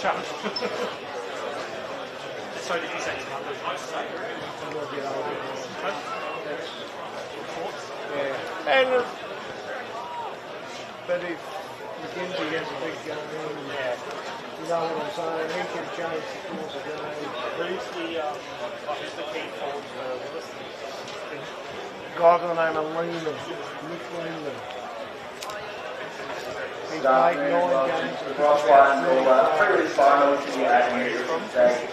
Chuck. So did you say Tanunda was nice to say? Yeah. And but if McKenzie has a big game, you know what I'm saying, he can change the course of the game. Who's the key forward for Williston? Guy by the name of Lehman, Nick Lehman. He's played 9 games. Ross won the previous finals in the Asian stage.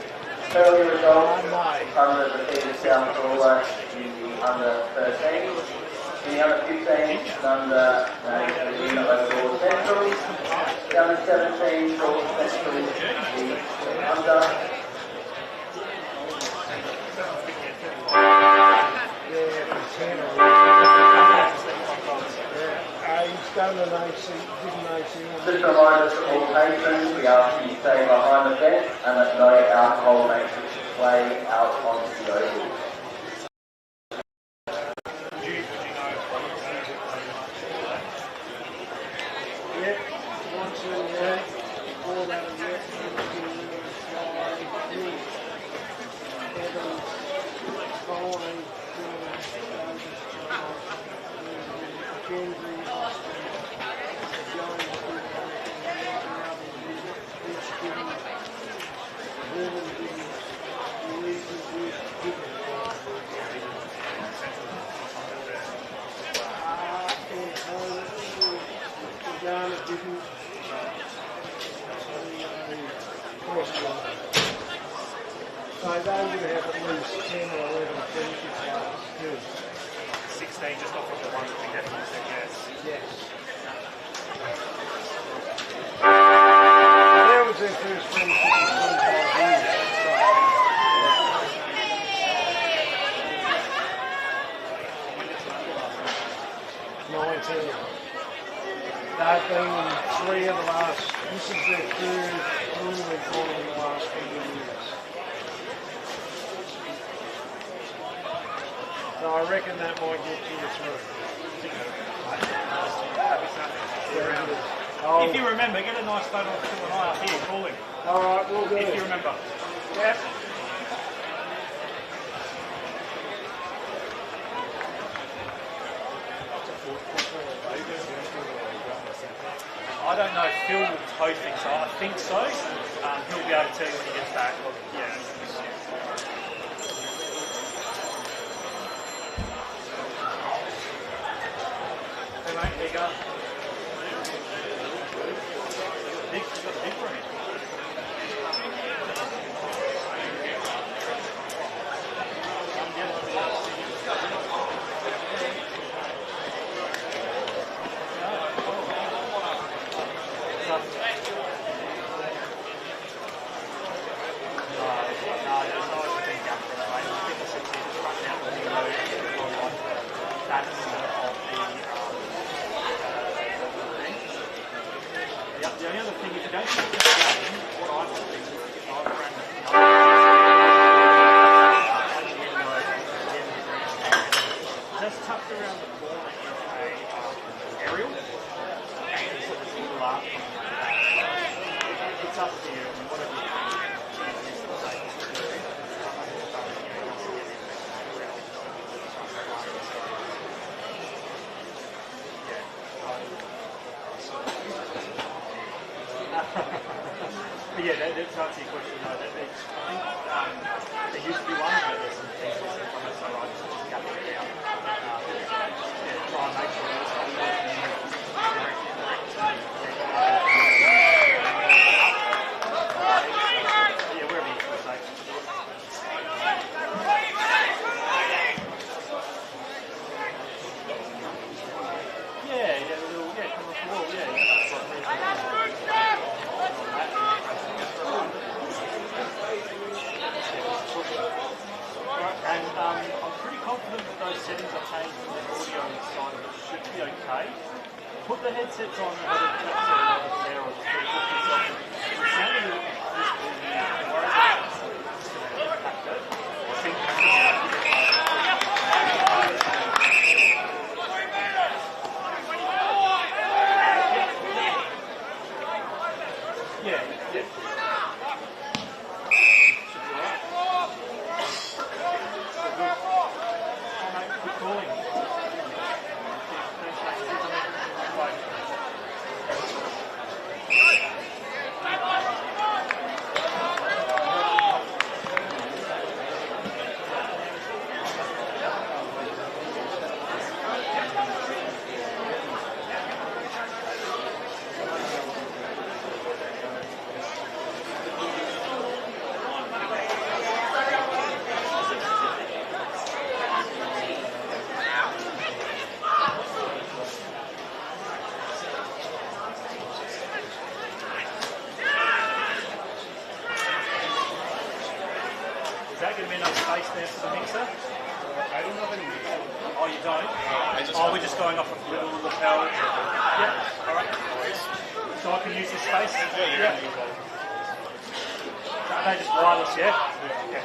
Early results, under defeated South Gawler in the under 13. In the under 15, Tanunda made the win over Central. The under 17, Central the under. He's done an AC, didn't AC. Just a reminder to all patrons, we ask you to stay behind the fence and that no alcohol makes its way out onto the oval. So they would have at least 10 or 11 finishes last too. 16 just off of the one that we definitely said yes. Yes. That was their first finish in 25 years. 19. They've been in 3 of the last, this is their third tournament final in the last 4 years. So I reckon that might get you through. If you remember, get a nice photo of Phil and I up here calling. Alright, we'll do it. If you remember. Yep. I don't know if Phil will tow things, so I think so. He'll be able to tell you when he gets back. Look, yeah. Hey mate, there you go. Big, you've got a big room. The only other thing, if you don't think this game, what I would think is if I ran just tucked around the corner is a aerial and it's a single arc coming like that. It's up to you, I mean, whatever you yeah, to answer your question, no, I think there used to be one, but there's some things missing from it, so I just cut it down. Try and make sure that it's not working. Yeah, wherever you can say. Come off the wall, And I'm pretty confident that those settings I changed from the audio side of it should be okay. Put the headsets on and let it capture it over there or just put yourself in. It sounded a little bit crispy and worried about it's going to impact it. I think yeah. enough space there for the mixer? I don't have any mixer. Oh, you don't? We're just going off of little lapel. Yeah, alright. So I can use this space? Yeah. Are they just wireless, yeah? Yeah.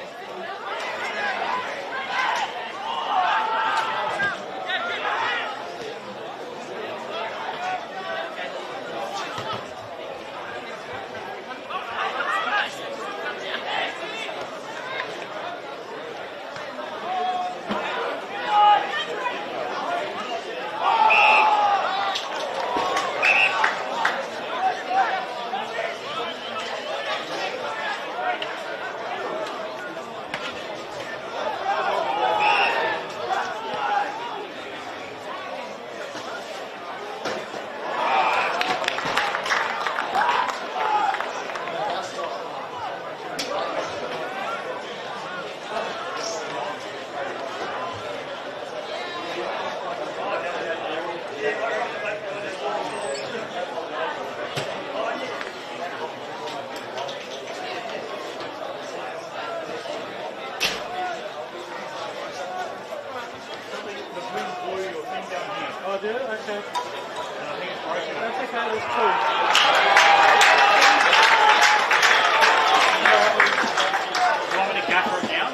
do? Okay. I think it's broken. That's okay, there's two. Do you want me to gaffer it down?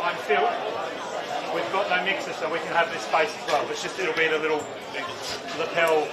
I'm Phil. We've got no mixer, so we can have this space as well. It's just, it'll be the little lapel.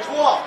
toi.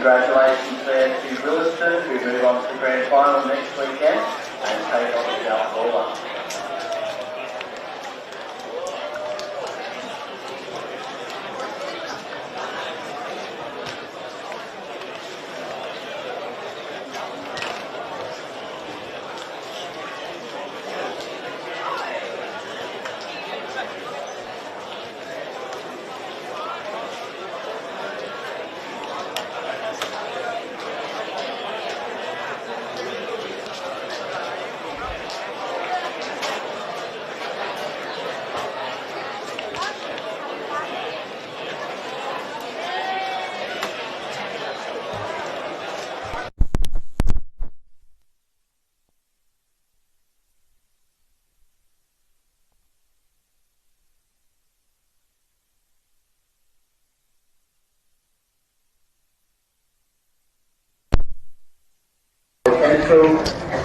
Congratulations there to Williston, who move on to the grand final next weekend and take on the Gawler.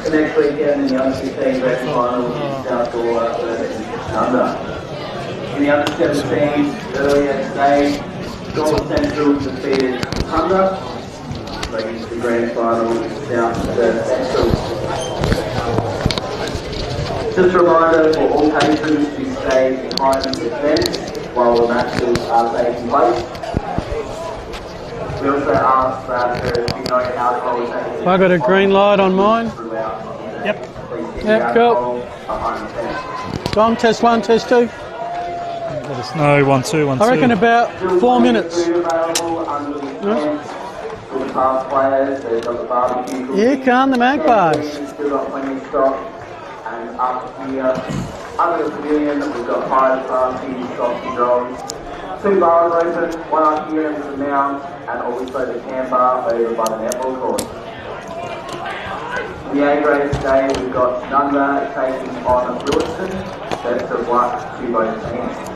The next weekend in the under 15 grand final is South Gawler versus Tanunda. In the under 17s earlier today, Gawler Central defeated Tanunda, bringing to the grand final South Central. Just a reminder for all patrons to stay behind the fence while the matches are taking place. We also ask that there is no alcohol taken. I got a green light on mine. Yep. Yep, cool. Dom, test 1, test 2. Let us know. 1, 2, 1, 2. I reckon about 4 minutes. Here come the Magpies. Still got plenty of stock. And up here, under the pavilion, we've got 5 parking stock and drones. 2 bars open, one up here into the mound, and also the can bar over by the netball court. In the A grade today, we've got Tanunda taking on Williston, best of luck to both teams.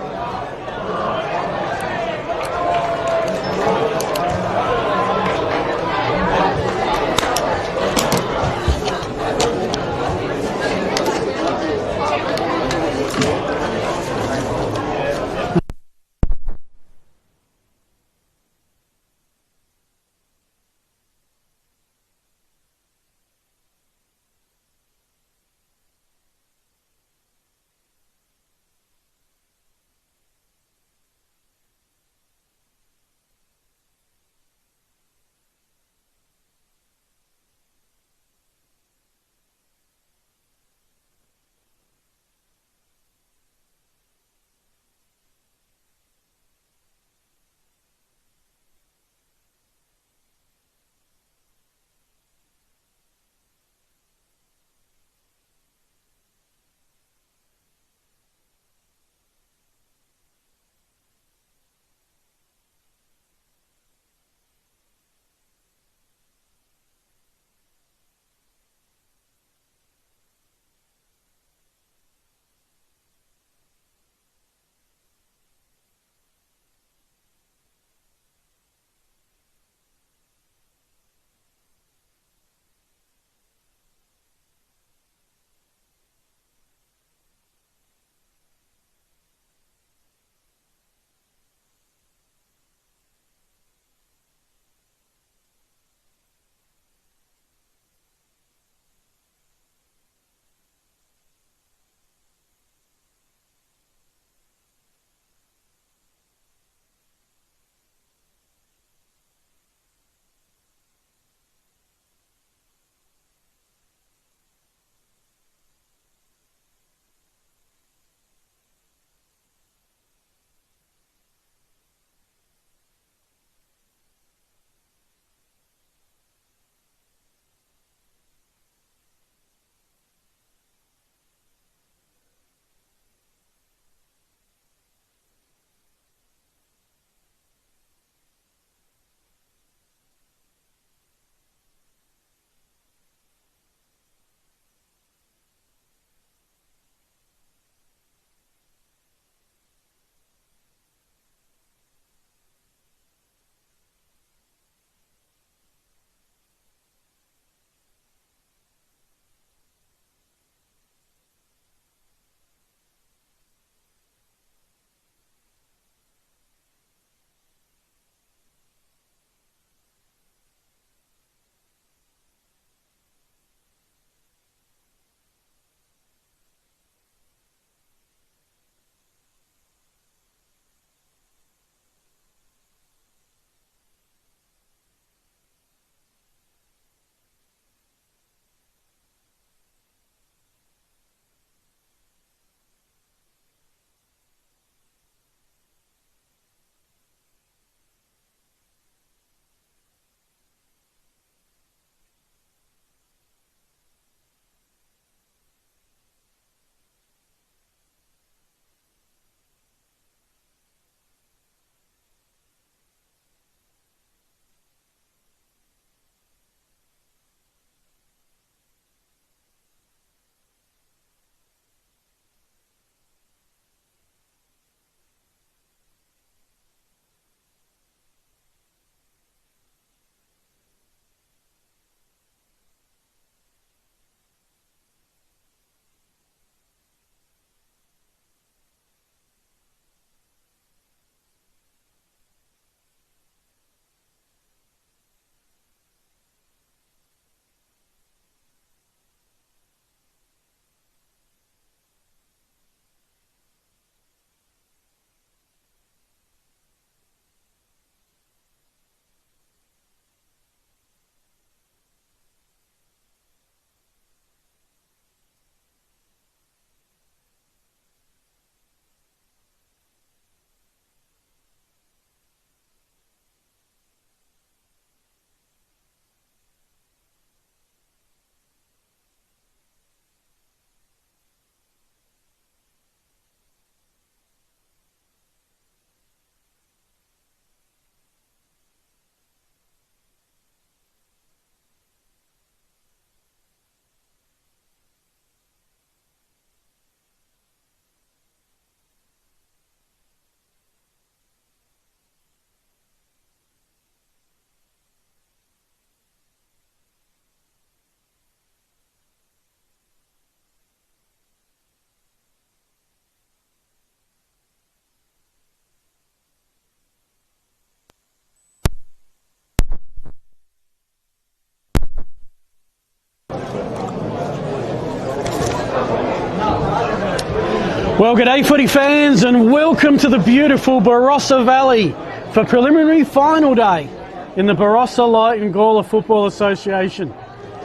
Well, g'day footy fans and welcome to the beautiful Barossa Valley for preliminary final day in the Barossa Light and Gawler Football Association.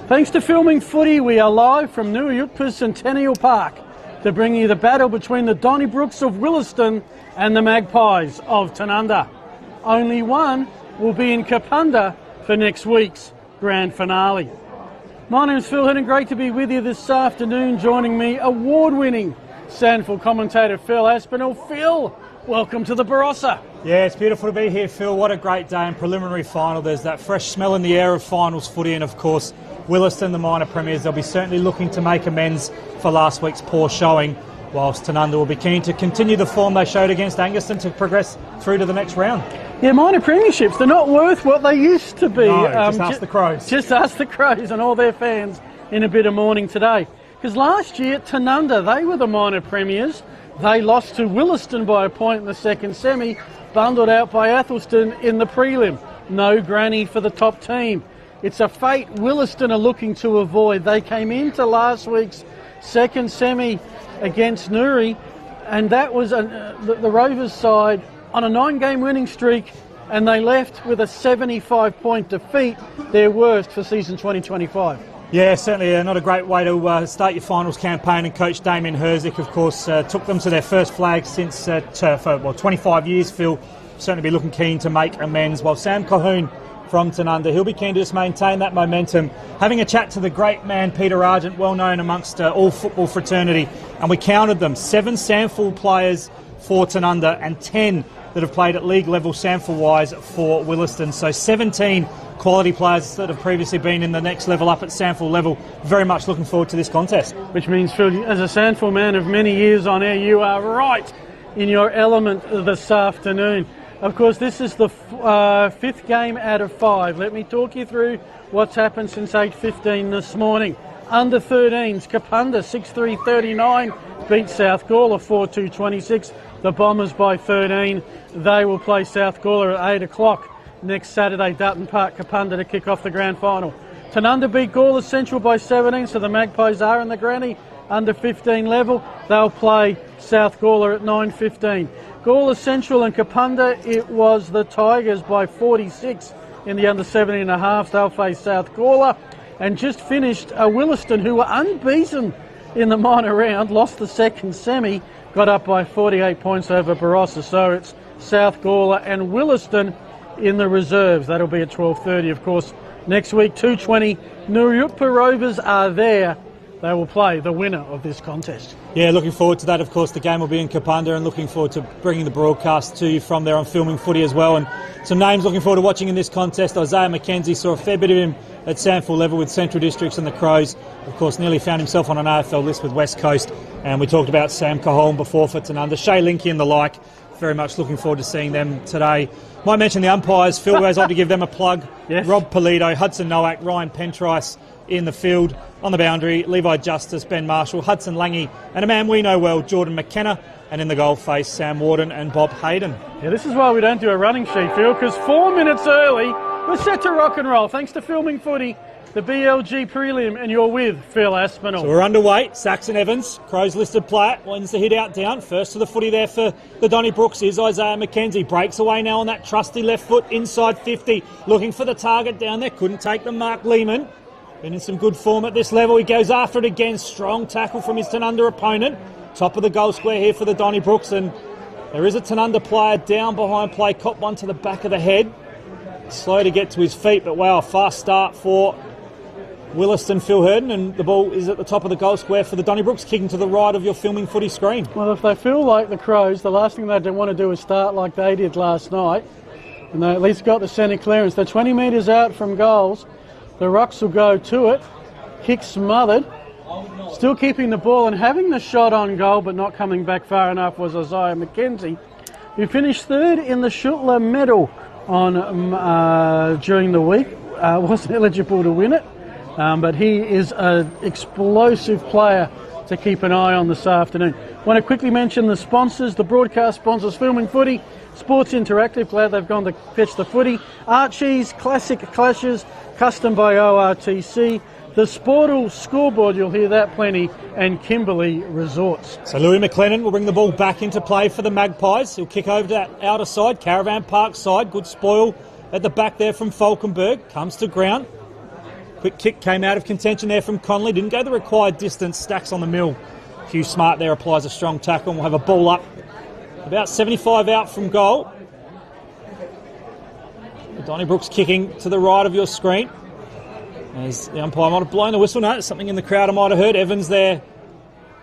Thanks to Filming Footy, we are live from Nuruyutpa's Centennial Park to bring you the battle between the Donnybrooks of Williston and the Magpies of Tanunda. Only one will be in Kapunda for next week's grand finale. My name is Phil Head and great to be with you this afternoon. Joining me, award-winning Sandford commentator Phil Aspinall. Phil, welcome to the Barossa. Yeah, it's beautiful to be here, Phil. What a great day in preliminary final. There's that fresh smell in the air of finals footy, and of course Williston, the minor premiers, they'll be certainly looking to make amends for last week's poor showing, whilst Tanunda will be keen to continue the form they showed against Anguston to progress through to the next round. Yeah, minor premierships, they're not worth what they used to be. No, just ask the Crows. Just ask the Crows and all their fans in a bit of mourning today. Because last year, Tanunda, they were the minor premiers. They lost to Williston by a point in the second semi, bundled out by Athelston in the prelim. No granny for the top team. It's a fate Williston are looking to avoid. They came into last week's second semi against Nuri, and that was the Rovers side on a 9-game winning streak, and they left with a 75-point defeat, their worst for season 2025. Yeah, certainly not a great way to start your finals campaign, and coach Damien Herzik, of course, took them to their first flag since for 25 years. Phil certainly be looking keen to make amends, while Sam Colquhoun from Tanunda, he'll be keen to just maintain that momentum. Having a chat to the great man Peter Argent, well known amongst all football fraternity, and we counted them, 7 SANFL players for Tanunda and 10 that have played at league level SANFL-wise for Williston. So 17 quality players that have previously been in the next level up at SANFL level. Very much looking forward to this contest. Which means, Phil, as a SANFL man of many years on air, you are right in your element this afternoon. Of course, this is the 5th game out of 5. Let me talk you through what's happened since 8:15 this morning. Under 13s, Kapunda 6-3-39 beat South Gawler 4-2-26. The Bombers by 13. They will play South Gawler at 8 o'clock next Saturday, Dutton Park, Kapunda, to kick off the grand final. Tanunda beat Gawler Central by 17, so the Magpies are in the granny. Under 15 level, they'll play South Gawler at 9:15. Gawler Central and Kapunda, it was the Tigers by 46 in the under 17.5. They'll face South Gawler. And just finished Williston, who were unbeaten in the minor round, lost the second semi, got up by 48 points over Barossa. So it's South Gawler and Williston in the reserves. That'll be at 12:30, of course. Next week, 2:20, Nuruyutpa Rovers are there. They will play the winner of this contest. Yeah, looking forward to that. Of course, the game will be in Kapunda, and looking forward to bringing the broadcast to you from there on Filming Footy as well. And some names looking forward to watching in this contest. Isaiah McKenzie, saw a fair bit of him at SANFL level with Central Districts and the Crows. Of course, nearly found himself on an AFL list with West Coast. And we talked about Sam Colquhoun before for Tanunda. Shay Linky and the like. Very much looking forward to seeing them today. Might mention the umpires. Phil always like to give them a plug. Yes. Rob Polito, Hudson Nowak, Ryan Pentrice in the field. On the boundary, Levi Justice, Ben Marshall, Hudson Lange, and a man we know well, Jordan McKenna. And in the goal face, Sam Warden and Bob Hayden. Yeah, this is why we don't do a running sheet, Phil, because 4 minutes early, we're set to rock and roll. Thanks to Filming Footy, the BLG prelim, and you're with Phil Aspinall. So we're underway. Saxon Evans, Crows listed player, wins the hit out down. First to the footy there for the Donnybrooks is Isaiah McKenzie. Breaks away now on that trusty left foot inside 50. Looking for the target down there. Couldn't take the mark, Lehman. Been in some good form at this level. He goes after it again. Strong tackle from his Tanunda opponent. Top of the goal square here for the Donnybrooks. And there is a Tanunda player down behind play. Caught one to the back of the head. Slow to get to his feet, but wow, a fast start for Williston, Phil Herden, and the ball is at the top of the goal square for the Donnybrooks, kicking to the right of your Filming Footy screen. Well, if they feel like the Crows, the last thing they don't want to do is start like they did last night, and they at least got the centre clearance. They're 20 metres out from goals. The Rucks will go to it. Kick smothered. Still keeping the ball and having the shot on goal, but not coming back far enough, was Isaiah McKenzie, who finished third in the Schuttler medal on during the week. Wasn't eligible to win it. But he is an explosive player to keep an eye on this afternoon. Want to quickly mention the sponsors, the broadcast sponsors, Filming Footy, Sports Interactive, glad they've gone to fetch the footy, Archie's, Classic Clashes, custom by ORTC, the Sportal scoreboard, you'll hear that plenty, and Kimberley Resorts. So Louis McLennan will bring the ball back into play for the Magpies. He'll kick over to that outer side, Caravan Park side. Good spoil at the back there from Falkenberg. Comes to ground. Quick kick came out of contention there from Connolly. Didn't go the required distance. Stacks on the mill. Hugh Smart there applies a strong tackle, and we'll have a ball up about 75 out from goal. Donnybrook's kicking to the right of your screen. As the umpire might have blown the whistle. No, there's something in the crowd I might have heard. Evans there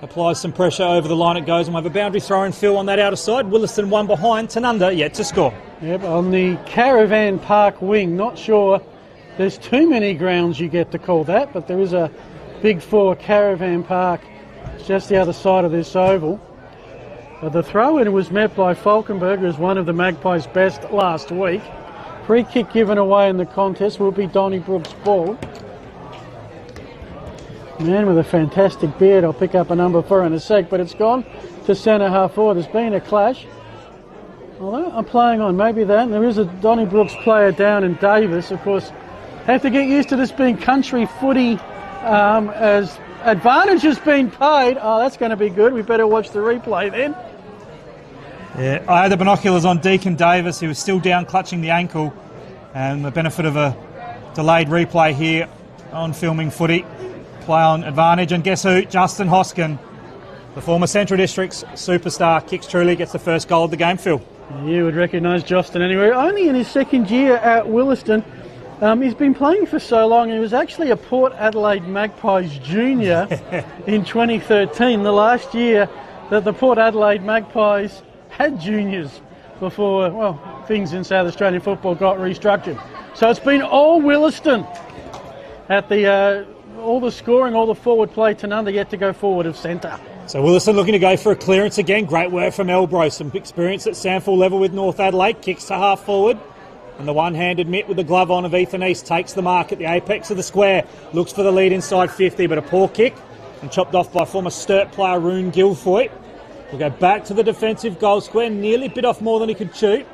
applies some pressure over the line. It goes, and we'll have a boundary throw and fill on that outer side. Williston one behind. Tanunda yet to score. Yep, on the Caravan Park wing. Not sure there's too many grounds you get to call that, but there is a big 4 Caravan Park. It's just the other side of this oval. The throw-in was met by Falkenberg as one of the Magpies' best last week. Free kick given away in the contest will be Donnybrook's ball. Man with a fantastic beard, I'll pick up a number 4 in a sec, but it's gone to centre half forward. There's been a clash. Although I'm playing on maybe that, and there is a Donnybrook's player down in Davis. Of course, have to get used to this being country footy as advantage has been paid. Oh, that's going to be good. We better watch the replay then. Yeah, I had the binoculars on Deacon Davis. He was still down clutching the ankle, and the benefit of a delayed replay here on filming footy. Play on advantage, and guess who? Justin Hoskin, the former Central District's superstar, kicks truly, gets the first goal of the game, Phil. You would recognise Justin anywhere. Only in his second year at Williston. He's been playing for so long. He was actually a Port Adelaide Magpies junior in 2013, the last year that the Port Adelaide Magpies had juniors before, well, things in South Australian football got restructured. So it's been all Williston at the all the scoring, all the forward play. Tanunda yet to go forward of centre. So Williston looking to go for a clearance again. Great work from Elbro. Some experience at Sandford level with North Adelaide. Kicks to half forward. And the one-handed mitt with the glove on of Ethan East takes the mark at the apex of the square. Looks for the lead inside 50, but a poor kick. And chopped off by former Sturt player Rune Guilfoy. We'll go back to the defensive goal square. Nearly bit off more than he could shoot.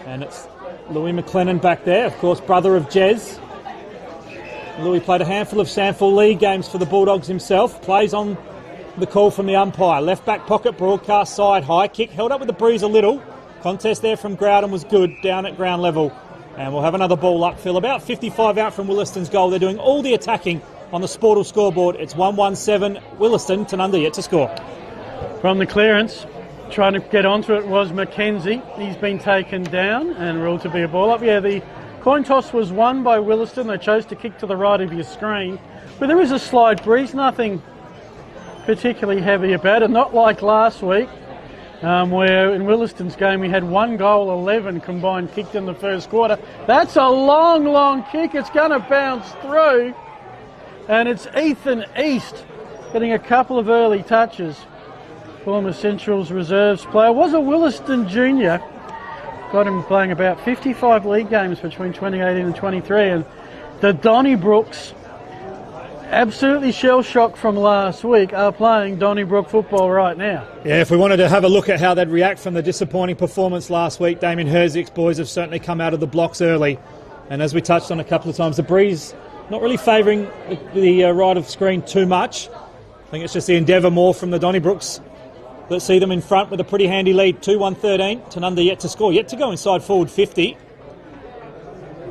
And it's Louis McLennan back there. Of course, brother of Jez. Louis played a handful of Sandford League games for the Bulldogs himself. Plays on the call from the umpire. Left back pocket, broadcast side, high kick. Held up with the breeze a little. Contest there from Growden was good, down at ground level. And we'll have another ball up, Phil. About 55 out from Williston's goal. They're doing all the attacking on the Sportal scoreboard. It's 1-1-7 Williston. Tanunda yet to score. From the clearance, trying to get onto it was Mackenzie. He's been taken down and ruled to be a ball up. Yeah, the coin toss was won by Williston. They chose to kick to the right of your screen. But there is a slight breeze, nothing particularly heavy about it. Not like last week, where in Williston's game we had 1 goal, 11 combined kicked in the first quarter. That's a long, long kick. It's going to bounce through. And it's Ethan East getting a couple of early touches. Former Central's reserves player. Was a Williston junior. Got him playing about 55 league games between 2018 and 23. And the Donnybrooks, absolutely shell-shocked from last week, are playing Donnybrook football right now. Yeah, if we wanted to have a look at how they'd react from the disappointing performance last week, Damien Herzig's boys have certainly come out of the blocks early. And as we touched on a couple of times, the breeze not really favouring the right of screen too much. I think it's just the endeavour more from the Donnybrooks. Let's see them in front with a pretty handy lead, 2-1-13. Tanunda yet to score, yet to go inside forward 50.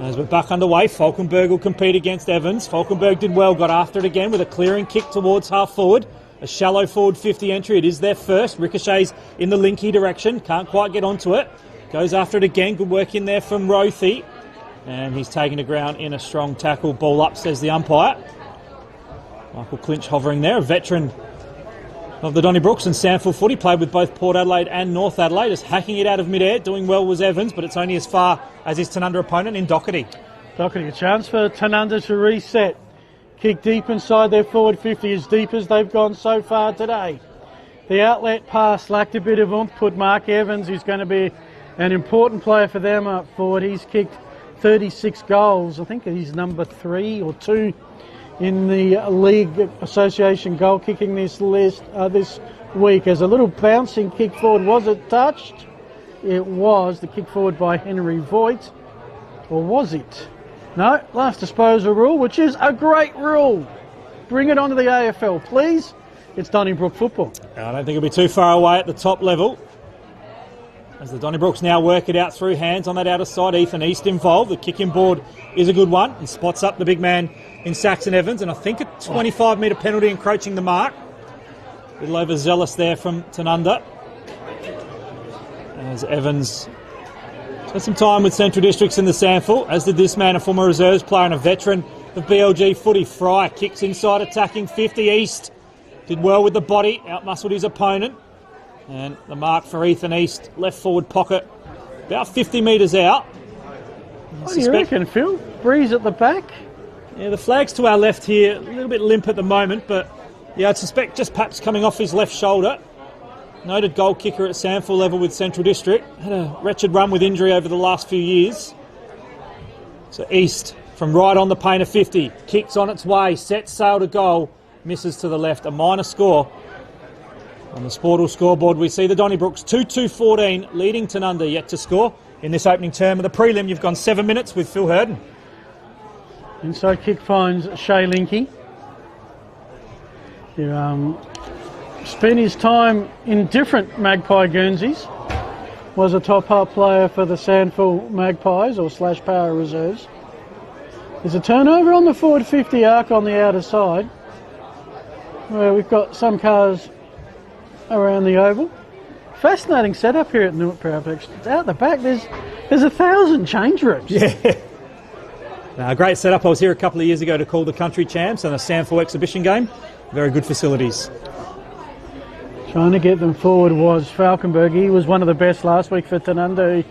As we're back underway, Falkenberg will compete against Evans. Falkenberg did well, got after it again with a clearing kick towards half forward. A shallow forward 50 entry, it is their first. Ricochets in the linky direction, can't quite get onto it. Goes after it again, good work in there from Rothy. And he's taken the ground in a strong tackle. Ball up, says the umpire. Michael Clinch hovering there, a veteran of the Donnybrooks and Sandford footy, played with both Port Adelaide and North Adelaide. Is hacking it out of midair. Doing well was Evans, but it's only as far as his Tanunda opponent in Doherty. Doherty, a chance for Tanunda to reset. Kick deep inside their forward 50, as deep as they've gone so far today. The outlet pass lacked a bit of oomph. Put Mark Evans, who's going to be an important player for them up forward. He's kicked 36 goals. I think he's number 3 or 2 in the League Association goal kicking this week. As a little bouncing kick forward. Was it touched? It was. The kick forward by Henry Voigt. Or was it? No, last disposal rule, which is a great rule. Bring it onto the AFL, please. It's Donnybrook football. I don't think it'll be too far away at the top level. As the Donnybrooks now work it out through hands on that outer side. Ethan East involved. The kicking board is a good one. And spots up the big man in Saxon Evans. And I think a 25-metre penalty encroaching the mark. A little overzealous there from Tanunda. As Evans spent some time with Central Districts in the SANFL, as did this man, a former reserves player and a veteran of BLG footy. Fry kicks inside, attacking 50 East. Did well with the body, outmuscled his opponent. And the mark for Ethan East, left forward pocket, about 50 metres out. What do you reckon, Phil? Breeze at the back? Yeah, the flag's to our left here, a little bit limp at the moment, but yeah, I'd suspect just perhaps coming off his left shoulder. Noted goal kicker at SANFL level with Central District. Had a wretched run with injury over the last few years. So East from right on the paint of 50. Kicks on its way, sets sail to goal. Misses to the left, a minor score. On the Sportal scoreboard, we see the Donnybrooks 2-2-14 leading Tanunda, yet to score. In this opening term of the prelim, you've gone 7 minutes with Phil Hurden. Inside kick finds Shay Linky. He spent his time in different Magpie Guernseys. Was a top half player for the SANFL Magpies or / Power Reserves. There's a turnover on the forward 50 arc on the outer side, where we've got some cars around the oval. Fascinating setup here at Newark Powerpex. Out the back, there's 1,000 change rooms. Yeah. Great setup. I was here a couple of years ago to call the country champs and a SANFL exhibition game. Very good facilities. Trying to get them forward was Falkenberg. He was one of the best last week for Tanunda. He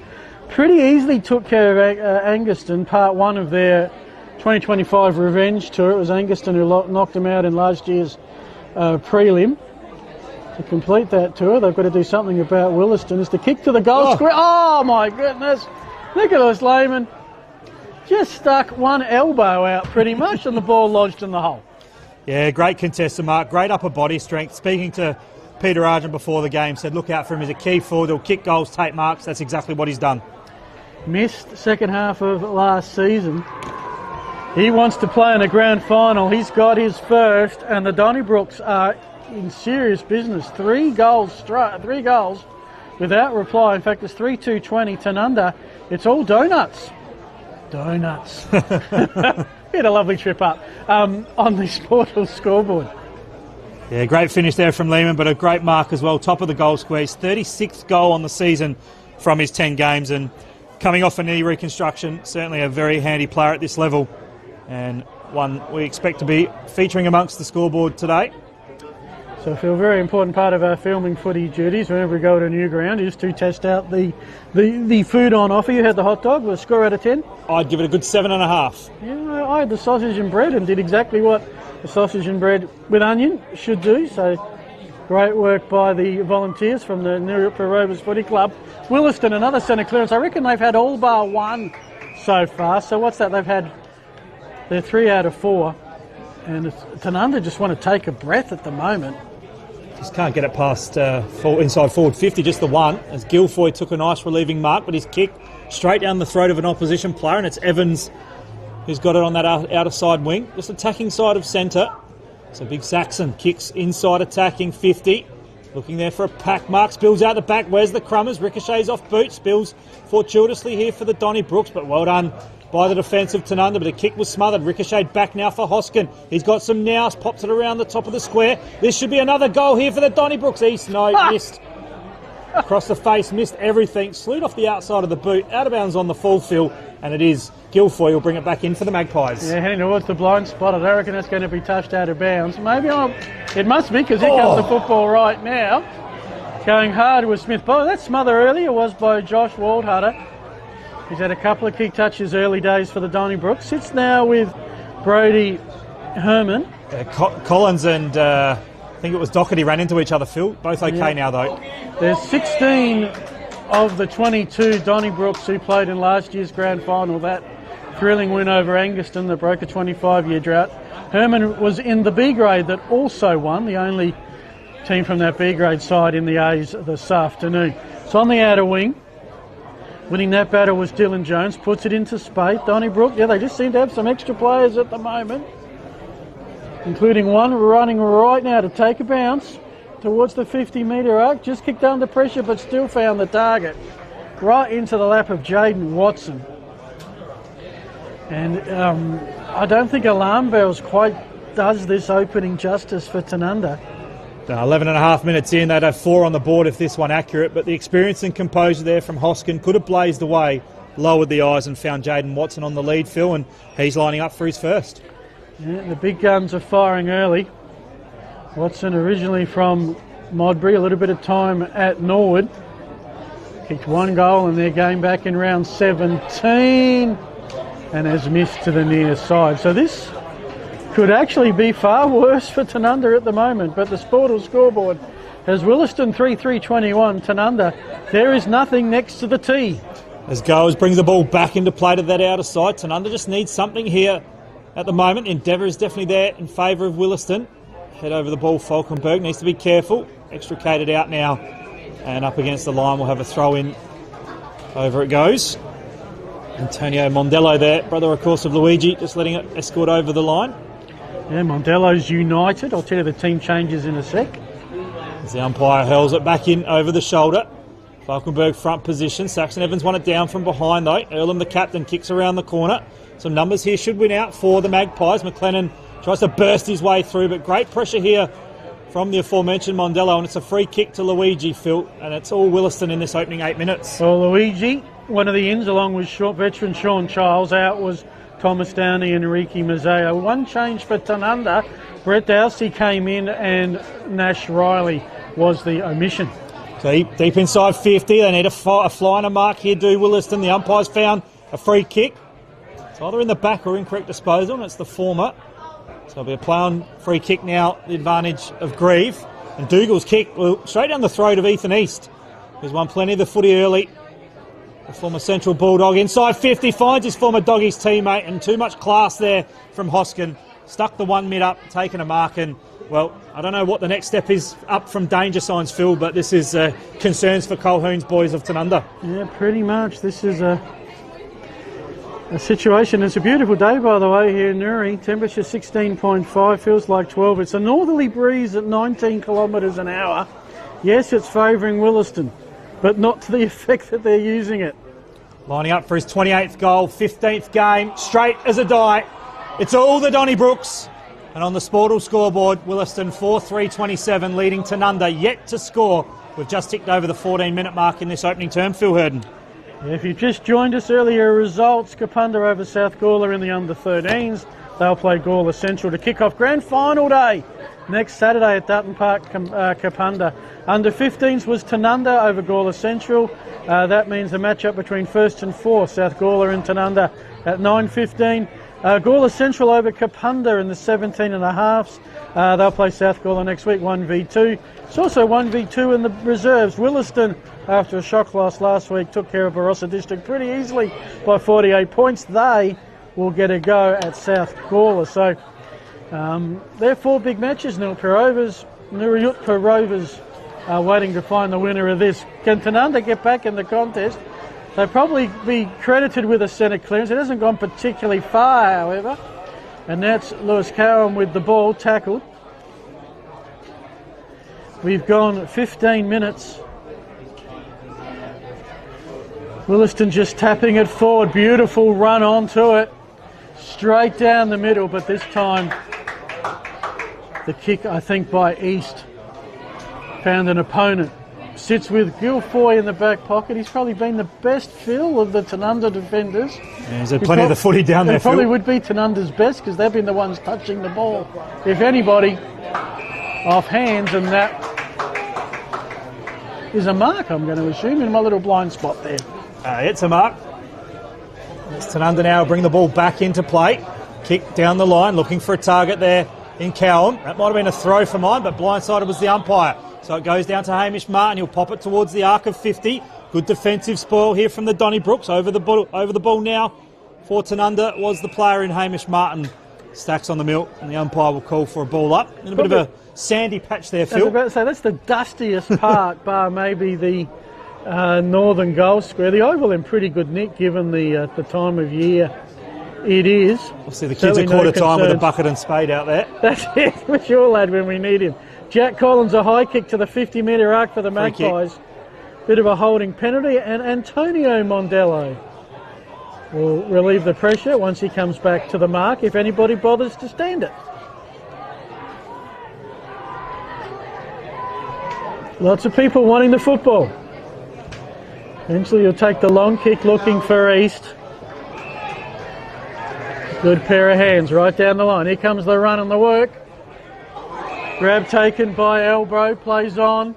pretty easily took care of Anguston, part one of their 2025 revenge tour. It was Anguston who knocked them out in last year's prelim. To complete that tour, they've got to do something about Williston. Is the kick to the goal square. Oh my goodness! Nicholas Lehman just stuck one elbow out pretty much and the ball lodged in the hole. Yeah, great contested mark, great upper body strength. Speaking to Peter Argent before the game, said look out for him as a key forward. He'll kick goals, take marks. That's exactly what he's done. Missed second half of last season. He wants to play in a grand final. He's got his first, and the Donnybrooks are in serious business. 3 goals without reply. In fact, it's 3-2-20. Tanunda, it's all donuts. Donuts. We had a lovely trip up on the Sportal scoreboard. Yeah, great finish there from Lehman, but a great mark as well. Top of the goal squeeze. 36th goal on the season from his 10 games, and coming off a knee reconstruction, certainly a very handy player at this level, and one we expect to be featuring amongst the scoreboard today. So I feel a very important part of our filming footy duties whenever we go to a new ground is to test out the food on offer. You had the hot dog with a score out of 10? I'd give it a good 7.5. Yeah, I had the sausage and bread and did exactly what the sausage and bread with onion should do. So great work by the volunteers from the Newark Rovers Footy Club. Williston, another centre clearance. I reckon they've had all bar 1 so far. So what's that? They're 3 out of 4. And Tanunda just want to take a breath at the moment. Just can't get it past inside forward 50, just the one, as Guilfoy took a nice relieving mark, but his kick straight down the throat of an opposition player, and it's Evans who's got it on that outer side wing, just attacking side of centre. So Big Saxon kicks inside, attacking 50, looking there for a pack mark, spills out the back. Where's the Crummers? Ricochets off boot, spills fortuitously here for the Donnybrooks, but well done by the defence of Tanunda, but the kick was smothered. Ricocheted back now for Hoskin. He's got some nous, pops it around the top of the square. This should be another goal here for the Donnybrooks. East, missed. Across the face, missed everything. Slewed off the outside of the boot, out of bounds on the full field, and it is Guilfoy who'll bring it back in for the Magpies. Yeah, heading towards the blind spot. I reckon that's going to be touched out of bounds. It must be, because here comes the football right now. Going hard with Smith. Boy, that smother earlier was by Josh Waldhutter. He's had a couple of kick touches early days for the Donnybrooks. Sits now with Brody Herman. Collins and I think it was Doherty ran into each other, Phil. Both okay now, though. There's 16 of the 22 Donnybrooks who played in last year's grand final. That thrilling win over Anguston that broke a 25-year drought. Herman was in the B grade that also won, the only team from that B grade side in the A's this afternoon. So on the outer wing, Winning that battle was Dylan Jones. Puts it into Spate. Donnybrook, yeah, they just seem to have some extra players at the moment, including one running right now to take a bounce towards the 50-metre arc. Just kicked under pressure, but still found the target. Right into the lap of Jaden Watson. And I don't think alarm bells quite does this opening justice for Tanunda. 11 and a half minutes in, they'd have 4 on the board if this one accurate, but the experience and composure there from Hoskin could have blazed away, lowered the eyes and found Jaden Watson on the lead, Phil, and he's lining up for his first. Yeah, the big guns are firing early. Watson originally from Modbury, a little bit of time at Norwood. Kicked 1 goal in their game back in round 17 and has missed to the near side. So this could actually be far worse for Tanunda at the moment, but the Sportal scoreboard has Williston 3-3-21, Tanunda. There is nothing next to the tee. As Goes brings the ball back into play to that outer side, Tanunda just needs something here at the moment. Endeavour is definitely there in favour of Williston. Head over the ball, Falkenberg needs to be careful. Extricated out now and up against the line. We'll have a throw in. Over it goes. Antonio Mondello there, brother of course of Luigi, just letting it escort over the line. Yeah, Mondello's united. I'll tell you the team changes in a sec. As the umpire hurls it back in over the shoulder. Falkenberg front position. Saxon Evans won it down from behind though. Earlham, the captain, kicks around the corner. Some numbers here should win out for the Magpies. McLennan tries to burst his way through, but great pressure here from the aforementioned Mondello, and it's a free kick to Luigi, Phil, and it's all Williston in this opening 8 minutes. Well, Luigi, one of the ins, along with veteran Sean Childs, out was Thomas Downey and Enrique Mazzeo. One change for Tanunda. Brett Dowsey came in and Nash Riley was the omission. Deep inside 50. They need a fly and a mark here, do Williston. The umpire's found a free kick. It's either in the back or incorrect disposal, and it's the former. So it'll be a play on free kick now, the advantage of Grieve. And Dougal's kick straight down the throat of Ethan East, who's won plenty of the footy early. The former Central Bulldog inside 50 finds his former Doggies teammate, and too much class there from Hoskin. Stuck the 1 mid up, taken a mark, and well, I don't know what the next step is up from danger signs, Phil, but this is concerns for Colquhoun's boys of Tanunda. Yeah, pretty much. This is a situation. It's a beautiful day, by the way, here in Newry. Temperature 16.5, feels like 12. It's a northerly breeze at 19 kilometres an hour. Yes, it's favouring Williston, but not to the effect that they're using it. Lining up for his 28th goal, 15th game, straight as a die. It's all the Donnybrooks. And on the Sportal scoreboard, Williston 4-3-27, leading Tanunda, yet to score. We've just ticked over the 14-minute mark in this opening term. Phil Herden. Yeah, if you just joined us earlier, results: Kapunda over South Gawler in the under-13s. They'll play Gawler Central to kick off grand final day next Saturday at Dutton Park, Kapunda. Under-15s was Tanunda over Gawler Central. That means a matchup between first and fourth, South Gawler and Tanunda at 9:15. Gawler Central over Kapunda in the 17.5s. They'll play South Gawler next week, 1v2. It's also 1v2 in the reserves. Williston, after a shock loss last week, took care of Barossa District pretty easily by 48 points. They will get a go at South Gawler. So they're 4 big matches. Nilpur Rovers are waiting to find the winner of this. Can Tanunda get back in the contest? They'll probably be credited with a centre clearance. It hasn't gone particularly far, however. And that's Lewis Cowan with the ball tackled. We've gone 15 minutes. Williston just tapping it forward. Beautiful run onto it. Straight down the middle, but this time the kick, I think, by East found an opponent. Sits with Guilfoy in the back pocket. He's probably been the best Phil of the Tanunda defenders. Yeah, there's plenty of the footy down there, Phil. Probably would be Tanunda's best because they've been the ones touching the ball. If anybody, off hands, and that is a mark, I'm going to assume, in my little blind spot there. It's a mark. It's Tanunda now bring the ball back into play. Kick down the line, looking for a target there in Cowan. That might have been a throw for mine, but blindsided was the umpire. So it goes down to Hamish Martin. He'll pop it towards the arc of 50. Good defensive spoil here from the Donnybrooks. Over the ball now for Tanunda was the player in Hamish Martin. Stacks on the milk, and the umpire will call for a ball up. In a bit of a sandy patch there, Phil. I was about to say, that's the dustiest part, bar maybe the Northern Goal Square. The oval in pretty good nick given the time of year it is. Obviously the kids are quarter time with a bucket and spade out there. That's it, for sure, lad, when we need him. Jack Collins, a high kick to the 50-metre arc for the Magpies. Bit of a holding penalty, and Antonio Mondello will relieve the pressure once he comes back to the mark, if anybody bothers to stand it. Lots of people wanting the football. Eventually you'll take the long kick looking for East. Good pair of hands right down the line. Here comes the run and the work. Grab taken by Elbro, plays on.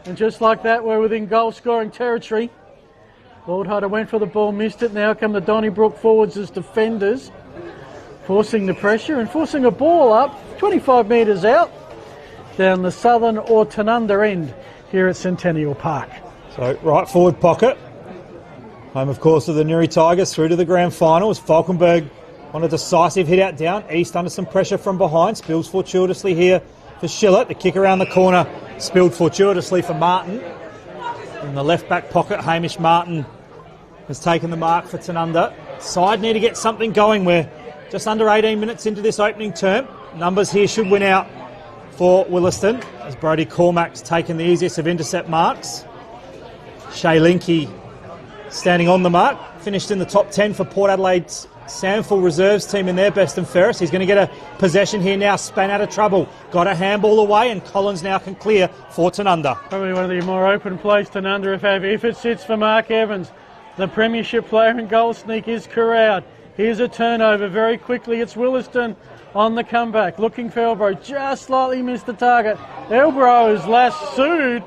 And just like that, we're within goal scoring territory. Lord Hutter went for the ball, missed it. Now come the Donnybrook forwards as defenders. Forcing the pressure and forcing a ball up 25 metres out down the southern or Tanunda end here at Centennial Park. So right forward pocket. Home, of course, of the Newry Tigers through to the grand final as Falkenberg on a decisive hit out down. East under some pressure from behind. Spills fortuitously here for Schillett. The kick around the corner spilled fortuitously for Martin. In the left back pocket, Hamish Martin has taken the mark for Tanunda. Side need to get something going. We're just under 18 minutes into this opening term. Numbers here should win out for Williston as Brodie Cormack's taken the easiest of intercept marks. Shay Linky standing on the mark. Finished in the top 10 for Port Adelaide's Samful reserves team in their best and fairest. He's going to get a possession here now, span out of trouble. Got a handball away and Collins now can clear for Tanunda. Probably one of the more open plays Tanunda have if it sits for Mark Evans. The premiership player in goal sneak is Corrowd. Here's a turnover very quickly. It's Williston on the comeback. Looking for Elbro. Just slightly missed the target. Elbro is lassoed.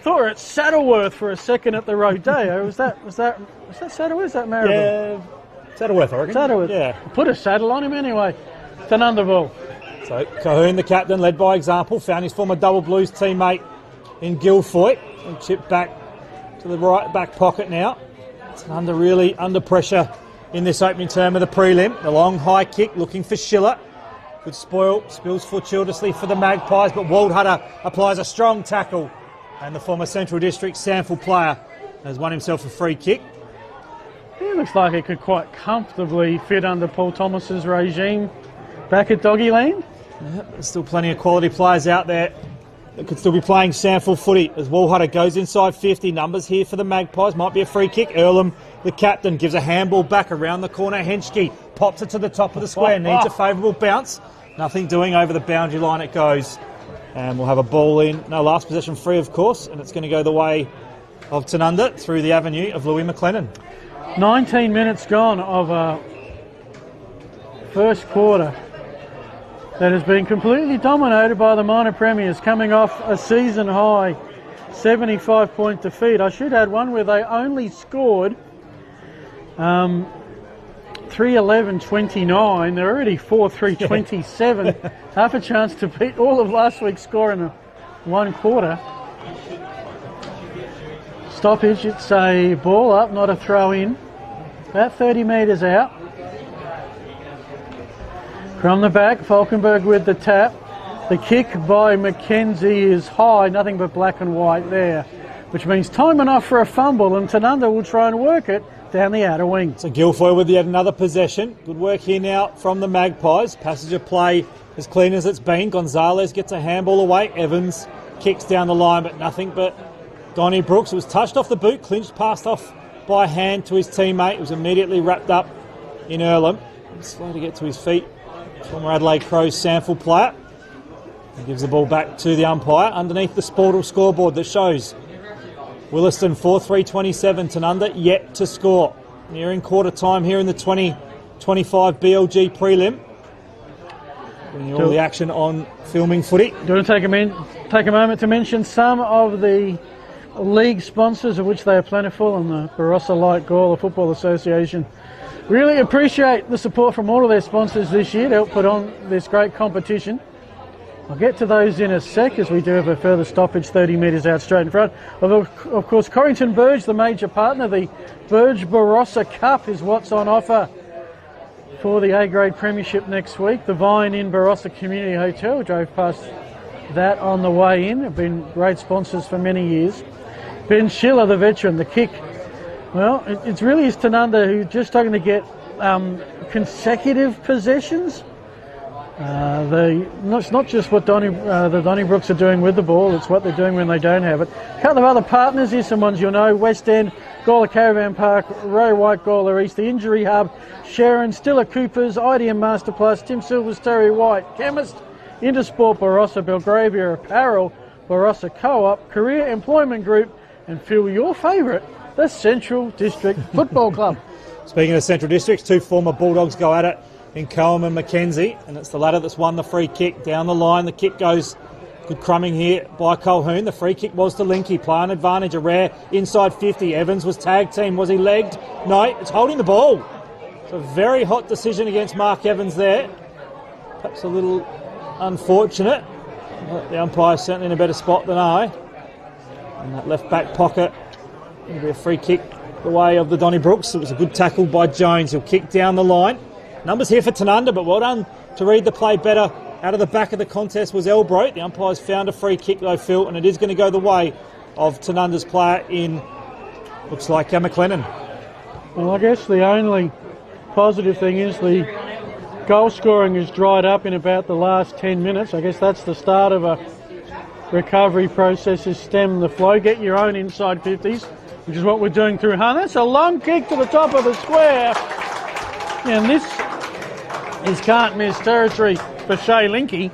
Thought it's Saddleworth for a second at the Rodeo. Was that Saddleworth? Is that Maribel? Yeah. Saddleworth, I reckon. Saddleworth. Yeah. Put a saddle on him anyway. Tanunda ball. So Cahoon, the captain, led by example, found his former Double Blues teammate in Guilfoyle and chipped back to the right back pocket now. Tanunda really under pressure in this opening term of the prelim. The long high kick looking for Schiller. Good spoil, spills fortuitously for the Magpies, but Wald Hutter applies a strong tackle. And the former Central District Samful player has won himself a free kick. It looks like it could quite comfortably fit under Paul Thomas's regime back at Doggyland. Yeah, there's still plenty of quality players out there that could still be playing Samful footy as Walhutter goes inside 50. Numbers here for the Magpies. Might be a free kick. Earlham, the captain, gives a handball back around the corner. Henschke pops it to the top of the square. Needs a favourable bounce. Nothing doing over the boundary line it goes. And we'll have a ball in. No, last possession free, of course. And it's going to go the way of Tanunda through the avenue of Louis McLennan. 19 minutes gone of first quarter that has been completely dominated by the minor premiers, coming off a season high 75-point defeat. I should add one where they only scored 3-11-29. They're already 4-3-27. Half a chance to beat all of last week's score in one quarter. Stoppage, it's a ball up, not a throw in. About 30 metres out. From the back, Falkenberg with the tap. The kick by Mackenzie is high, nothing but black and white there, which means time enough for a fumble, and Tanunda will try and work it down the outer wing. So Guilfoyle with yet another possession. Good work here now from the Magpies. Passage of play as clean as it's been. Gonzalez gets a handball away. Evans kicks down the line, but nothing but Donnie Brooks. It was touched off the boot, clinched, passed off by hand to his teammate. It was immediately wrapped up in Earlham. Slow to get to his feet. Former Adelaide Crows Samful player. He gives the ball back to the umpire underneath the Sportal scoreboard that shows Williston 4-3-27. Tanunda yet to score. Nearing quarter time here in the 2025 BLG prelim. Bringing all the action on filming footy. Do you want to take a moment to mention some of the league sponsors, of which they are plentiful, and the Barossa Light Gawler Football Association really appreciate the support from all of their sponsors this year to help put on this great competition. I'll get to those in a sec, as we do have a further stoppage 30 metres out straight in front. Of course, Corrington Burge, the major partner. The Burge Barossa Cup is what's on offer for the A-grade premiership next week. The Vine Inn Barossa Community Hotel, drove past that on the way in. Have been great sponsors for many years. Ben Schiller, the veteran, the kick. Well, it's really is Tanunda who's just starting to get consecutive possessions. It's not just what the Donnybrooks are doing with the ball, it's what they're doing when they don't have it. A couple of other partners, here's some ones you'll know. West End, Gawler Caravan Park, Ray White, Gawler East, the Injury Hub, Sharon, Stiller Coopers, IDM Master Plus, Tim Silvers, Terry White, Chemist, Intersport, Barossa, Belgravia Apparel, Barossa Co-op, Career Employment Group, and Phil, your favourite, the Central District Football Club. Speaking of Central Districts, two former Bulldogs go at it in Cohen and Mackenzie, and it's the latter that's won the free kick down the line. The kick goes, good crumbing here by Colquhoun. The free kick was to Linky, play on advantage, a rare inside 50. Evans was tag team, was he legged? No, it's holding the ball. It's a very hot decision against Mark Evans there. Perhaps a little unfortunate, but the umpire's certainly in a better spot than I. In that left back pocket, it'll be a free kick the way of the Donnybrooks. It was a good tackle by Jones. He'll kick down the line. Numbers here for Tanunda, but well done to read the play better. Out of the back of the contest was Elbro. The umpires found a free kick though, Phil, and it is going to go the way of Tanunda's player in, looks like McLennan. Well, I guess the only positive thing is the goal scoring has dried up in about the last 10 minutes. I guess that's the start of a recovery process, is stem the flow. Get your own inside 50s, which is what we're doing through Hunt. That's a long kick to the top of the square. And this is can't miss territory for Shay Linky.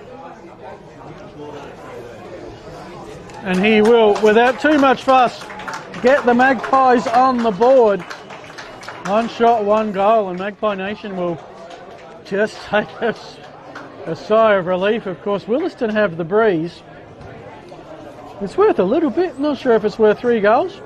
And he will, without too much fuss, get the Magpies on the board. One shot, one goal, and Magpie Nation will just take a sigh of relief. Of course, Williston have the breeze. It's worth a little bit. Not sure if it's worth 3 goals,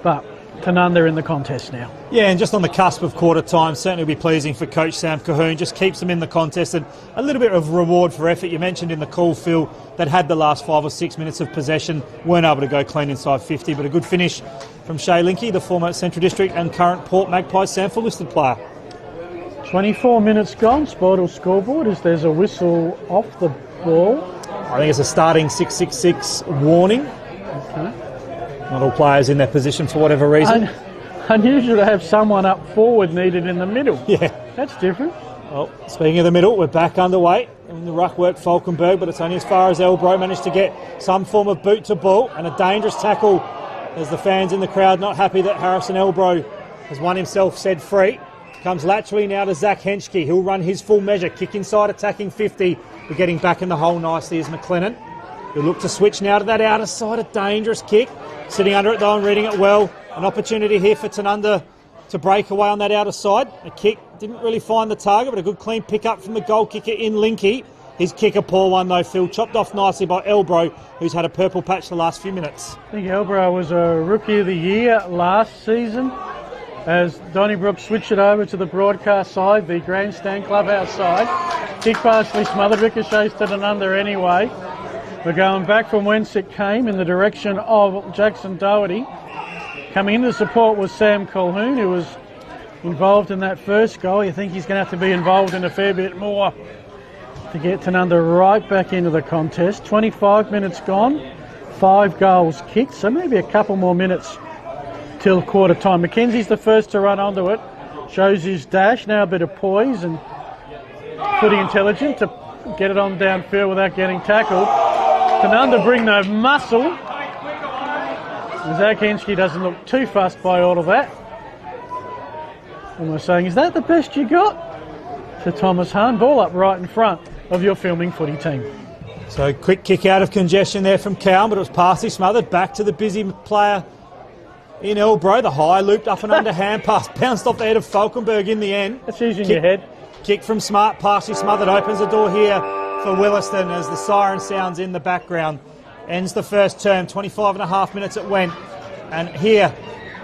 but Tanunda in the contest now. Yeah, and just on the cusp of quarter time, certainly will be pleasing for Coach Sam Colquhoun. Just keeps them in the contest and a little bit of reward for effort. You mentioned in the call, Phil, that had the last 5 or 6 minutes of possession, weren't able to go clean inside 50, but a good finish from Shay Linky, the former Central District and current Port Magpies Sanford listed player. 24 minutes gone. Sportal scoreboard as there's a whistle off the ball. I think it's a starting 666 warning. Okay. Not all players in their position for whatever reason. Unusual to have someone up forward needed in the middle. Yeah. That's different. Well, speaking of the middle, we're back underway in the ruck work Falkenberg, but it's only as far as Elbro managed to get some form of boot to ball, and a dangerous tackle as the fans in the crowd not happy that Harrison Elbro has won himself said free. Comes laterally now to Zach Henschke. He'll run his full measure, kick inside, attacking 50. We're getting back in the hole nicely as McLennan. He'll look to switch now to that outer side, a dangerous kick. Sitting under it though and reading it well. An opportunity here for Tanunda to break away on that outer side. A kick, didn't really find the target, but a good clean pick up from the goal kicker in Linky. His kick a poor one though, Phil. Chopped off nicely by Elbro, who's had a purple patch the last few minutes. I think Elbro was a Rookie of the Year last season as Donnybrook switched it over to the broadcast side, the grandstand clubhouse side. Kick partially smothered, ricochets to Tanunda anyway. We're going back from whence it came in the direction of Jackson Doherty. Coming into support was Sam Colquhoun, who was involved in that first goal. You think he's going to have to be involved in a fair bit more to get Tanunda right back into the contest. 25 minutes gone, 5 goals kicked, so maybe a couple more minutes till quarter time. Mackenzie's the first to run onto it, shows his dash, now a bit of poise and pretty intelligent to get it on downfield without getting tackled. Tanunda bring no muscle. Zach Henschke doesn't look too fussed by all of that. And we're saying, is that the best you got? To Thomas Hahn, ball up right in front of your filming footy team. So quick kick out of congestion there from Cowan, but it was partially smothered. Back to the busy player in Elbro. The high looped up and under hand pass, bounced off the head of Falkenberg in the end. That's using your head. Kick from Smart, partially smothered, opens the door here for Williston as the siren sounds in the background. Ends the first term, 25 and a half minutes it went. And here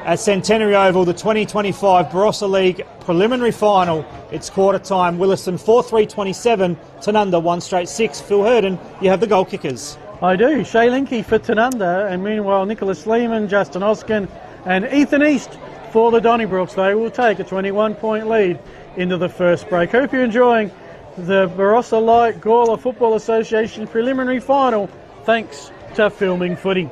at Centenary Oval, the 2025 Barossa League preliminary final, it's quarter time. Williston 4-3-27, Tanunda 1 straight 6. Phil Herden, you have the goal kickers. I do. Shay Linky for Tanunda, and meanwhile Nicholas Lehman, Justin Oskin and Ethan East for the Donnybrooks. They will take a 21-point lead into the first break. Hope you're enjoying the Barossa Light Gawler Football Association preliminary final, thanks to Filming Footy.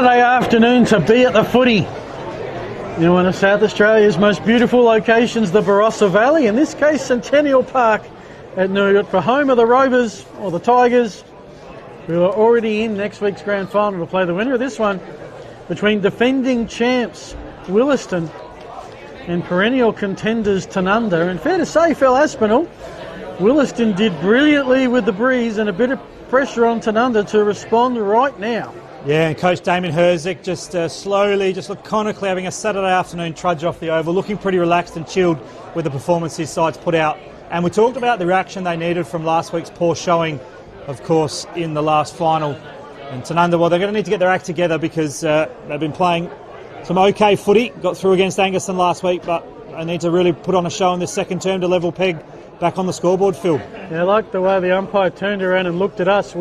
Saturday afternoon to be at the footy. In one of South Australia's most beautiful locations, the Barossa Valley, in this case Centennial Park at Nooyut, for home of the Rovers, or the Tigers, who are already in next week's grand final to play the winner of this one between defending champs Williston and perennial contenders Tanunda. And fair to say, Phil Aspinall, Williston did brilliantly with the breeze and a bit of pressure on Tanunda to respond right now. Yeah, and Coach Damien Herzik just slowly, just laconically having a Saturday afternoon trudge off the oval, looking pretty relaxed and chilled with the performance his side's put out. And we talked about the reaction they needed from last week's poor showing, of course, in the last final. And Tanunda, well, they're going to need to get their act together because they've been playing some okay footy, got through against Angaston last week, but they need to really put on a show in this second term to level peg back on the scoreboard, Phil. Yeah, I like the way the umpire turned around and looked at us.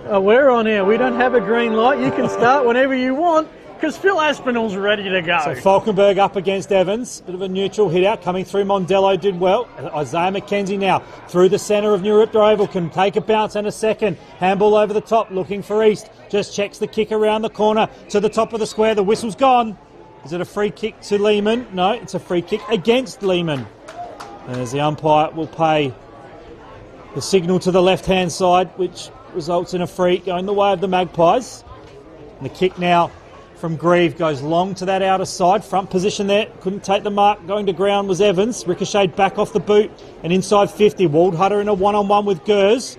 We're on air. We don't have a green light. You can start whenever you want because Phil Aspinall's ready to go. So Falkenberg up against Evans. Bit of a neutral hit out coming through. Mondello did well. Isaiah McKenzie now through the centre of New Ripper Oval can take a bounce and a second. Handball over the top looking for East. Just checks the kick around the corner to the top of the square. The whistle's gone. Is it a free kick to Lehman? No, it's a free kick against Lehman. As the umpire will pay the signal to the left-hand side, which results in a free going the way of the Magpies. And the kick now from Grieve goes long to that outer side. Front position there. Couldn't take the mark. Going to ground was Evans. Ricocheted back off the boot and inside 50. Waldhutter in a one-on-one with Gers.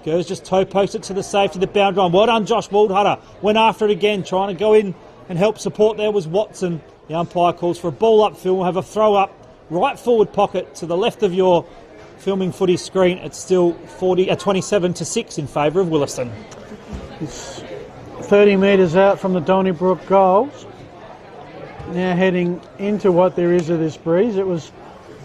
Gers just toe pokes it to the safety, the boundary line. Well done, Josh Waldhutter. Went after it again, trying to go in and help support. There was Watson. The umpire calls for a ball up. Phil will have a throw up. Right forward pocket to the left of your filming footy screen. It's still 27-6 in favour of Williston. It's 30 metres out from the Donnybrook goals. Now heading into what there is of this breeze. It was,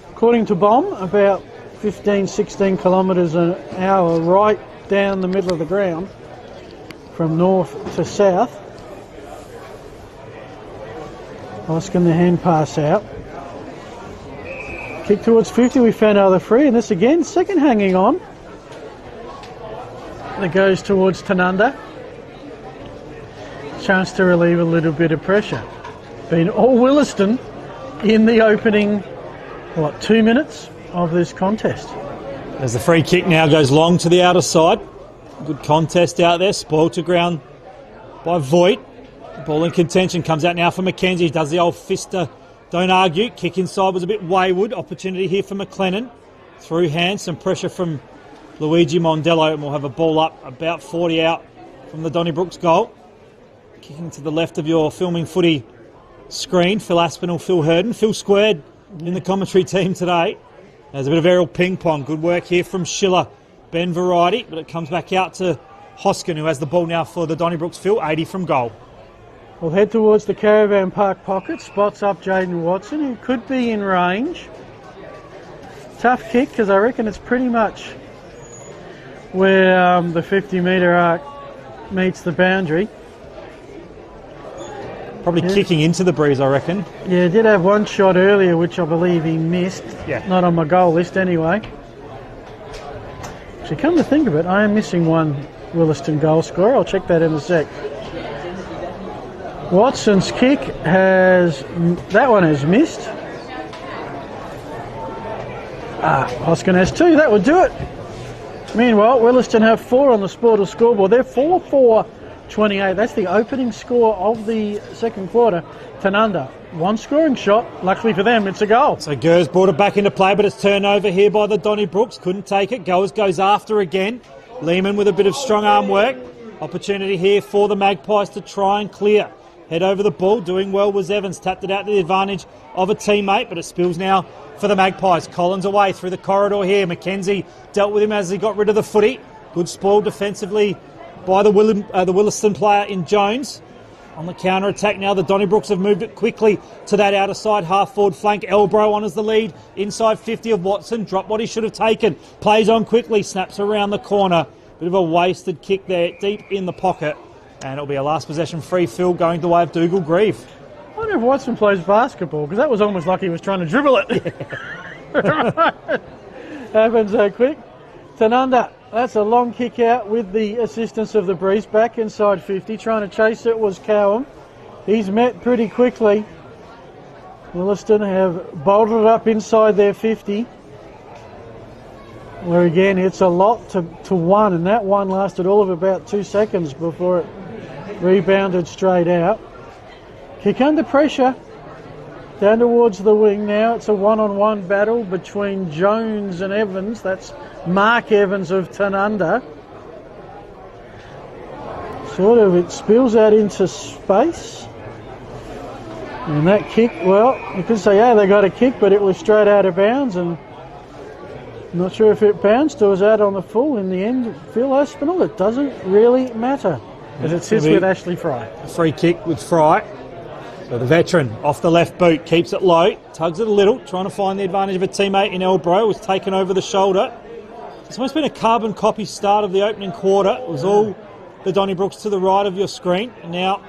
according to BOM, about 15-16 kilometres an hour right down the middle of the ground from north to south. Oscar the hand pass out. Kick towards 50, we found another free, and this again, second hanging on. That goes towards Tanunda. Chance to relieve a little bit of pressure. Been all Williston in the opening, 2 minutes of this contest. As the free kick now goes long to the outer side. Good contest out there, spoiled to ground by Voigt. Ball in contention, comes out now for McKenzie, does the old fister. Don't argue. Kick inside was a bit wayward. Opportunity here for McLennan. Through hands, some pressure from Luigi Mondello, and we'll have a ball up about 40 out from the Donnybrook's goal. Kicking to the left of your filming footy screen. Phil Aspinall, Phil Herden. Phil squared in the commentary team today. There's a bit of aerial ping pong. Good work here from Schiller. Ben Variety, but it comes back out to Hoskin, who has the ball now for the Donnybrooks. Phil, 80 from goal. We'll head towards the Caravan Park pocket. Spots up Jaden Watson, who could be in range. Tough kick, because I reckon it's pretty much where the 50-metre arc meets the boundary. Probably kicking into the breeze, I reckon. Yeah, did have one shot earlier, which I believe he missed. Yeah. Not on my goal list anyway. Actually, come to think of it, I am missing one Williston goal scorer. I'll check that in a sec. Watson's kick has missed. Hoskin has 2. That would do it. Meanwhile, Williston have 4 on the Sportal scoreboard. They're 4-4-28. That's the opening score of the second quarter. Tanunda, one scoring shot. Luckily for them, it's a goal. So Gers brought it back into play, but it's turned over here by the Donnybrooks. Couldn't take it. Goes after again. Lehman with a bit of strong arm work. Opportunity here for the Magpies to try and clear. Head over the ball. Doing well was Evans. Tapped it out to the advantage of a teammate, but it spills now for the Magpies. Collins away through the corridor here. McKenzie dealt with him as he got rid of the footy. Good spoil defensively by the Williston player in Jones. On the counter-attack now, the Donnybrooks have moved it quickly to that outer side half-forward flank. Elbro on as the lead. Inside 50 of Watson. Dropped what he should have taken. Plays on quickly. Snaps around the corner. Bit of a wasted kick there, deep in the pocket. And it'll be a last possession free, Phil, going the way of Dougal Grieve. I wonder if Watson plays basketball, because that was almost like he was trying to dribble it. Happens so quick. Tanunda That's a long kick out with the assistance of the breeze. Back inside 50. Trying to chase it was Cowan. He's met pretty quickly. Williston have bolted up inside their 50. Where again, it's a lot to one, and that one lasted all of about 2 seconds before it rebounded straight out. Kick under pressure. Down towards the wing now. It's a one-on-one battle between Jones and Evans. That's Mark Evans of Tanunda. Sort of, it spills out into space. And that kick, well, you could say, yeah, they got a kick, but it was straight out of bounds, and I'm not sure if it bounced or was out on the full in the end. Phil Aspinall, it doesn't really matter, as it sits with Ashley Fry. A free kick with Fry. So the veteran off the left boot, keeps it low, tugs it a little, trying to find the advantage of a teammate in Elbro, was taken over the shoulder. It's almost been a carbon copy start of the opening quarter. It was all the Donnybrooks to the right of your screen, and now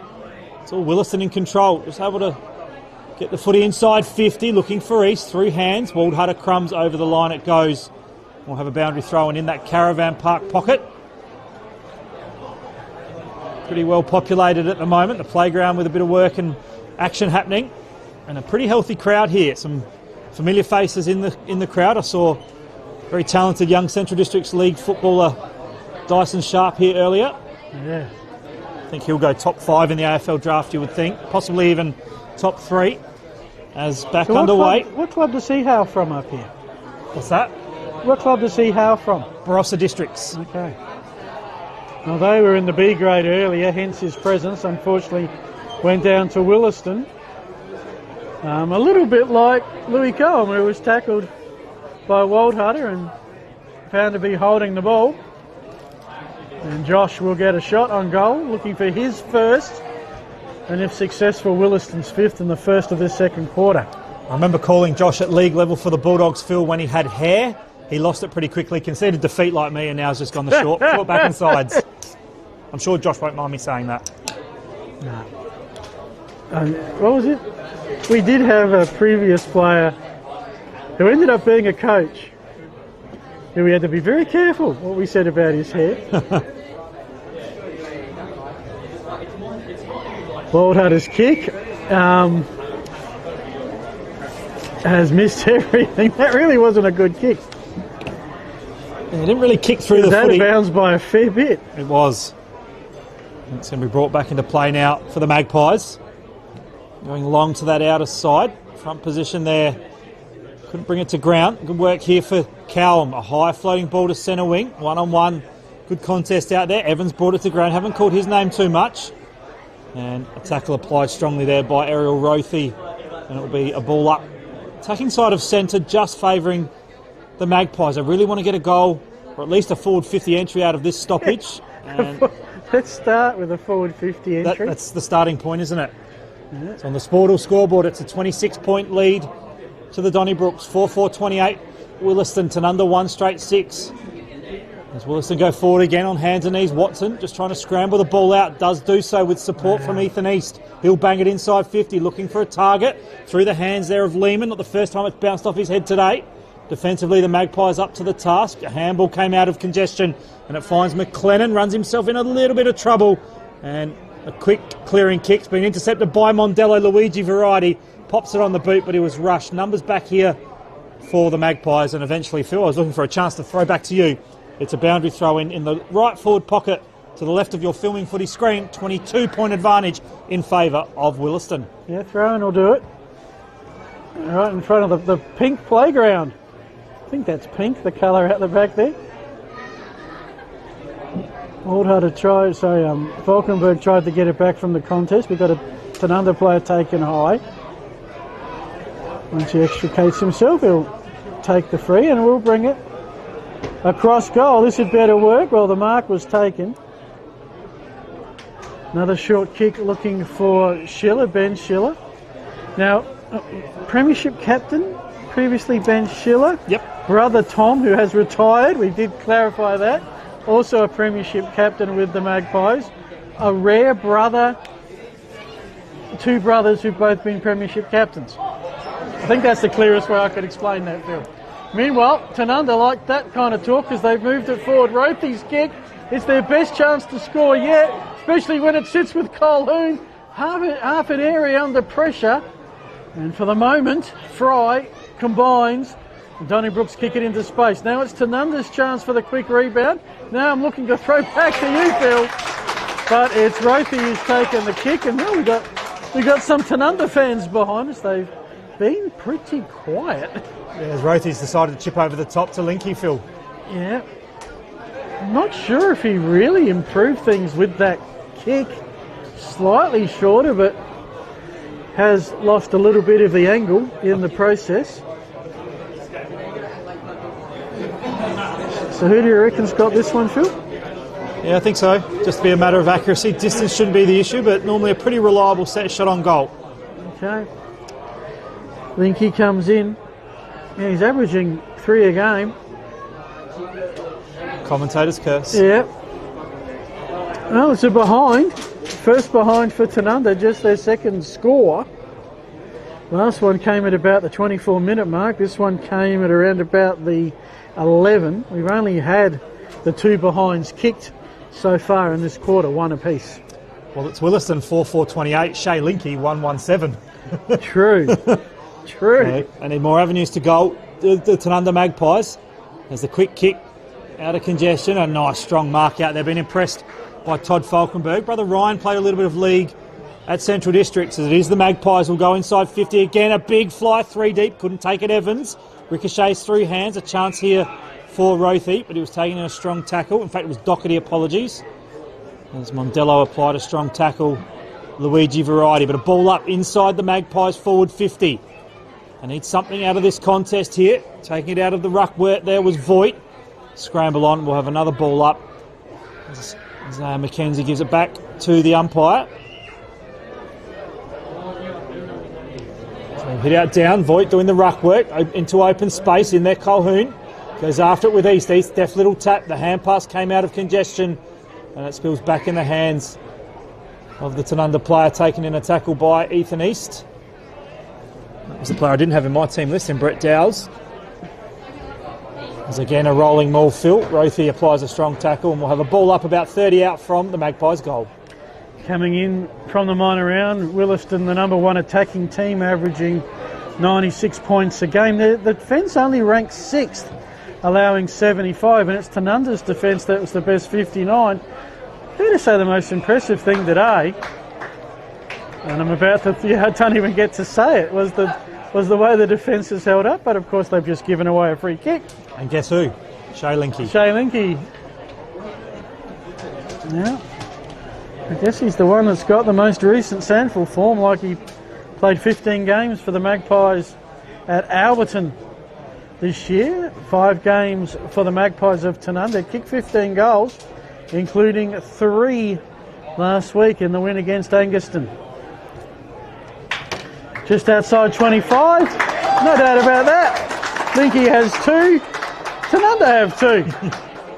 it's all Williston in control. Just able to get the footy inside 50, looking for East, through hands. Waldhutter crumbs over the line it goes. We'll have a boundary throw in that caravan park pocket. Pretty well populated at the moment, the playground with a bit of work and action happening, and a pretty healthy crowd here. Some familiar faces in the crowd. I saw very talented young Central Districts League footballer Dyson Sharp here earlier. Yeah. I think he'll go top 5 in the AFL draft, you would think, possibly even top 3 as back So underway. What club does he hail from up here? What's that? What club does he hail from? Barossa Districts. Okay. Well, they were in the B grade earlier, hence his presence. Unfortunately, went down to Williston. A little bit like Louis Cohen, who was tackled by Waldhutter and found to be holding the ball. And Josh will get a shot on goal, looking for his first, and if successful, Williston's 5th in the first of this second quarter. I remember calling Josh at league level for the Bulldogs, Phil, when he had hair. He lost it pretty quickly, conceded defeat like me, and now has just gone the short back and sides. I'm sure Josh won't mind me saying that. No. What was it? We did have a previous player who ended up being a coach, who we had to be very careful what we said about his hair. Waldhutter's kick has missed everything. That really wasn't a good kick. Yeah, it didn't really kick through the footy. It was out of bounds by a fair bit. It was. It's going to be brought back into play now for the Magpies. Going long to that outer side. Front position there. Couldn't bring it to ground. Good work here for Cowham. A high floating ball to centre wing. One-on-one. Good contest out there. Evans brought it to ground. Haven't called his name too much. And a tackle applied strongly there by Ariel Rothy. And it will be a ball up. Attacking side of centre, just favouring the Magpies. I really want to get a goal, or at least a forward 50 entry out of this stoppage. And let's start with a forward 50 entry. That's the starting point, isn't it? Yeah. It's on the Sportal scoreboard. It's a 26-point lead to the Donnybrooks. 4-4-28. Williston, Tanunda 1 straight 6. As Williston go forward again on hands and knees. Watson just trying to scramble the ball out. Does do so with support from Ethan East. He'll bang it inside 50, looking for a target. Through the hands there of Lehman. Not the first time it's bounced off his head today. Defensively, the Magpies up to the task. A handball came out of congestion, and it finds McLennan. Runs himself in a little bit of trouble. And a quick clearing kick's been intercepted by Mondello. Luigi Variety pops it on the boot, but he was rushed. Numbers back here for the Magpies, and eventually, Phil, I was looking for a chance to throw back to you. It's a boundary throw in the right forward pocket to the left of your filming footy screen. 22-point advantage in favour of Williston. Yeah, throwing will do it. Right in front of the pink playground. I think that's pink, the colour out the back there. Valkenburg tried to get it back from the contest. We've got a Tanunda player taken high. Once he extricates himself, he'll take the free and we'll bring it across goal. This had better work. Well, the mark was taken. Another short kick looking for Schiller, Ben Schiller. Now, Premiership captain, previously Ben Schiller. Yep. Brother Tom, who has retired. We did clarify that. Also a Premiership captain with the Magpies. A rare brother. 2 brothers who've both been Premiership captains. I think that's the clearest way I could explain that, Phil. Meanwhile, Tanunda like that kind of talk as they've moved it forward. Rothy's kick, it's their best chance to score yet, especially when it sits with Colhoun. Half an area under pressure. And for the moment, Fry combines. Donnybrook's kick it into space. Now it's Tanunda's chance for the quick rebound. Now I'm looking to throw back to you, Phil. But it's Rothy who's taken the kick. And now we got some Tanunda fans behind us. They've been pretty quiet. Yeah, Rothy's decided to chip over the top to Linky, Phil. Yeah. I'm not sure if he really improved things with that kick. Slightly shorter, but has lost a little bit of the angle in the process. So who do you reckon's got this one, Phil? Yeah, I think so. Just to be a matter of accuracy. Distance shouldn't be the issue, but normally a pretty reliable set shot on goal. Okay. Linky comes in. Yeah, he's averaging 3 a game. Commentator's curse. Yeah. Well, it's a behind. First behind for Tanunda, just their second score. Last one came at about the 24-minute mark. This one came at around about the 11. We've only had the 2 behinds kicked so far in this quarter, 1 apiece. Well, it's Williston 4-4-28, Shea Linky 1-1-7. True. True. Okay, they need more avenues to goal. The Tanunda Magpies. There's the quick kick out of congestion. A nice strong mark out there. Been impressed by Todd Falkenberg. Brother Ryan played a little bit of league at Central Districts. As it is, the Magpies will go inside 50 again. A big fly, 3 deep. Couldn't take it, Evans. Ricochets through hands. A chance here for Rothy, but he was taking in a strong tackle. In fact, it was Doherty, apologies. As Mondello applied a strong tackle. Luigi variety, but a ball up inside the Magpies forward 50. I need something out of this contest here. Taking it out of the ruck where there was Voigt. Scramble on, we'll have another ball up. As Mackenzie gives it back to the umpire. So hit out down, Voigt doing the ruck work into open space in there. Colhoun goes after it with East. East, deft little tap. The hand pass came out of congestion and it spills back in the hands of the Tanunda player, taken in a tackle by Ethan East. That was the player I didn't have in my team list, in Brett Dowles. As again a rolling maul, Phil. Rothy applies a strong tackle and we'll have a ball up about 30 out from the Magpies goal. Coming in from the minor round, Williston, the number 1 attacking team, averaging 96 points a game. The defence only ranks 6th, allowing 75, and it's Tanunda's defence that was the best, 59. Fair to say the most impressive thing today, and I'm about to, I don't even get to say it, was the way the defence has held up, but of course they've just given away a free kick. And guess who? Shea Linky. Shea Linky. Now, I guess he's the one that's got the most recent SANFL form, like he played 15 games for the Magpies at Alberton this year. 5 games for the Magpies of Tanunda. Kicked 15 goals, including 3 last week in the win against Anguston. Just outside 25, no doubt about that. Linky has 2, Tanunda have 2.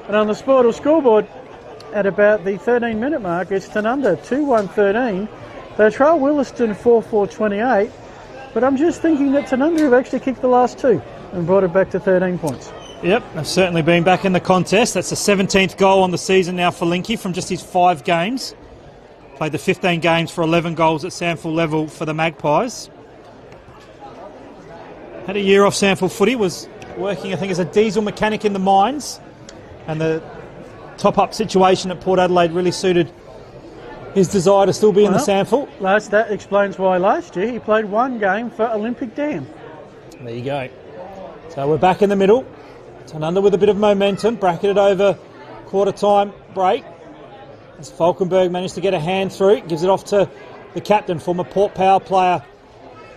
And on the Sportal scoreboard, at about the 13-minute mark, it's Tanunda 2-1-13. They trail Williston 4-4-28, but I'm just thinking that Tanunda have actually kicked the last 2 and brought it back to 13 points. Yep, they've certainly been back in the contest. That's the 17th goal on the season now for Linky from just his 5 games. Played the 15 games for 11 goals at SANFL level for the Magpies. Had a year off SANFL footy, was working, I think, as a diesel mechanic in the mines, and the top-up situation at Port Adelaide really suited his desire to still be in the SANFL. That explains why last year he played 1 game for Olympic Dam. There you go. So we're back in the middle. Tanunda with a bit of momentum, bracketed over quarter-time break. As Falkenberg managed to get a hand through, gives it off to the captain, former Port Power player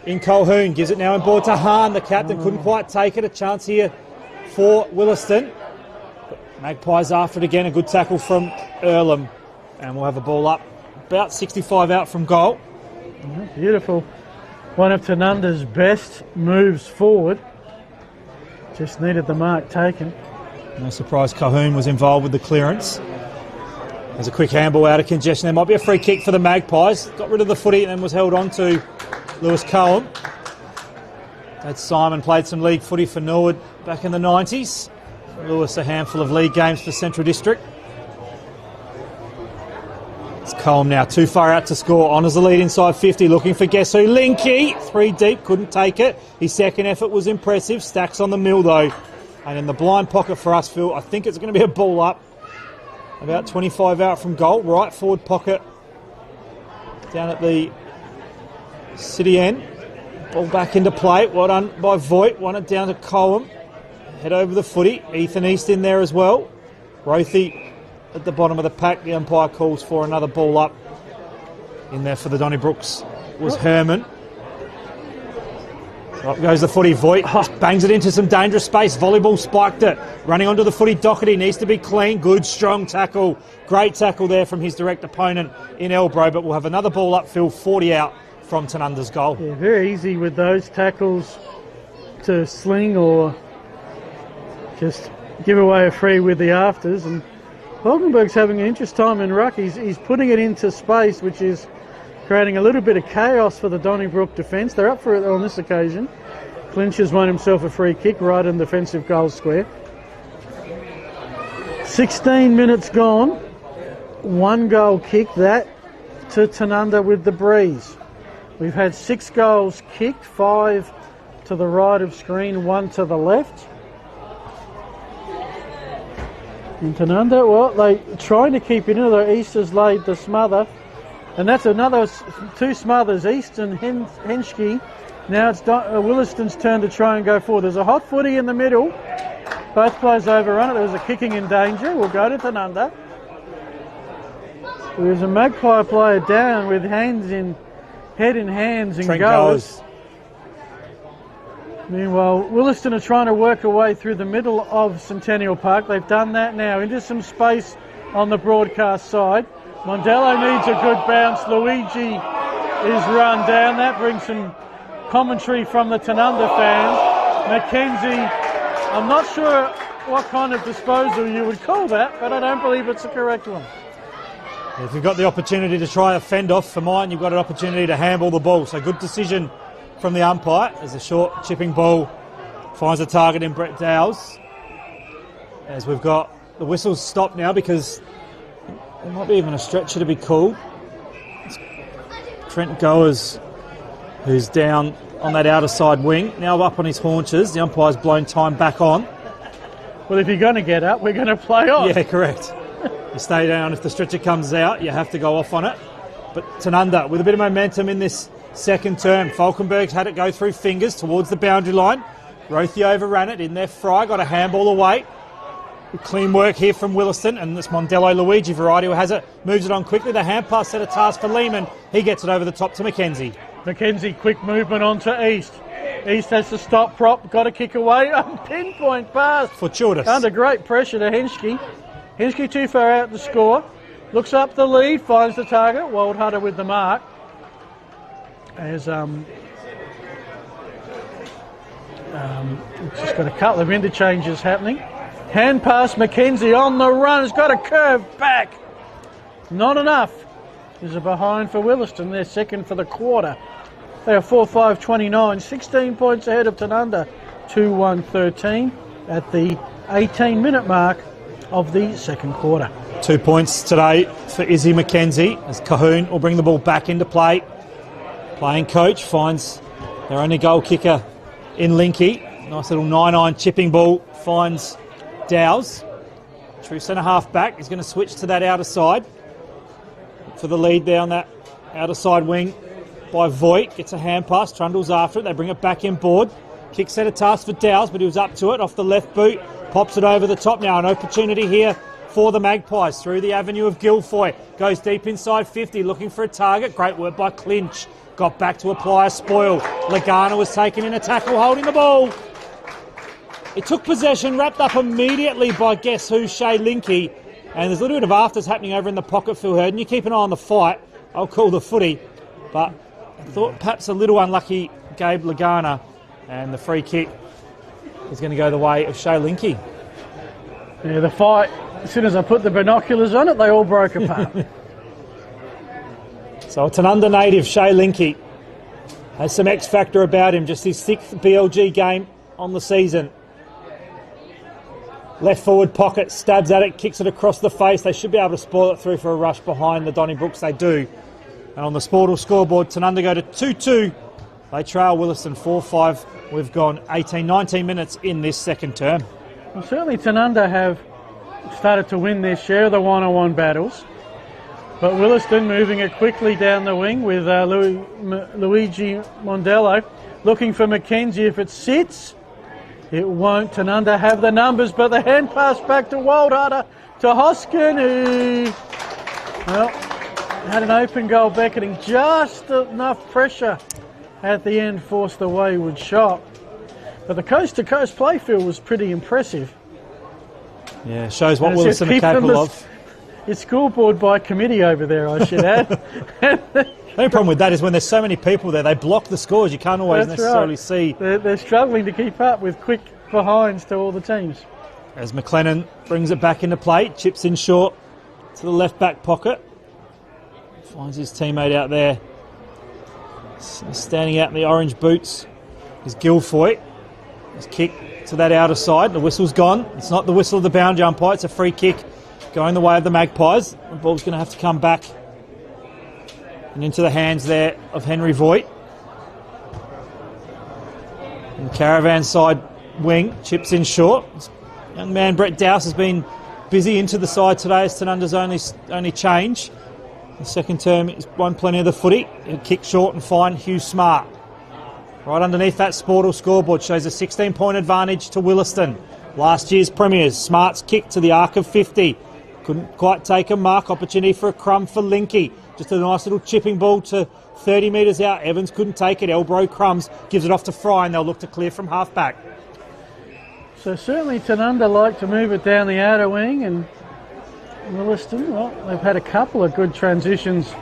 in Colhoun. Gives it now in board to Hahn. The captain couldn't quite take it. A chance here for Williston. Magpies after it again. A good tackle from Earlham. And we'll have a ball up about 65 out from goal. Beautiful. One of Tanunda's best moves forward. Just needed the mark taken. No surprise Colhoun was involved with the clearance. There's a quick handball out of congestion. There might be a free kick for the Magpies. Got rid of the footy and then was held on to Lewis Cohen. Dad Simon played some league footy for Norwood back in the 90s. Lewis a handful of league games for Central District. It's Colm now too far out to score. Honours the lead inside 50, looking for guess who? Linky, 3 deep, couldn't take it. His second effort was impressive. Stacks on the mill though. And in the blind pocket for us, Phil, I think it's going to be a ball up. About 25 out from goal, right forward pocket. Down at the city end. Ball back into play. Well done by Voigt. Won it down to Colm. Head over the footy. Ethan East in there as well. Rothy at the bottom of the pack. The umpire calls for another ball up. In there for the Donnybrooks was Herman. Up goes the footy. Voigt bangs it into some dangerous space. Volleyball spiked it. Running onto the footy. Doherty needs to be clean. Good, strong tackle. Great tackle there from his direct opponent in Elbro. But we'll have another ball up, Phil. 40 out from Tanunda's goal. Yeah, very easy with those tackles to sling or just give away a free with the afters. And Hulkenberg's having an interesting time in ruck. He's putting it into space, which is creating a little bit of chaos for the Donnybrook defence. They're up for it on this occasion. Clinch has won himself a free kick right in the defensive goal square. 16 minutes gone. 1 goal kick, that to Tanunda with the breeze. We've had 6 goals kicked, 5 to the right of screen, 1 to the left. And Tanunda, well, they're trying to keep it in there. East has laid the smother. And that's another 2 smothers, East and Henschke. Now it's Williston's turn to try and go forward. There's a hot footy in the middle. Both players overrun it. There's a kicking in danger. We'll go to Tanunda. There's a Magpie player down with head in hands and goes. Meanwhile, Williston are trying to work a way through the middle of Centennial Park. They've done that now into some space on the broadcast side. Mondello needs a good bounce. Luigi is run down. That brings some commentary from the Tanunda fans. Mackenzie, I'm not sure what kind of disposal you would call that, but I don't believe it's the correct one. If you've got the opportunity to try a fend off for mine, you've got an opportunity to handball the ball. So good decision from the umpire as a short chipping ball finds a target in Brett Dowles. As we've got the whistles stopped now because there might be even a stretcher to be called. It's Trent Goers, who's down on that outer side wing, now up on his haunches. The umpire's blown time back on. Well, if you're going to get up, we're going to play on. Yeah, correct. You stay down. If the stretcher comes out, you have to go off on it. But Tanunda, with a bit of momentum in this second term. Falkenberg's had it go through fingers towards the boundary line. Rothy overran it in there. Fry got a handball away. Clean work here from Williston, and this Mondello Luigi variety who has it, moves it on quickly. The hand pass set a task for Lehman. He gets it over the top to Mackenzie. Mackenzie, quick movement onto East. East has to stop prop, got to kick away. Pinpoint pass. Fortuitous. Under great pressure to Henschke. Henschke too far out to score. Looks up the lead, finds the target. Wildhutter with the mark. As just got a couple of interchanges happening. Hand pass, Mackenzie on the run. Has got a curve back. Not enough. There's a behind for Williston. They're second for the quarter. They are 4-5-29. 16 points ahead of Tanunda. 2-1-13 at the 18-minute mark of the second quarter. 2 points today for Izzy Mackenzie as Cahoon will bring the ball back into play. Playing coach finds their only goal kicker in Linky. Nice little 9-9 chipping ball finds Dowes. True centre half back. He's going to switch to that outer side for the lead there on that outer side wing by Voigt. Gets a hand pass. Trundle's after it. They bring it back in board. Kick set a task for Dowes, but he was up to it off the left boot. Pops it over the top now. An opportunity here for the Magpies through the avenue of Guilfoy. Goes deep inside 50 looking for a target. Great work by Clinch. Got back to apply a spoil. Lagana was taken in a tackle holding the ball. It took possession, wrapped up immediately by guess who, Shay Linky. And there's a little bit of afters happening over in the pocket, Phil Hurden. You keep an eye on the fight. I'll call the footy. But I thought perhaps a little unlucky Gabe Lagana. And the free kick is going to go the way of Shay Linky. Yeah, the fight, as soon as I put the binoculars on it, they all broke apart. So a Tanunda native, Shay Linky, Has some X factor about him, just his 6th BLG game on the season. Left forward pocket, stabs at it, kicks it across the face. They should be able to spoil it through for a rush behind the Donnybrooks. They do. And on the Sportal scoreboard, Tanunda go to 2-2. They trail Williston 4-5. We've gone 19 minutes in this second term. Well, certainly Tanunda have started to win their share of the one-on-one battles. But Williston moving it quickly down the wing with Luigi Mondello looking for Mackenzie. If it sits, it won't. Tanunda have the numbers, but the hand pass back to Wildharder to Hoskin, who, well, had an open goal beckoning. Just enough pressure at the end forced the wayward shot. But the coast-to-coast playfield was pretty impressive. Yeah, shows what Williston are capable of. It's scoreboard by committee over there, I should add. The only problem with that is when there's so many people there, they block the scores. You can't always necessarily see. They're struggling to keep up with quick behinds to all the teams. As McLennan brings it back into play, chips in short to the left back pocket. Finds his teammate out there. Standing out in the orange boots is Guilfoyle. His kick to that outer side. The whistle's gone. It's not the whistle of the boundary umpire. It's a free kick going the way of the Magpies. The ball's going to have to come back and into the hands there of Henry Voigt. And Caravan side wing chips in short. Young man Brett Dowse has been busy into the side today as Tanunda's only change. The second term is won plenty of the footy. He'll kick short and find Hugh Smart. Right underneath that Sportal scoreboard shows a 16-point advantage to Williston. Last year's premiers. Smart's kick to the arc of 50. Couldn't quite take a mark. Opportunity for a crumb for Linky. Just a nice little chipping ball to 30 metres out. Evans couldn't take it. Elbro Crumbs gives it off to Fry and they'll look to clear from half-back. So certainly Tanunda like to move it down the outer wing, and Williston, well, they've had a couple of good transitions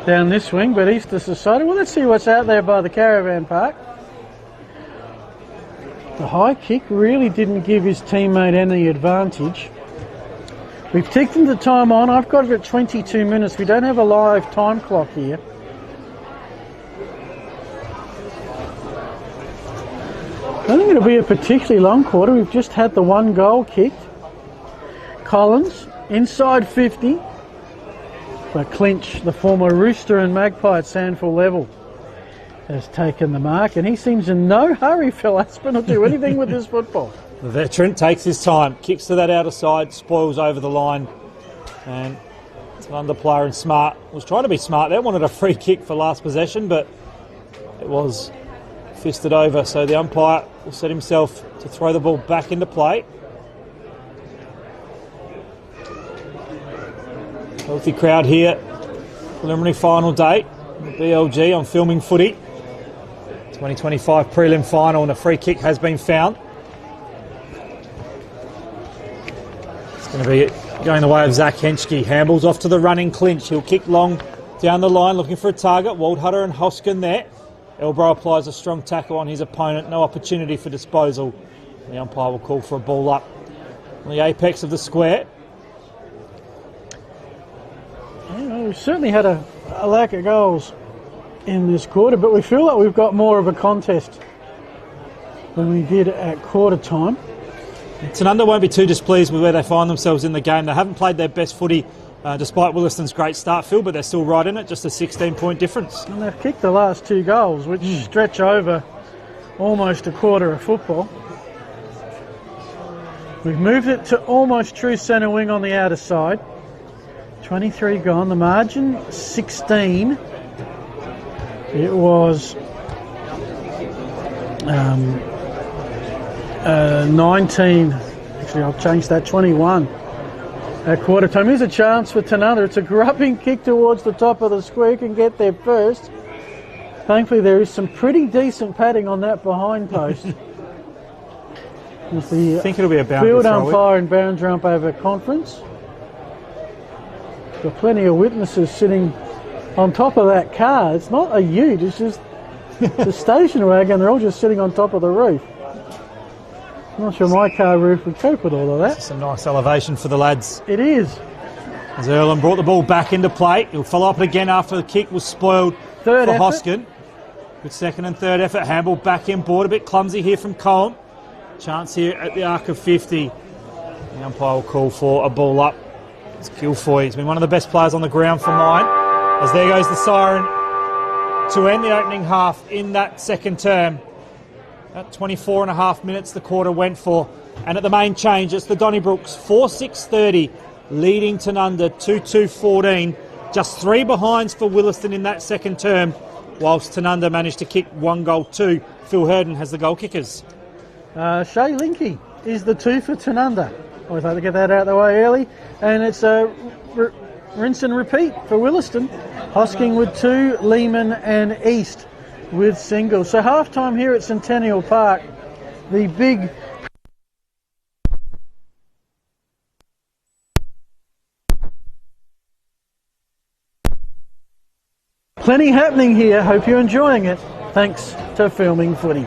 down this wing, but Easter decided, well, let's see what's out there by the Caravan Park. The high kick really didn't give his teammate any advantage. We've ticked the time on. I've got it at 22 minutes. We don't have a live time clock here. I don't think it'll be a particularly long quarter. We've just had the one goal kicked. Collins, inside 50. But Clinch, the former Rooster and Magpie at Sandford level, has taken the mark. And he seems in no hurry, Phil Aspin, will do anything with this football. The veteran takes his time, kicks to that outer side, spoils over the line. And it's an under player and Smart was trying to be smart there. Wanted a free kick for last possession, but it was fisted over. So the umpire will set himself to throw the ball back into play. Healthy crowd here. Preliminary final day. BLG on Filming Footy. 2025 prelim final, and a free kick has been found. It's going to be going the way of Zach Henschke. Handballs off to the running Clinch. He'll kick long down the line looking for a target. Waldhutter and Hoskin there. Elbro applies a strong tackle on his opponent. No opportunity for disposal. The umpire will call for a ball up on the apex of the square. Yeah, we've certainly had a lack of goals in this quarter, but we feel like we've got more of a contest than we did at quarter time. Tanunda won't be too displeased with where they find themselves in the game. They haven't played their best footy despite Williston's great start, Phil, but they're still right in it, just a 16-point difference. And they've kicked the last two goals, which stretch over almost a quarter of football. We've moved it to almost true centre wing on the outer side. 23 gone, the margin 16. It was 19, actually I'll change that, 21 at quarter time. Here's a chance for Tanunda. It's a grubbing kick towards the top of the square, can get there first. Thankfully there is some pretty decent padding on that behind post. I think it'll be a boundary field throw. umpire and boundary umpire conference. Got plenty of witnesses sitting on top of that car. It's not a ute, it's just the station wagon. They're all just sitting on top of the roof. I'm not sure my car roof would cope with all of that. Some nice elevation for the lads. It is. As Erlen brought the ball back into play. He'll follow up it again after the kick was spoiled Third for effort. Hoskin. Good second and third effort. Handball back in board. A bit clumsy here from Cohen. Chance here at the arc of 50. The umpire will call for a ball up. It's Guilfoyle. He's been one of the best players on the ground for mine. As there goes the siren to end the opening half in that second term. At 24 and a half minutes the quarter went for. And at the main change, it's the Donnybrooks 4-6-30 leading Tanunda 2-2-14. Just 3 behinds for Williston in that second term, whilst Tanunda managed to kick 1 goal too. Phil Herden has the goal kickers. Shay Linky is the 2 for Tanunda. Always like to get that out of the way early. And it's a rinse and repeat for Williston. Hosking with 2, Lehman and East with singles. So half time here at Centennial Park. The big plenty happening here. Hope you're enjoying it. Thanks to Filming Footy.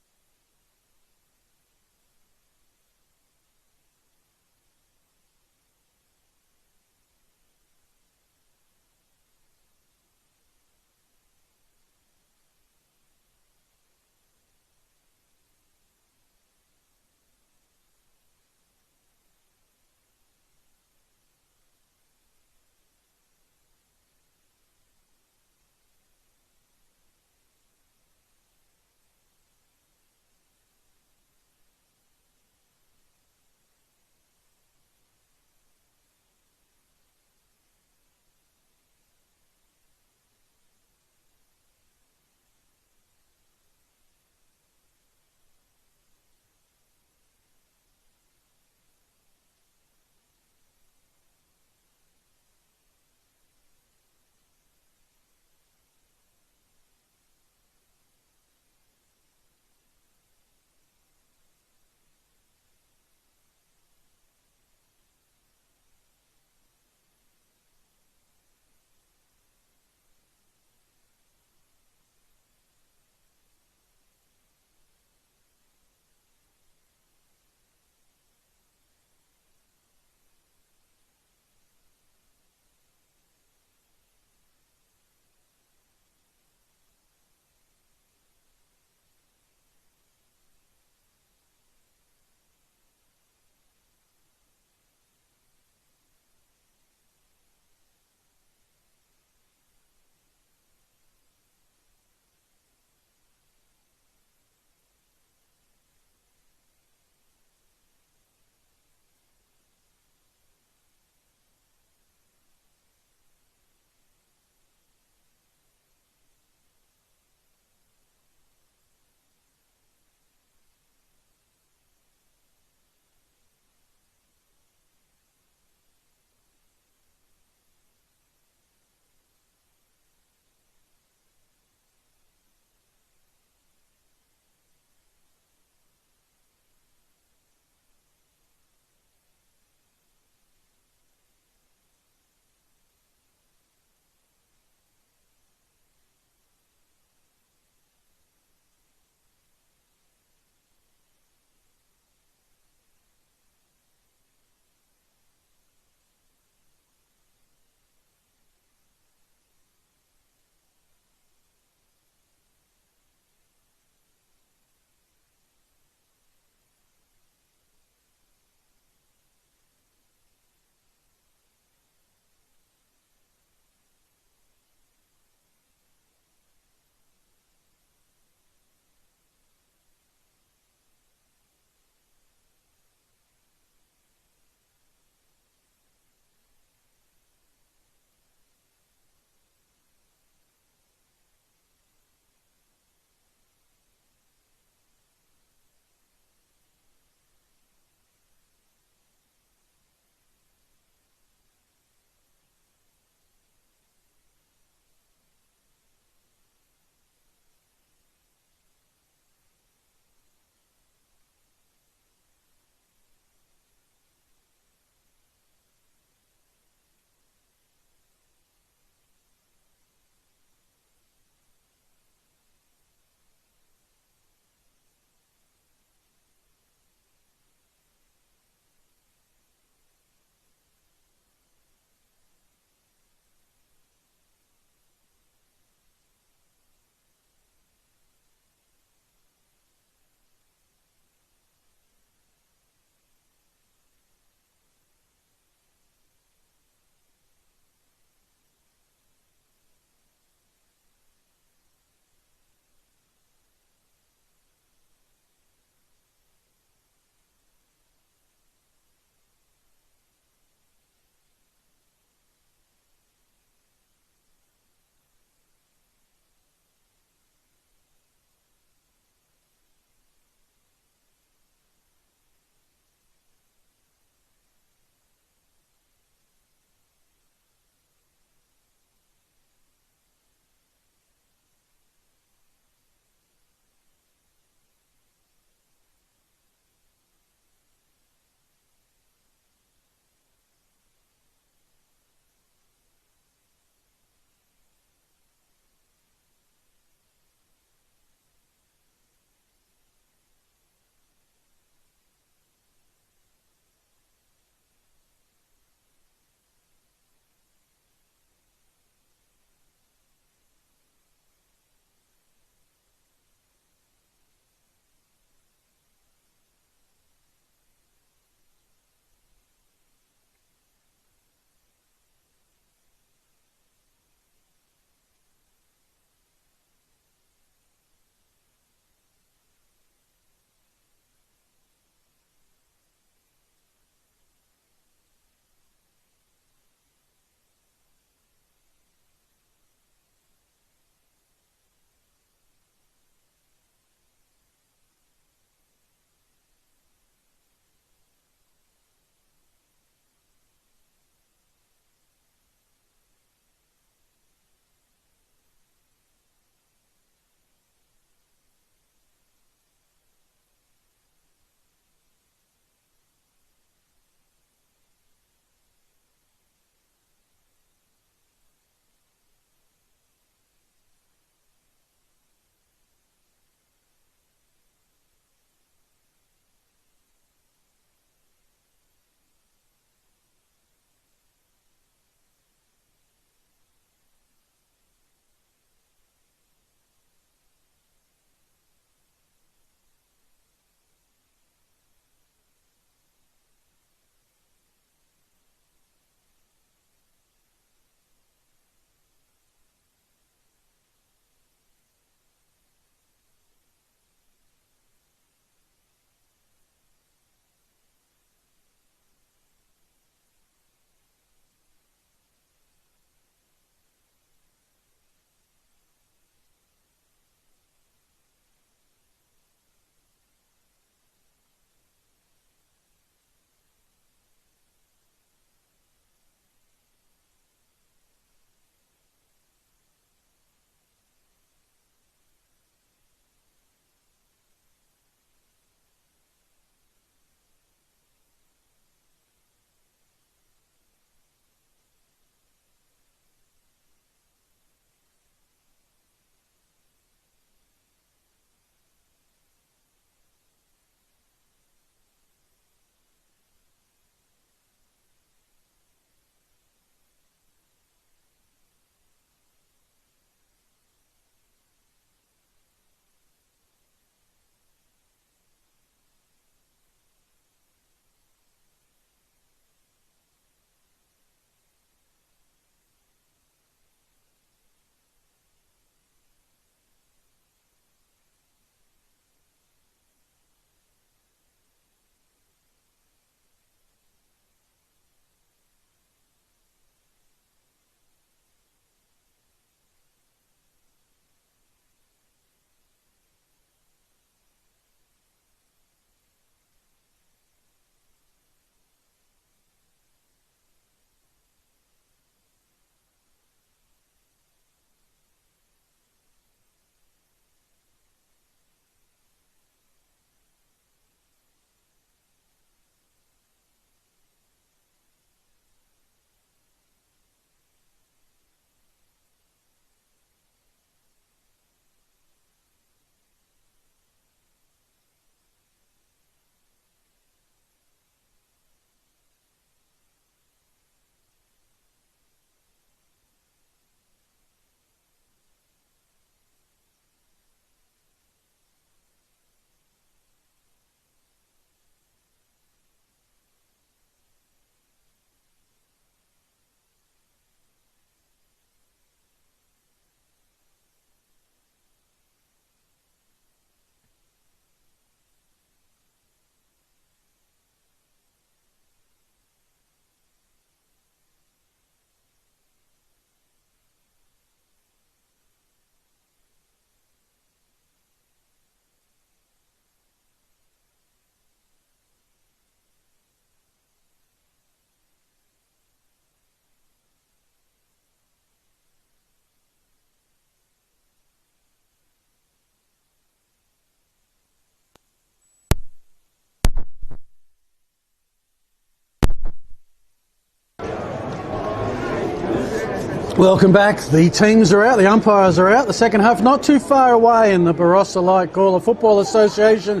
Welcome back. The teams are out, the umpires are out. The second half not too far away in the Barossa Light Gawler Football Association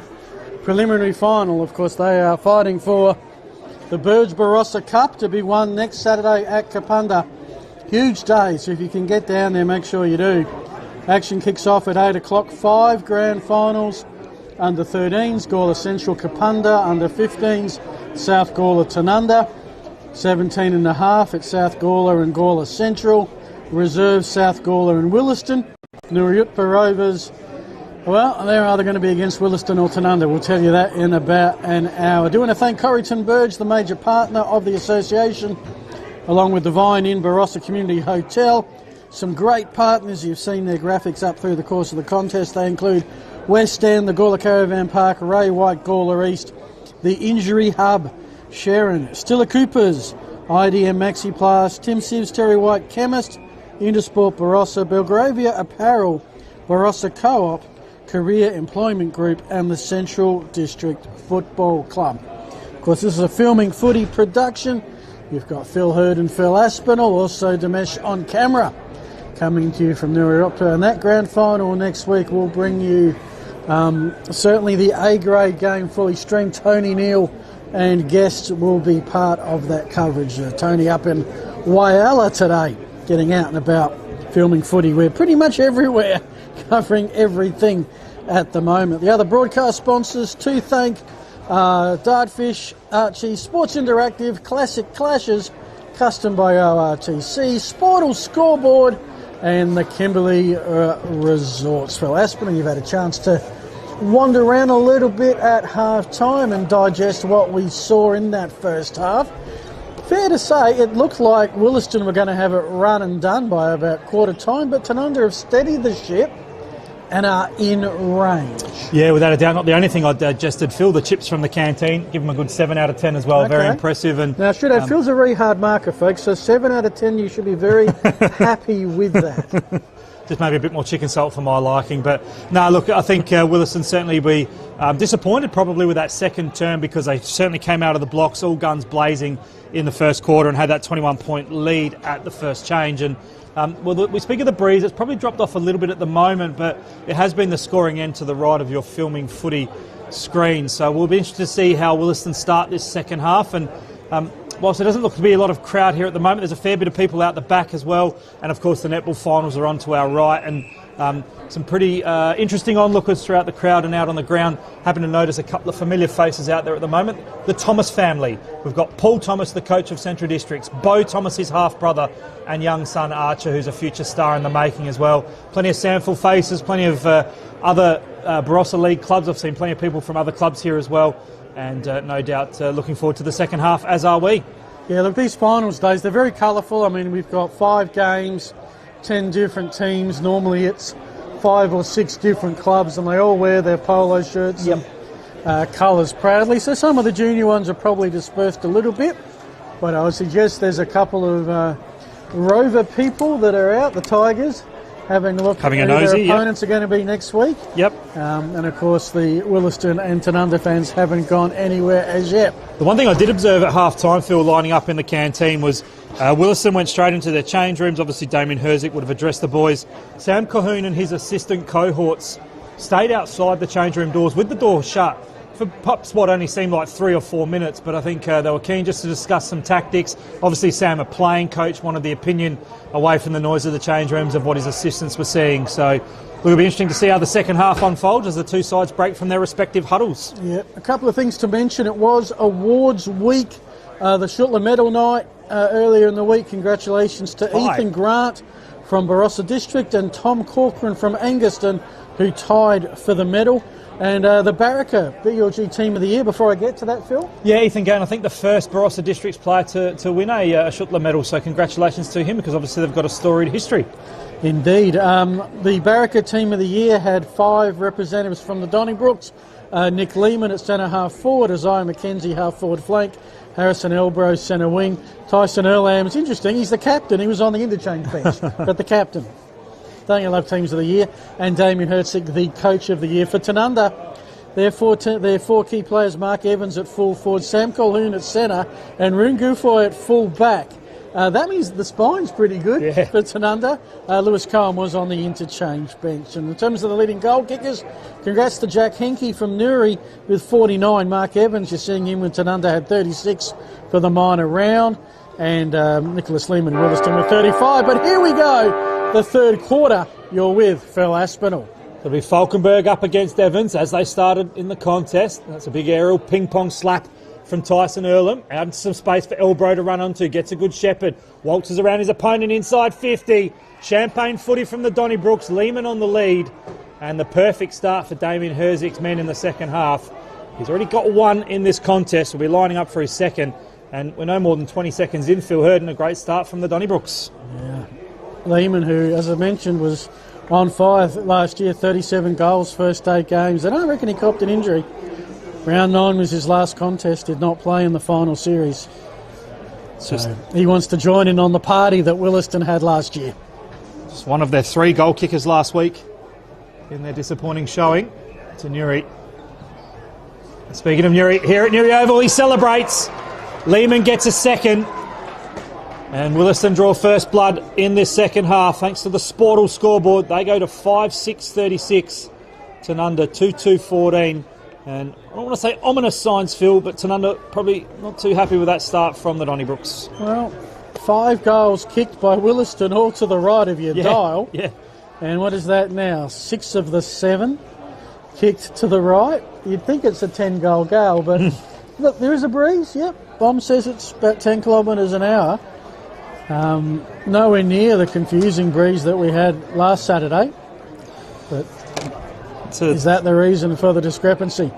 preliminary final. Of course, they are fighting for the Birds Barossa Cup to be won next Saturday at Kapunda. Huge day, so if you can get down there, make sure you do. Action kicks off at 8 o'clock. 5 grand finals. Under 13s, Gawler Central Kapunda. Under 15s, South Gawler Tanunda. 17 and a half at South Gawler and Gawler Central. Reserve South Gawler and Williston. Nuruyutpa Rovers, well, they're either going to be against Williston or Tanunda. We'll tell you that in about an hour. I do want to thank Corrieton Burge, the major partner of the association, along with the Vine Inn Barossa Community Hotel. Some great partners. You've seen their graphics up through the course of the contest. They include West End, the Gawler Caravan Park, Ray White, Gawler East, the Injury Hub, Sharon, Stilla Coopers, IDM Maxi Plus, Tim Sivs, Terry White Chemist, Intersport Barossa, Belgravia Apparel, Barossa Co-op, Career Employment Group and the Central District Football Club. Of course, this is a filming footy production. You've got Phil Hurd and Phil Aspinall, also Dimesh on camera, coming to you from Nuruyutpa. And that grand final next week will bring you certainly the A-grade game fully streamed. Tony Neal and guests will be part of that coverage. Tony up in Whyalla today, getting out and about, filming footy. We're pretty much everywhere, covering everything at the moment. The other broadcast sponsors to thank: Dartfish, Archie, Sports Interactive, Classic Clashes, Custom by ORTC, Sportal Scoreboard, and the Kimberley Resorts. Phil Aspinall, you've had a chance to wander around a little bit at half-time and digest what we saw in that first half. Fair to say, it looked like Williston were going to have it run and done by about quarter time, but Tanunda have steadied the ship and are in range. Yeah, without a doubt. Not the only thing I digested, Phil, the chips from the canteen. Give them a good 7 out of 10 as well. Okay. Very impressive. And now, should have Phil's a really hard marker, folks, so 7 out of 10, you should be very happy with that. Just maybe a bit more chicken salt for my liking. But no, look, I think Williston certainly be disappointed probably with that second term, because they certainly came out of the blocks all guns blazing in the first quarter and had that 21-point lead at the first change. And well, we speak of the breeze. It's probably dropped off a little bit at the moment, but it has been the scoring end to the right of your filming footy screen. So we'll be interested to see how Williston start this second half. And whilst there doesn't look to be a lot of crowd here at the moment, there's a fair bit of people out the back as well. And of course, the netball finals are on to our right, and some pretty interesting onlookers throughout the crowd and out on the ground. Happen to notice a couple of familiar faces out there at the moment. The Thomas family. We've got Paul Thomas, the coach of Central Districts, Bo Thomas, his half-brother, and young son Archer, who's a future star in the making as well. Plenty of Samful faces, plenty of other Barossa League clubs. I've seen plenty of people from other clubs here as well. And no doubt looking forward to the second half, as are we. Yeah, look, these finals days, they're very colourful. I mean, we've got 5 games, 10 different teams. Normally it's 5 or 6 different clubs, and they all wear their polo shirts and colours proudly. So some of the junior ones are probably dispersed a little bit, but I would suggest there's a couple of Rover people that are out, the Tigers, having a look at who their opponents are going to be next week. Yep. And of course the Williston and Tanunda fans haven't gone anywhere as yet. The one thing I did observe at half-time, Phil, lining up in the canteen was Williston went straight into their change rooms. Obviously Damien Herzik would have addressed the boys. Sam Cahoon and his assistant cohorts stayed outside the change room doors with the door shut for perhaps what only seemed like 3 or 4 minutes, but I think they were keen just to discuss some tactics. Obviously Sam, a playing coach, wanted the opinion away from the noise of the change rooms of what his assistants were seeing. So it'll be interesting to see how the second half unfolds as the two sides break from their respective huddles. Yeah, a couple of things to mention. It was awards week, the Schuttler Medal night earlier in the week. Congratulations to Ethan Grant from Barossa District and Tom Corcoran from Anguston, who tied for the medal. And the Barossa BLG Team of the Year, before I get to that, Phil? Yeah, Ethan Gain, I think the first Barossa Districts player to win a Schuttler medal, so congratulations to him, because obviously they've got a storied history. Indeed. The Barossa Team of the Year had 5 representatives from the Donnybrooks. Nick Lehman at centre half forward, Isaiah McKenzie half forward flank, Harrison Elbro centre wing, Tyson Erlam's interesting, he's the captain, he was on the interchange bench, but the captain. Don't you love Teams of the Year? And Damien Hertzig, the Coach of the Year. For Tanunda, their 4 key players, Mark Evans at full forward, Sam Colhoun at centre, and Roon Gufoy at full back. That means the spine's pretty good for Tanunda. Lewis Cohen was on the interchange bench. And in terms of the leading goal kickers, congrats to Jack Henke from Newry with 49. Mark Evans, you're seeing him with Tanunda, had 36 for the minor round. And Nicholas Lehman Williston with 35. But here we go, the third quarter. You're with Phil Aspinall. It'll be Falkenberg up against Evans as they started in the contest. That's a big aerial ping-pong slap from Tyson Earlham. Out into some space for Elbro to run onto. Gets a good shepherd. Waltzes around his opponent inside 50. Champagne footy from the Donnybrooks. Lehman on the lead. And the perfect start for Damien Herzig's men in the second half. He's already got one in this contest. Will be lining up for his second. And we're no more than 20 seconds in. Phil Hurden, a great start from the Donnybrooks. Yeah. Lehman, who, as I mentioned, was on fire last year, 37 goals, first 8 games. And I reckon he copped an injury. Round 9 was his last contest, did not play in the final series. So he wants to join in on the party that Williston had last year. Just one of their 3 goal kickers last week in their disappointing showing to Newry. Speaking of Newry, here at Newry Oval, he celebrates. Lehman gets a second. And Williston draw first blood in this second half thanks to the Sportal scoreboard. They go to 5-6-36. Tanunda 2-2-14. And I don't want to say ominous signs, Phil, but Tanunda probably not too happy with that start from the Donnybrooks. Well, 5 goals kicked by Williston, all to the right of your dial. Yeah. And what is that now? 6 of the 7 kicked to the right. You'd think it's a 10-goal goal, but look, there is a breeze. Yep. Bomb says it's about 10 kilometres an hour. Nowhere near the confusing breeze that we had last Saturday. But is that the reason for the discrepancy?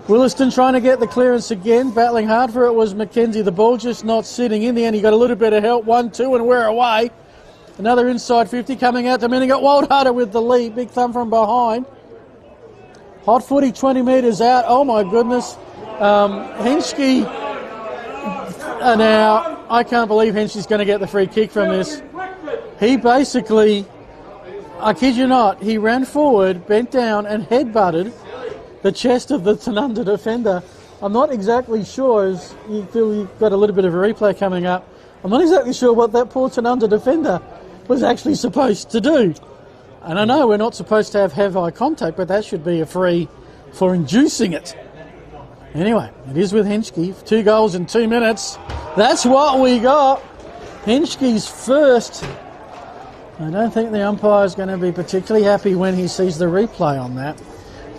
Williston trying to get the clearance again, battling hard for it was Mackenzie. The ball just not sitting. In the end, he got a little bit of help. 1-2, and we're away. Another inside 50 coming out to Minnie. Got Wildharder with the lead. Big thumb from behind. Hot footy 20 metres out. Oh, my goodness. Henschke. Now, I can't believe Henschke's going to get the free kick from this. He basically, I kid you not, he ran forward, bent down and headbutted the chest of the Tanunda defender. I'm not exactly sure, as you feel you've got a little bit of a replay coming up, I'm not exactly sure what that poor Tanunda defender was actually supposed to do. And I know we're not supposed to have eye contact, but that should be a free for inducing it. Anyway, it is with Henschke. 2 goals in 2 minutes. That's what we got. Henschke's first. I don't think the umpire's going to be particularly happy when he sees the replay on that.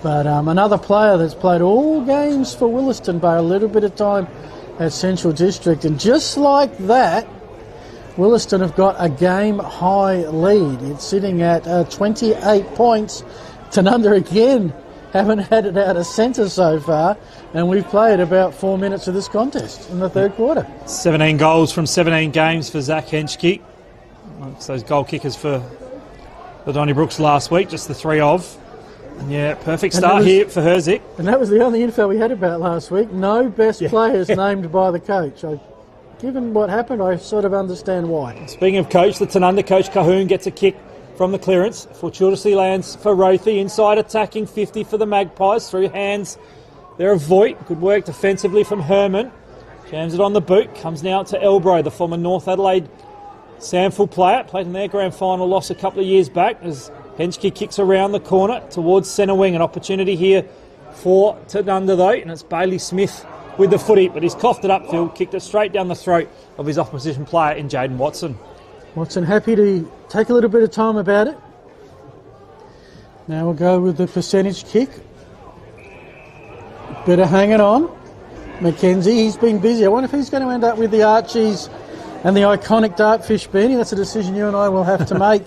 But another player that's played all games for Williston by a little bit of time at Central District. And just like that, Williston have got a game-high lead. It's sitting at 28 points. Tanunda again haven't had it out of centre so far, and we've played about 4 minutes of this contest in the third quarter. 17 goals from 17 games for Zach Henschke. Amongst those goal kickers for the Donnybrooks last week, just the 3 of. And yeah, perfect start here for Herzig. And that was the only info we had about last week. No best players named by the coach. Given what happened, I sort of understand why. Speaking of coach, the Tanunda coach Cahoon gets a kick from the clearance. Fortuitously lands for Rothy. Inside attacking 50 for the Magpies. Through hands there of Voigt. Good work defensively from Herman. Jams it on the boot. Comes now to Elbro, the former North Adelaide Samful player. Played in their grand final loss a couple of years back as Henschke kicks around the corner towards centre wing. An opportunity here for Tanunda though, and it's Bailey Smith with the footy, but he's coughed it up, Phil. Kicked it straight down the throat of his opposition player in Jaden Watson. Watson happy to take a little bit of time about it. Now we'll go with the percentage kick. Bit of hanging on. Mackenzie, he's been busy. I wonder if he's going to end up with the Archies and the iconic Dartfish beanie. That's a decision you and I will have to make.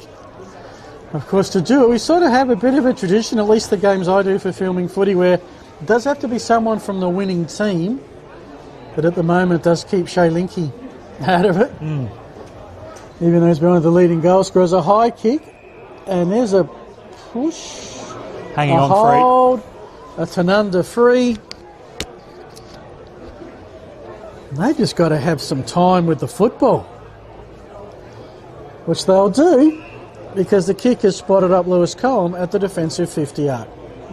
Of course, to do it, we sort of have a bit of a tradition, at least the games I do for filming footy, where it does have to be someone from the winning team, but at the moment does keep Shay Linky out of it. Even though he's been one of the leading goal scorers. A high kick, and there's a push. Hanging on hold, free. A Tanunda free. And they've just got to have some time with the football, which they'll do, because the kick has spotted up Lewis Cohen at the defensive 50-yard.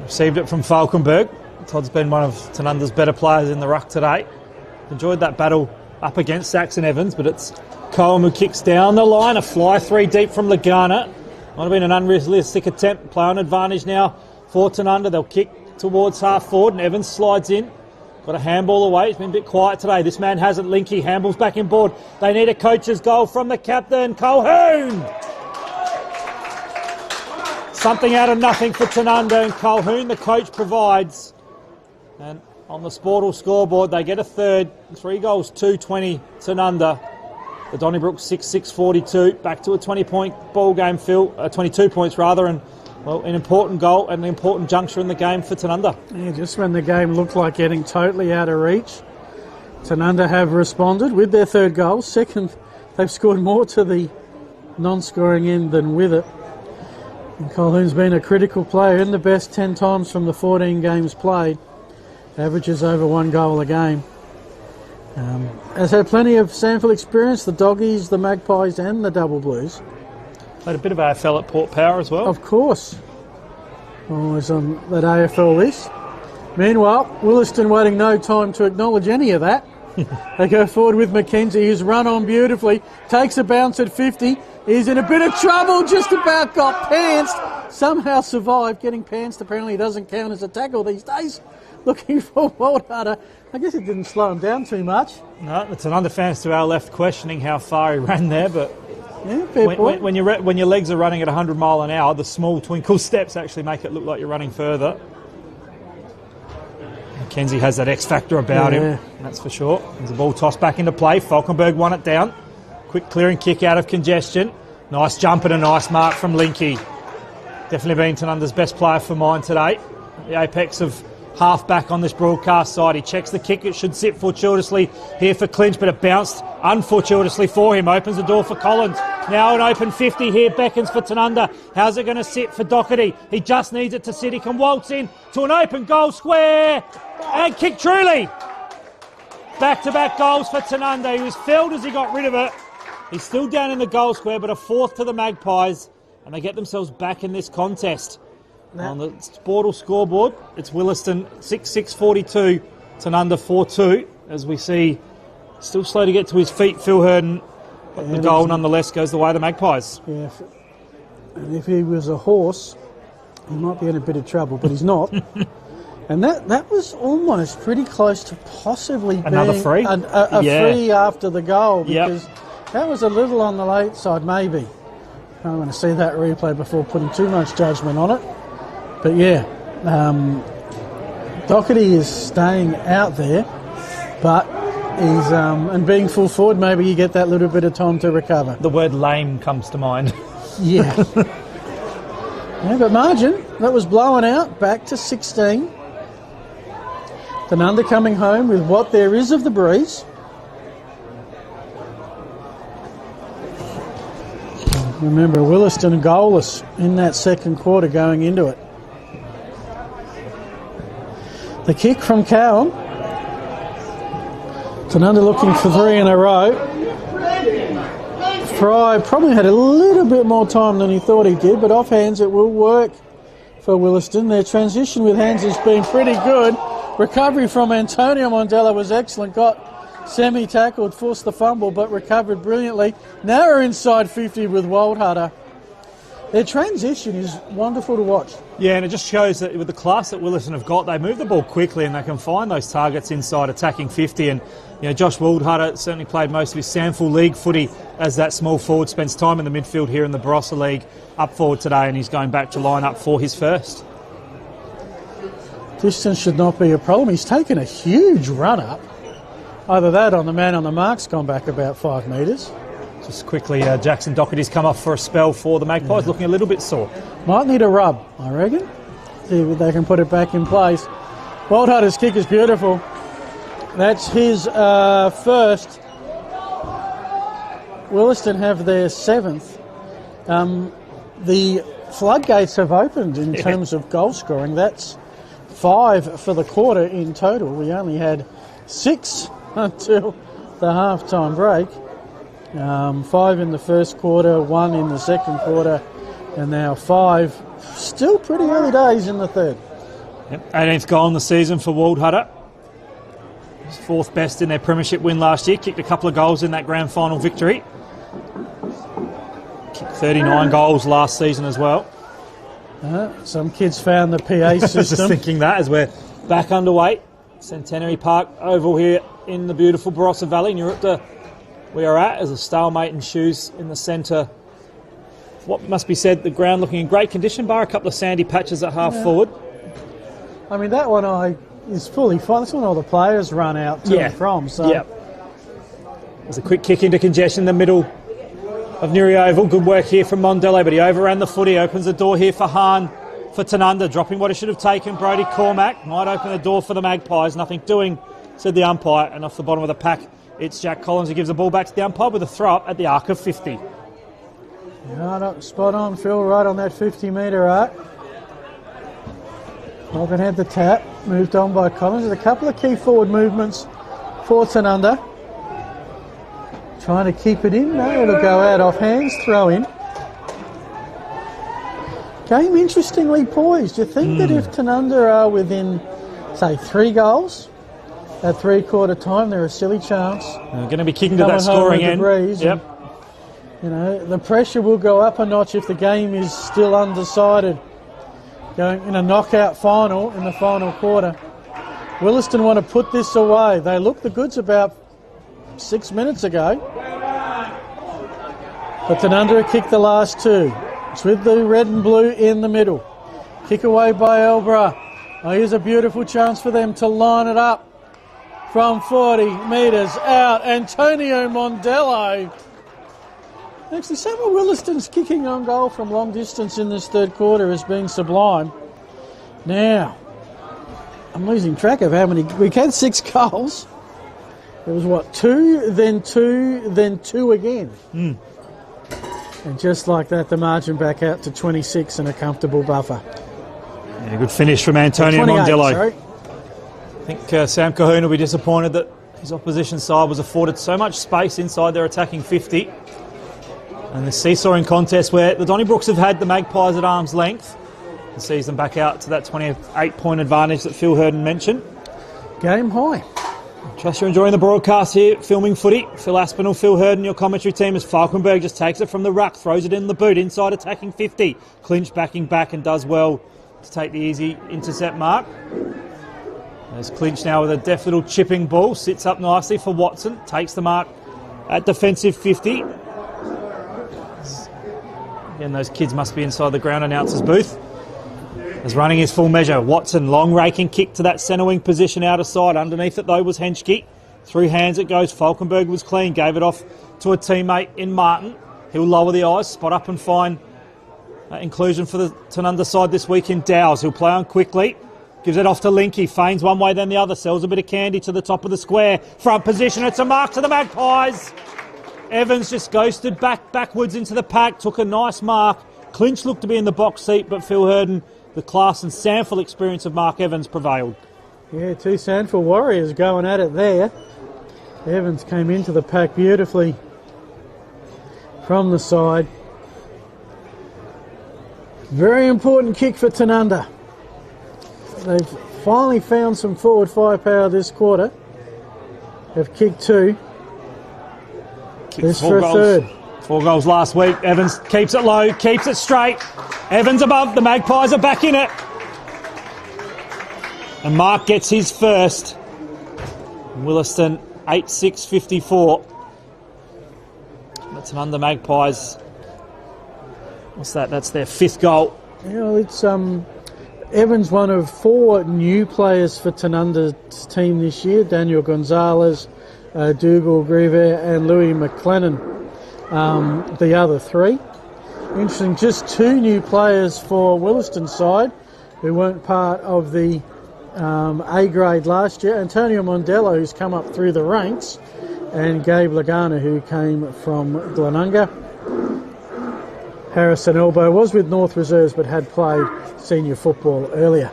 Received it from Falkenberg. Todd's been one of Tanunda's better players in the ruck today. Enjoyed that battle up against Saxon Evans, but it's Cohen who kicks down the line. A fly 3 deep from Lagana. Might have been an unrealistic attempt. Play on advantage now for Tanunda. They'll kick towards half forward and Evans slides in. Got a handball away. It's been a bit quiet today. This man hasn't. Linky handballs back in board. They need a coach's goal from the captain, Colhoun. Something out of nothing for Tanunda, and Colhoun, the coach, provides. And on the Sportal scoreboard, they get a third. 3 goals, 2-20 Tanunda. The Donnybrook 6-6-42. Back to a 20-point ball game, Phil. 22 points, rather, and well, an important goal and an important juncture in the game for Tanunda. Yeah, just when the game looked like getting totally out of reach, Tanunda have responded with their third goal. Second, they've scored more to the non-scoring end than with it. And Colhoun's been a critical player in the best 10 times from the 14 games played. Averages over 1 goal a game. Has had plenty of sample experience, the Doggies, the Magpies and the Double Blues. Played a bit of AFL at Port Power as well. Of course. Always on that AFL list. Meanwhile, Williston waiting no time to acknowledge any of that. They go forward with McKenzie, who's run on beautifully, takes a bounce at 50. He's in a bit of trouble, just about got pantsed. Somehow survived. Getting pantsed apparently doesn't count as a tackle these days. Looking for Wildharder. I guess it didn't slow him down too much. No, it's another fans to our left questioning how far he ran there, but yeah, fair point. When your legs are running at 100 mile an hour, the small twinkle steps actually make it look like you're running further. McKenzie has that X factor about him, that's for sure. There's a ball tossed back into play. Falkenberg won it down. Quick clearing kick out of congestion. Nice jump and a nice mark from Linky. Definitely been Tanunda's best player for mine today. The apex of half back on this broadcast side. He checks the kick. It should sit fortuitously here for Clinch, but it bounced unfortuitously for him. Opens the door for Collins. Now an open 50 here. Beckons for Tanunda. How's it going to sit for Doherty? He just needs it to sit. He can waltz in to an open goal square and kick truly. Back-to-back goals for Tanunda. He was felled as he got rid of it. He's still down in the goal square, but a fourth to the Magpies, and they get themselves back in this contest. On the Sportal scoreboard, it's Williston 6-6-42, Tanunda 4-2, as we see still slow to get to his feet, Phil Herden, but the goal nonetheless goes the way of the Magpies. Yeah, and if he was a horse, he might be in a bit of trouble, but he's not. And that was almost pretty close to possibly another being free? a free after the goal, because that was a little on the late side, maybe. I'm going to see that replay before putting too much judgment on it. But yeah, Doherty is staying out there, but he's and being full forward, maybe you get that little bit of time to recover. The word lame comes to mind. Yeah. Yeah, but margin, that was blown out, back to 16. Tanunda coming home with what there is of the breeze. Remember, Williston goalless in that second quarter going into it. The kick from Cowan. Tanunda looking for 3 in a row. Fry probably had a little bit more time than he thought he did, but off hands it will work for Williston. Their transition with hands has been pretty good. Recovery from Antonio Mondella was excellent. Got semi-tackled, forced the fumble, but recovered brilliantly. Now we're inside 50 with Wildharder. Their transition is wonderful to watch. Yeah, and it just shows that with the class that Williston have got, they move the ball quickly and they can find those targets inside attacking 50. And you know, Josh Wildharder certainly played most of his Samful League footy as that small forward, spends time in the midfield here in the Barossa League, up forward today, and he's going back to line up for his first. Distance should not be a problem. He's taken a huge run up. Either that or the man on the mark's gone back about 5 metres. Just quickly, Jackson Doherty's come off for a spell for the Magpies, looking a little bit sore. Might need a rub, I reckon. See if they can put it back in place. Wildharder's kick is beautiful. That's his first. Williston have their 7th. The floodgates have opened in terms of goal scoring. That's 5 for the quarter in total. We only had 6 until the half-time break. 5 in the first quarter, 1 in the second quarter, and now 5. Still pretty early days in the third. Yep. 18th goal in the season for Wildharder. His 4th best in their premiership win last year. Kicked a couple of goals in that grand final victory. Kicked 39 goals last season as well. Some kids found the PA system. Just thinking that as we're back underway. Centenary Park Oval here in the beautiful Barossa Valley. Nurupta we are at as a stalemate ensues in the centre. What must be said, the ground looking in great condition, bar a couple of sandy patches at half forward. I mean, that one is fully fine. That's when all the players run out to and from. So. Yeah. There's a quick kick into congestion in the middle of Newry Oval. Good work here from Mondello, but he overran the footy. Opens the door here for Hahn for Tanunda, dropping what he should have taken. Brody Cormack might open the door for the Magpies. Nothing doing, said the umpire. And off the bottom of the pack, it's Jack Collins who gives the ball back to the umpire with a throw up at the arc of 50. Yeah, spot on, Phil, right on that 50-metre arc. Morgan had the tap, moved on by Collins. There's a couple of key forward movements for Tanunda. Trying to keep it in. No, it'll go out off hands, throw in. Game interestingly poised. You think that if Tanunda are within, say, 3 goals at three-quarter time, they're a silly chance. They're going to be kicking to that scoring end. Yep. You know, the pressure will go up a notch if the game is still undecided. Going in a knockout final in the final quarter. Williston want to put this away. They looked the goods about 6 minutes ago. But Tanunda kicked the last 2. It's with the red and blue in the middle. Kick away by Elbra. Oh, here's a beautiful chance for them to line it up from 40 metres out. Antonio Mondello. Actually, Samuel Williston's kicking on goal from long distance in this third quarter has been sublime. Now, I'm losing track of how many. We had 6 goals. It was 2, then 2, then 2 again. And just like that, the margin back out to 26 and a comfortable buffer. Yeah, good finish from Antonio Mondello. Sorry. I think Sam Cahoon will be disappointed that his opposition side was afforded so much space inside their attacking 50. And the seesawing contest where the Donnybrooks have had the Magpies at arm's length and sees them back out to that 28-point advantage that Phil Herden mentioned. Game high. Trust you're enjoying the broadcast here, filming footy. Phil Aspinall, Phil Herden, your commentary team as Falkenberg just takes it from the ruck, throws it in the boot, inside attacking 50. Clinch backing back and does well to take the easy intercept mark. There's Clinch now with a deft little chipping ball, sits up nicely for Watson, takes the mark at defensive 50. Again, those kids must be inside the ground announcer's booth. As running his full measure, Watson, long raking kick to that centre wing position out of sight. Underneath it though was Henschke. Through hands it goes. Falkenberg was clean, gave it off to a teammate in Martin. He'll lower the eyes, spot up and find inclusion for the Tanunda side this week in Dowes. He'll play on quickly. Gives it off to Linky, feigns one way then the other, sells a bit of candy to the top of the square. Front position, it's a mark to the Magpies. Evans just ghosted backwards into the pack, took a nice mark. Clinch looked to be in the box seat, but Phil Herden, the class and Sandful experience of Mark Evans prevailed. Yeah, 2 Sandful Warriors going at it there. Evans came into the pack beautifully from the side. Very important kick for Tanunda. They've finally found some forward firepower this quarter. They've kicked 2. This for a third. 4 goals last week. Evans keeps it low, keeps it straight. Evans above. The Magpies are back in it. And Mark gets his first. Williston 8-6-54. That's an under Magpies. What's that? That's their 5th goal. Yeah, well, it's Evans, one of 4 new players for Tanunda's team this year. Daniel Gonzalez, Dougal Griever and Louis McLennan, the other 3. Interesting, just 2 new players for Williston side who weren't part of the A grade last year. Antonio Mondello, who's come up through the ranks, and Gabe Lagana, who came from Glenunga. Harrison Elbow was with North Reserves but had played senior football earlier.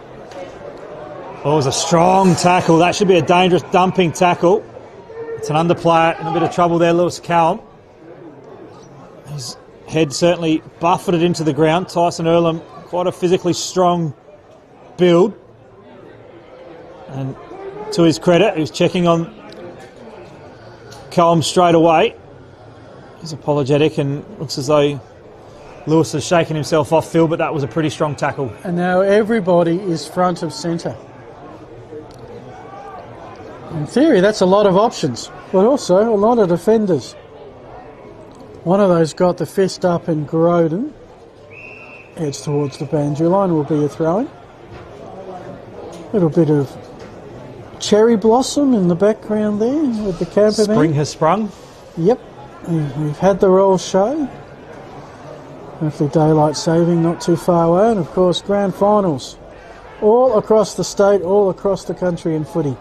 Oh, it was a strong tackle. That should be a dangerous dumping tackle. It's an underplayer in a bit of trouble there, Lewis Callum. His head certainly buffeted into the ground. Tyson Earlham, quite a physically strong build. And to his credit, he was checking on Callum straight away. He's apologetic and looks as though Lewis has shaken himself off, Phil, but that was a pretty strong tackle. And now everybody is front of centre. In theory, that's a lot of options, but also a lot of defenders. One of those got the fist up and Groden. Heads towards the boundary line, will be a throw-in. Little bit of cherry blossom in the background there with the camper. Spring has sprung. Yep, we've had the roll show. Hopefully daylight saving not too far away, and of course grand finals all across the state, all across the country in footy,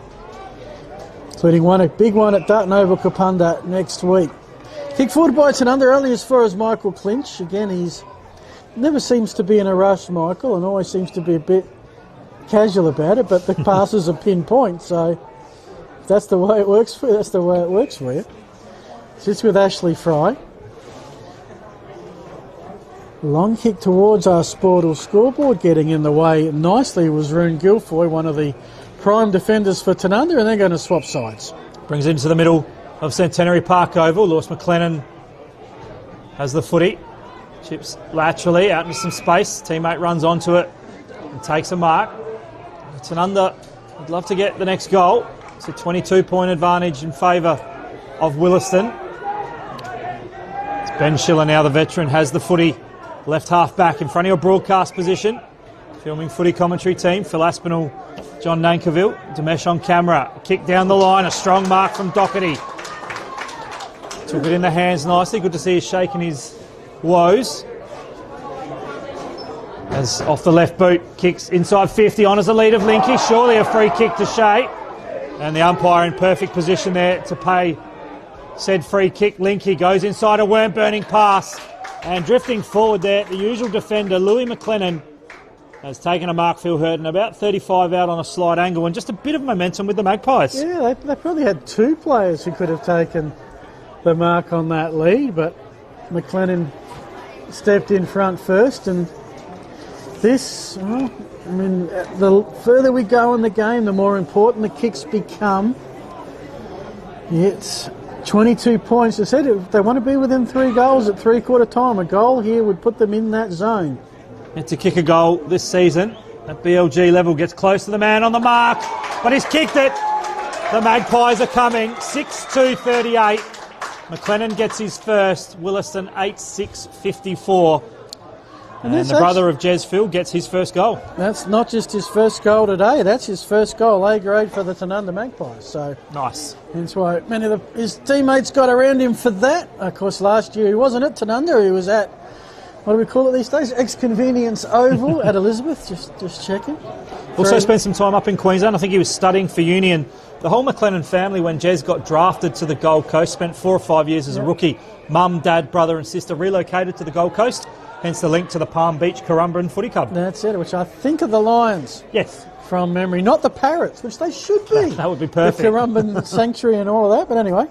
including a big one at Dutton Oval Kapunda next week. Kick forward by Tanunda, only as far as Michael Clinch. Again, he's never seems to be in a rush, Michael, and always seems to be a bit casual about it, but the passes are pinpoint, so if that's the way it works for you, that's the way it works for you. Just with Ashley Fry. Long kick towards our Sportal scoreboard, getting in the way nicely was Roon Guilfoy, one of the prime defenders for Tanunda, and they're going to swap sides. Brings it into the middle of Centenary Park Oval. Lewis McLennan has the footy. Chips laterally out into some space. Teammate runs onto it and takes a mark. Tanunda would love to get the next goal. It's a 22-point advantage in favour of Williston. It's Ben Schiller now, the veteran, has the footy. Left half back in front of your broadcast position. Filming footy commentary team, Phil Aspinall, John Nankerville. Demesh on camera. Kick down the line, a strong mark from Doherty. Took it in the hands nicely. Good to see he's shaking his woes. As off the left boot, kicks inside 50, honours the lead of Linky. Surely a free kick to Shea. And the umpire in perfect position there to pay said free kick. Linky goes inside a worm-burning pass. And drifting forward there, the usual defender, Louis McLennan, has taken a mark, Phil Hurton, about 35 out on a slight angle, and just a bit of momentum with the Magpies. Yeah, they probably had two players who could have taken the mark on that lead, but McLennan stepped in front first, and this, well, I mean, the further we go in the game, the more important the kicks become. It's 22 points. I said if they want to be within 3 goals at three-quarter time, a goal here would put them in that zone. And to kick a goal this season at BLG level, gets close to the man on the mark, but he's kicked it. The Magpies are coming, 6-2-38. McLennan gets his first, Williston 8-6-54. And the brother of Jez Phil gets his first goal. That's not just his first goal today, that's his first goal, A grade for the Tanunda Magpies. So nice. That's why many of his teammates got around him for that. Of course, last year he wasn't at Tanunda, he was at, what do we call it these days? Ex-Convenience Oval at Elizabeth, just checking. Also spent some time up in Queensland. I think he was studying for uni, and the whole McLennan family, when Jez got drafted to the Gold Coast, spent 4 or 5 years as a rookie. Mum, dad, brother and sister relocated to the Gold Coast. Hence the link to the Palm Beach Currumbin Footy Club. That's it, which I think are the Lions. Yes. From memory. Not the Parrots, which they should be. That would be perfect. The Currumbin Sanctuary and all of that, but anyway.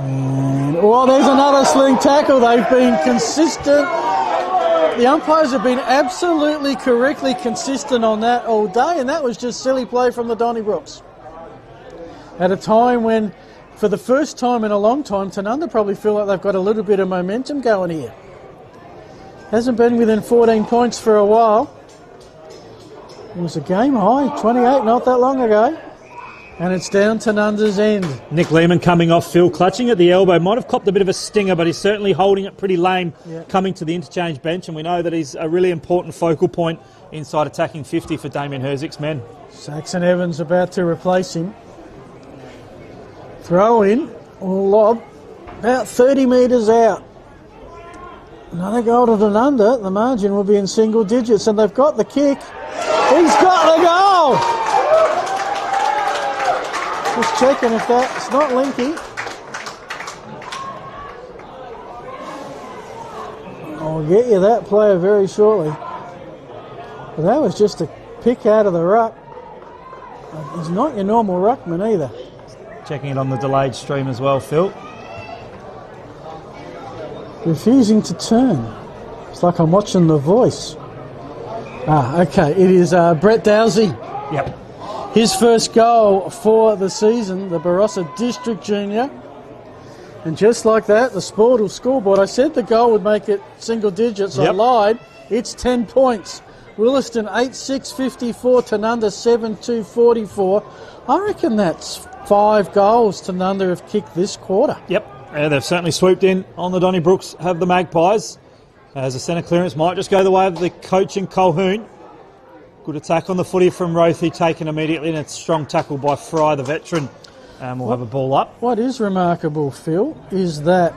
And, oh, there's another sling tackle. They've been consistent. The umpires have been absolutely correctly consistent on that all day, and that was just silly play from the Donnybrooks. At a time when, for the first time in a long time, Tanunda probably feel like they've got a little bit of momentum going here. Hasn't been within 14 points for a while. It was a game high, 28 not that long ago. And it's down Tanunda's end. Nick Lehman coming off, Phil clutching at the elbow. Might have copped a bit of a stinger, but he's certainly holding it pretty lame coming to the interchange bench. And we know that he's a really important focal point inside attacking 50 for Damien Herzig's men. Saxon Evans about to replace him. Throw in, or lob, about 30 metres out. Another goal to Tanunda. The margin will be in single digits, and they've got the kick. He's got the goal! Just checking if that's not Linky. I'll get you that player very shortly. But that was just a pick out of the ruck. He's not your normal ruckman either. Checking it on the delayed stream as well, Phil. Refusing to turn. It's like I'm watching The Voice. Okay. It is Brett Dowsey. Yep. His first goal for the season, the Barossa District Junior. And just like that, the Sportal scoreboard, I said the goal would make it single digits. I lied. It's 10 points. Williston 8-6-54, Tanunda 7-2-44. I reckon that's 5 goals Tanunda have kicked this quarter. Yep, they've certainly swooped in on the Donnybrooks, have the Magpies. As a centre clearance might just go the way of the coach in Colquhoun. Good attack on the footy from Rothy, taken immediately, and it's a strong tackle by Fry, the veteran. We'll have a ball up. What is remarkable, Phil, is that,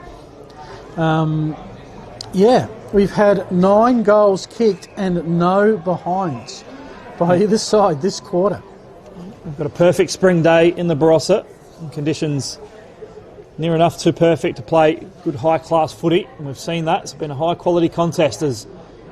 we've had 9 goals kicked and no behinds by either side this quarter. We've got a perfect spring day in the Barossa. Conditions near enough too perfect to play good high-class footy, and we've seen that. It's been a high-quality contest as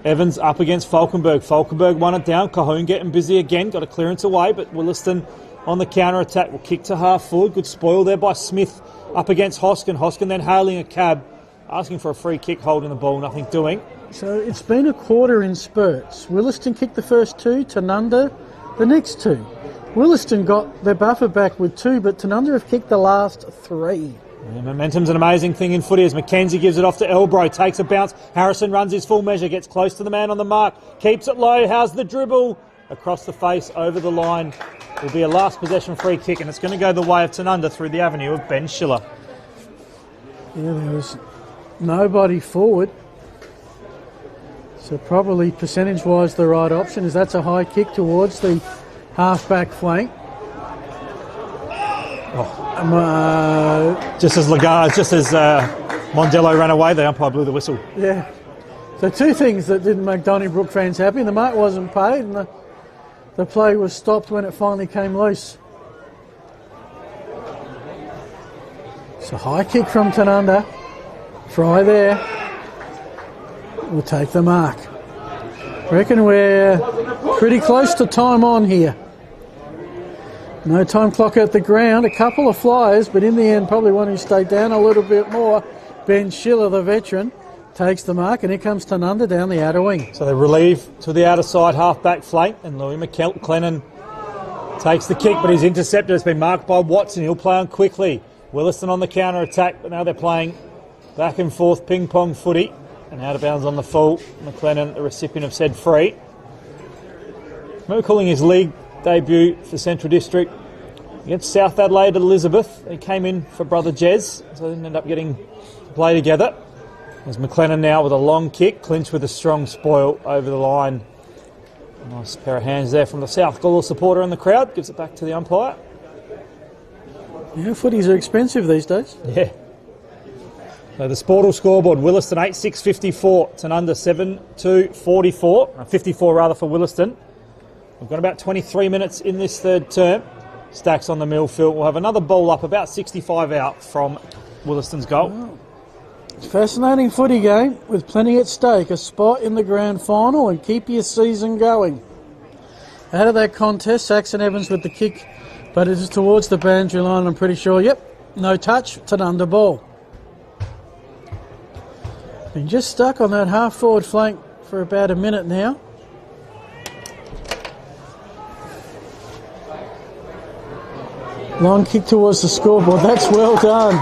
Evans up against Falkenberg. Falkenberg won it down. Colquhoun getting busy again. Got a clearance away, but Williston on the counter-attack will kick to half forward. Good spoil there by Smith up against Hoskin. Hoskin then hailing a cab, asking for a free kick, holding the ball, nothing doing. So it's been a quarter in spurts. Williston kicked the first 2, Tanunda the next 2. Williston got their buffer back with 2, but Tanunda have kicked the last 3. Yeah, momentum's an amazing thing in footy as Mackenzie gives it off to Elbro, takes a bounce. Harrison runs his full measure, gets close to the man on the mark, keeps it low. How's the dribble? Across the face, over the line. Will be a last possession free kick, and it's going to go the way of Tanunda through the avenue of Ben Schiller. Yeah, there was nobody forward. So probably percentage-wise the right option is that's a high kick towards the half-back flank. Just as Mondello ran away, the umpire blew the whistle. Yeah. So 2 things that didn't make Donnybrook fans happy. The mark wasn't paid and the play was stopped when it finally came loose. So high kick from Tanunda. Fry there. We'll take the mark. Reckon we're pretty close to time on here. No time clock at the ground. A couple of flyers, but in the end probably one who stayed down a little bit more. Ben Schiller, the veteran, takes the mark, and here comes Tanunda down the outer wing. So they relieve to the outer side half-back flank, and Louis McLennan takes the kick, but he's intercepted. It's been marked by Watson. He'll play on quickly. Williston on the counter-attack, but now they're playing back and forth ping-pong footy, and out of bounds on the full. McLennan, the recipient of said free. Remember calling his league debut for Central District against South Adelaide at Elizabeth. He came in for brother Jez, so they didn't end up getting to play together. There's McLennan now with a long kick, clinched with a strong spoil over the line. A nice pair of hands there from the South Gawler supporter in the crowd. Gives it back to the umpire. Yeah, footies are expensive these days. Yeah. So the Sportal scoreboard, Williston 8-6-54, Tanunda 7-2-44, 54 rather for Williston. We've got about 23 minutes in this third term. Stacks on the mill, Phil. We'll have another ball up, about 65 out from Williston's goal. Oh. It's a fascinating footy game with plenty at stake. A spot in the grand final and keep your season going. Out of that contest, Saxon Evans with the kick, but it is towards the boundary line, I'm pretty sure. Yep, no touch, Tanunda ball. Been just stuck on that half-forward flank for about a minute now. Long kick towards the scoreboard. That's well done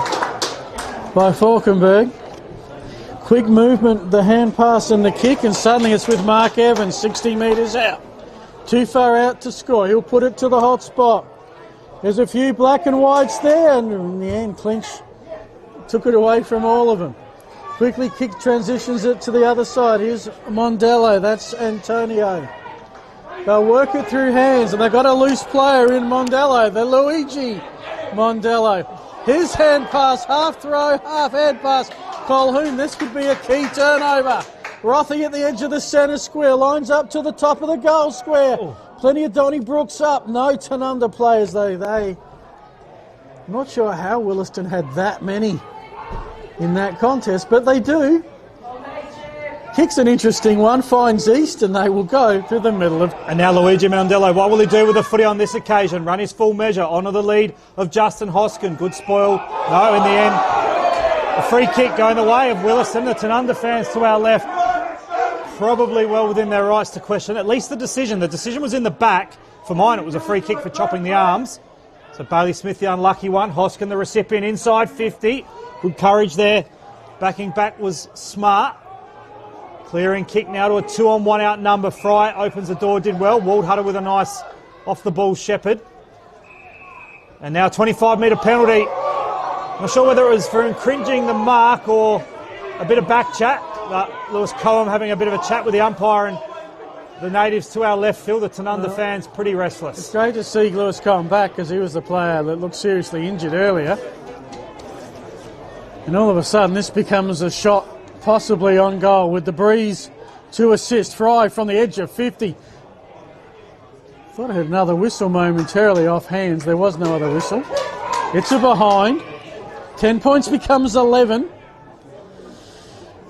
by Falkenberg. Quick movement, the hand pass and the kick, and suddenly it's with Mark Evans, 60 metres out. Too far out to score. He'll put it to the hot spot. There's a few black and whites there, and in the end, Clinch took it away from all of them. Quickly kick transitions it to the other side. Here's Mondello. That's Antonio. They'll work it through hands, and they've got a loose player in Mondello, the Luigi Mondello. His hand pass, half throw, half hand pass. Colquhoun, this could be a key turnover. Rothy at the edge of the centre square, lines up to the top of the goal square. Plenty of Donnybrooks up, no Tanunda players though. I'm not sure how Williston had that many in that contest, but they do. Kick's an interesting one, finds east, and they will go through the middle of... And now Luigi Mondello, what will he do with the footy on this occasion? Run his full measure, honour the lead of Justin Hoskin. Good spoil. No, in the end, a free kick going the way of Williston. The Tanunda fans to our left, probably well within their rights to question at least the decision. The decision was in the back. For mine, it was a free kick for chopping the arms. So Bailey Smith, the unlucky one. Hoskin, the recipient, inside 50. Good courage there. Backing back was smart. Clearing kick now to a 2-on-1 out number. Fry opens the door, did well. Waldhutter with a nice off the ball shepherd. And now 25-metre penalty. Not sure whether it was for infringing the mark or a bit of back chat. But Lewis Cohen having a bit of a chat with the umpire, and the natives to our left field, the Tanunda fans, pretty restless. It's great to see Lewis come back because he was the player that looked seriously injured earlier. And all of a sudden this becomes a shot possibly on goal with the breeze to assist. Fry from the edge of 50. Thought I heard another whistle momentarily off hands. There was no other whistle. It's a behind. 10 points becomes 11.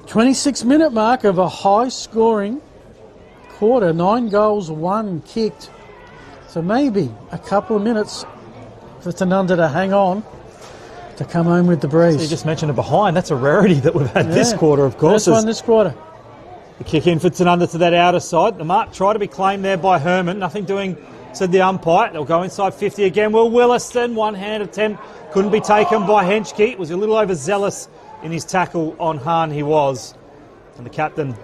26-minute mark of a high-scoring quarter. 9 goals, 1 kicked. So maybe a couple of minutes for Tanunda to hang on to come home with the breeze. So you just mentioned a behind. That's a rarity that we've had this quarter, of course. First one this quarter. The kick in for Tanunda to that outer side. The mark tried to be claimed there by Herman. Nothing doing, said the umpire. They'll go inside 50 again. Will Williston, one-hand attempt. Couldn't be taken by Henschke. Was a little overzealous in his tackle on Hahn, he was. And the captain,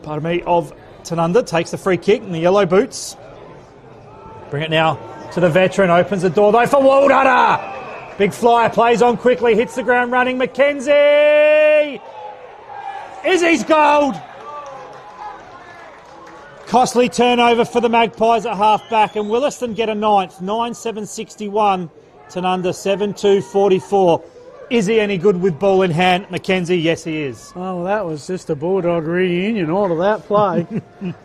of Tanunda, takes the free kick in the yellow boots. Bring it now to the veteran. Opens the door though for Waldhutter. Big flyer, plays on quickly, hits the ground running. McKenzie! Izzy's gold! Costly turnover for the Magpies at half-back, and Williston get a ninth. 9-7-61. Tanunda 7-2-44. Is he any good with ball in hand? McKenzie, yes he is. Oh, well, that was just a Bulldog reunion, all of that play.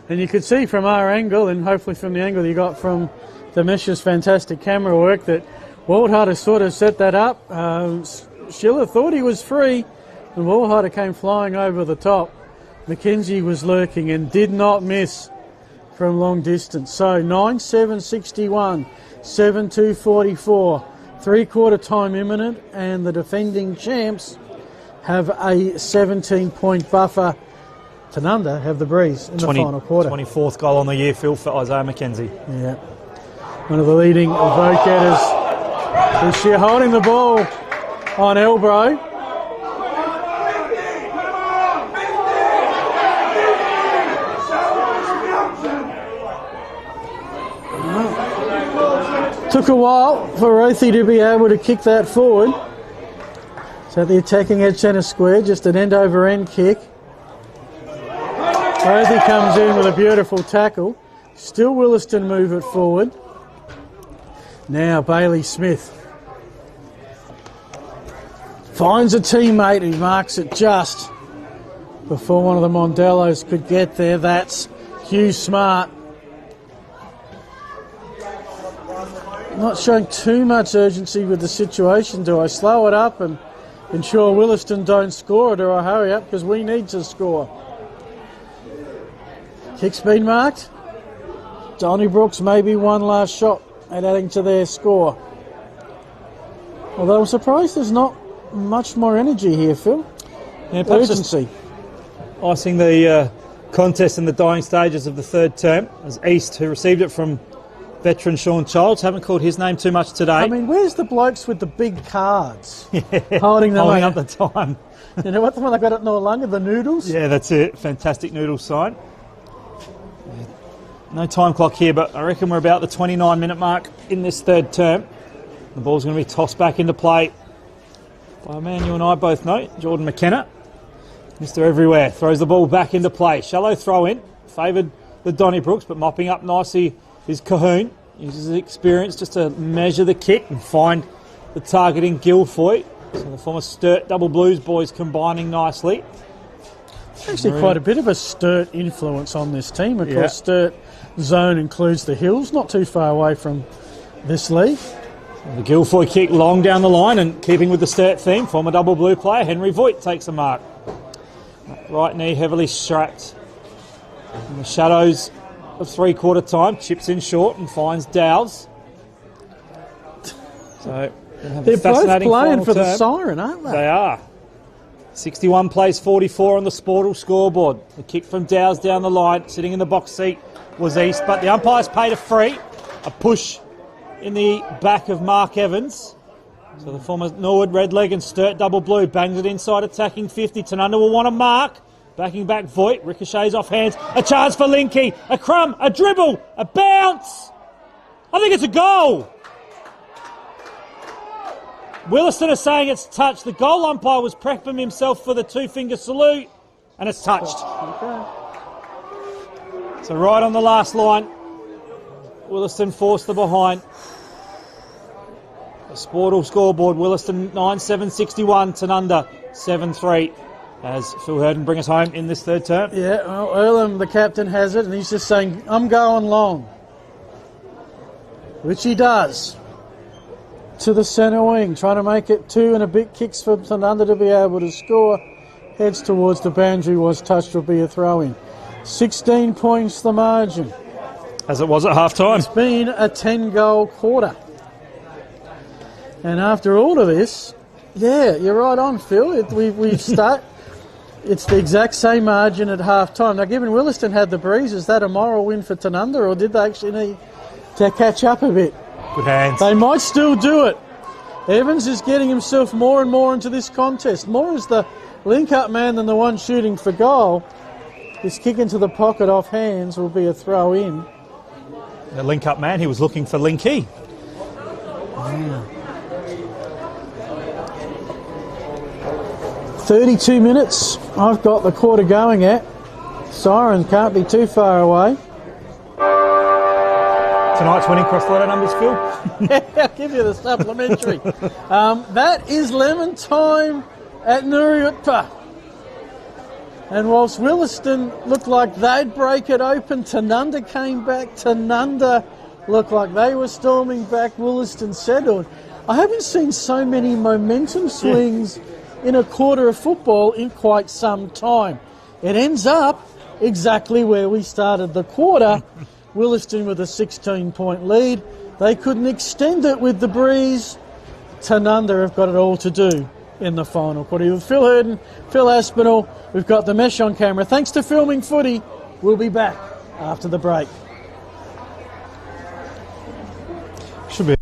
And you could see from our angle, and hopefully from the angle you got from the Mesh's fantastic camera work, that Waldhutter sort of set that up. Schiller thought he was free, and Waldhutter came flying over the top. McKenzie was lurking and did not miss from long distance. So 9-7-61, 7-2-44. 3-quarter time imminent, and the defending champs have a 17-point buffer. Tanunda have the breeze in the final quarter. 24th goal on the year, Phil, for Isaiah McKenzie. Yeah. One of the leading vote getters this year, holding the ball on elbow. Took a while for Rothy to be able to kick that forward. So at the attacking edge centre square, just an end-over-end kick. Rothy comes in with a beautiful tackle. Still Williston move it forward. Now Bailey Smith finds a teammate who marks it just before one of the Mondellos could get there. That's Hugh Smart. Not showing too much urgency with the situation. Do I slow it up and ensure Williston don't score, or do I hurry up because we need to score? Kick's been marked. Donnybrooks maybe one last shot at adding to their score. Although I'm surprised there's not much more energy here, Phil. Yeah, urgency. Icing the contest in the dying stages of the third term as East, who received it from veteran Sean Childs. Haven't called his name too much today. I mean, where's the blokes with the big cards? Holding them up the time. You know what, the one they got at Noarlunga, the noodles? Yeah, that's it. Fantastic noodle sign. No time clock here, but I reckon we're about the 29-minute mark in this third term. The ball's going to be tossed back into play by a man you and I both know, Jordan McKenna. Mr. Everywhere throws the ball back into play. Shallow throw in. Favoured the Donnybrooks, but mopping up nicely is Cahoon. Uses his experience just to measure the kick and find the targeting Guilfoy. So the former Sturt Double Blues boys combining nicely. Actually quite a bit of a Sturt influence on this team. Of course, Sturt zone includes the Hills, not too far away from this league. The Guilfoy kick long down the line, and keeping with the Sturt theme, former Double Blue player Henry Voigt takes a mark. Right knee heavily strapped. In the shadows of 3-quarter time, chips in short and finds Dowles. So they're both playing for the siren, aren't they? They are. 61 plays 44 on the Sportal scoreboard. The kick from Dowles down the line, sitting in the box seat was East, but the umpires paid a free. A push in the back of Mark Evans. So the former Norwood red leg and Sturt double blue bangs it inside, attacking 50. Tanunda will want a mark. Backing back Voigt, ricochets off hands. A chance for Linky. A crumb, a dribble, a bounce. I think it's a goal. Williston are saying it's touched. The goal umpire was prepping himself for the two-finger salute, and it's touched. Okay. So right on the last line, Williston forced the behind. The Sportal scoreboard, Williston 9-7-61, Tanunda 7-3. As Phil Herden bring us home in this third term. Yeah, well, Earlham, the captain, has it, and he's just saying, I'm going long. Which he does. To the centre wing, trying to make it 2 and a bit kicks for Tanunda to be able to score. Heads towards the boundary, was touched, will be a throw-in. 16 points the margin. As it was at half-time. It's been a 10-goal quarter. And after all of this, yeah, you're right on, Phil. We've start. It's the exact same margin at half-time. Now, given Williston had the breeze, is that a moral win for Tanunda, or did they actually need to catch up a bit? Good hands. They might still do it. Evans is getting himself more and more into this contest. More as the link-up man than the one shooting for goal. This kick into the pocket off hands will be a throw-in. The link-up man, he was looking for Linky. 32 minutes. I've got the quarter going at. Siren can't be too far away. Tonight's winning cross the ladder numbers, Phil? I'll give you the supplementary. That is lemon time at Nuriutpa. And whilst Williston looked like they'd break it open, Tanunda came back. Tanunda looked like they were storming back. Williston settled. I haven't seen so many momentum swings in a quarter of football in quite some time. It ends up exactly where we started the quarter. Williston with a 16-point lead. They couldn't extend it with the breeze. Tanunda have got it all to do in the final quarter. With Phil Herden, Phil Aspinall, we've got the mesh on camera. Thanks to Filming Footy. We'll be back after the break. Should be.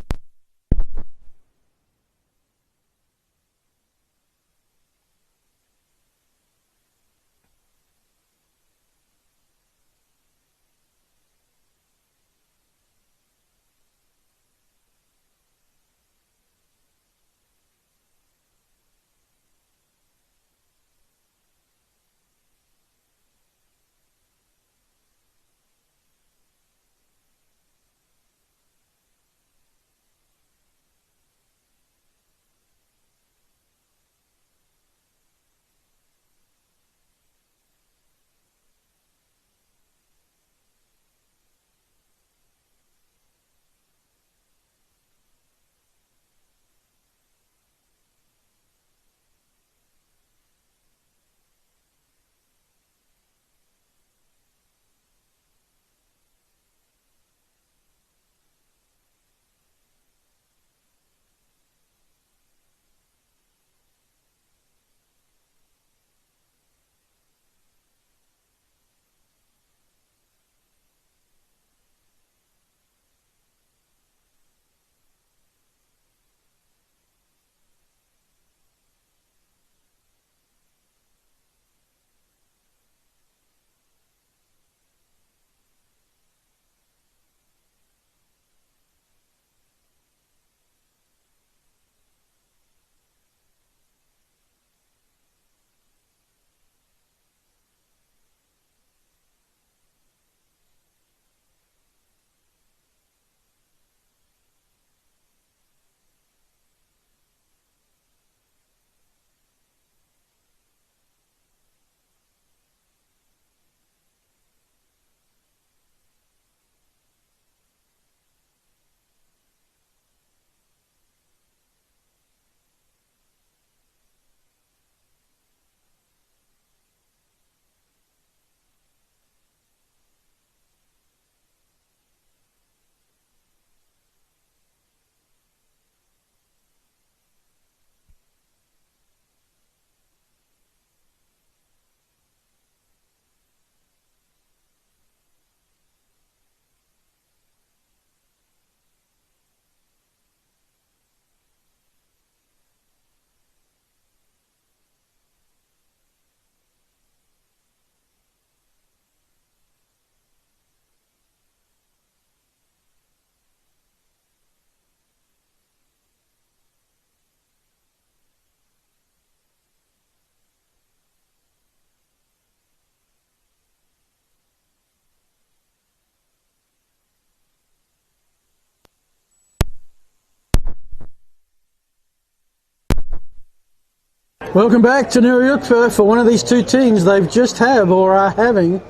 Welcome back to Nuruyukpa. For one of these two teams, they've just have or are having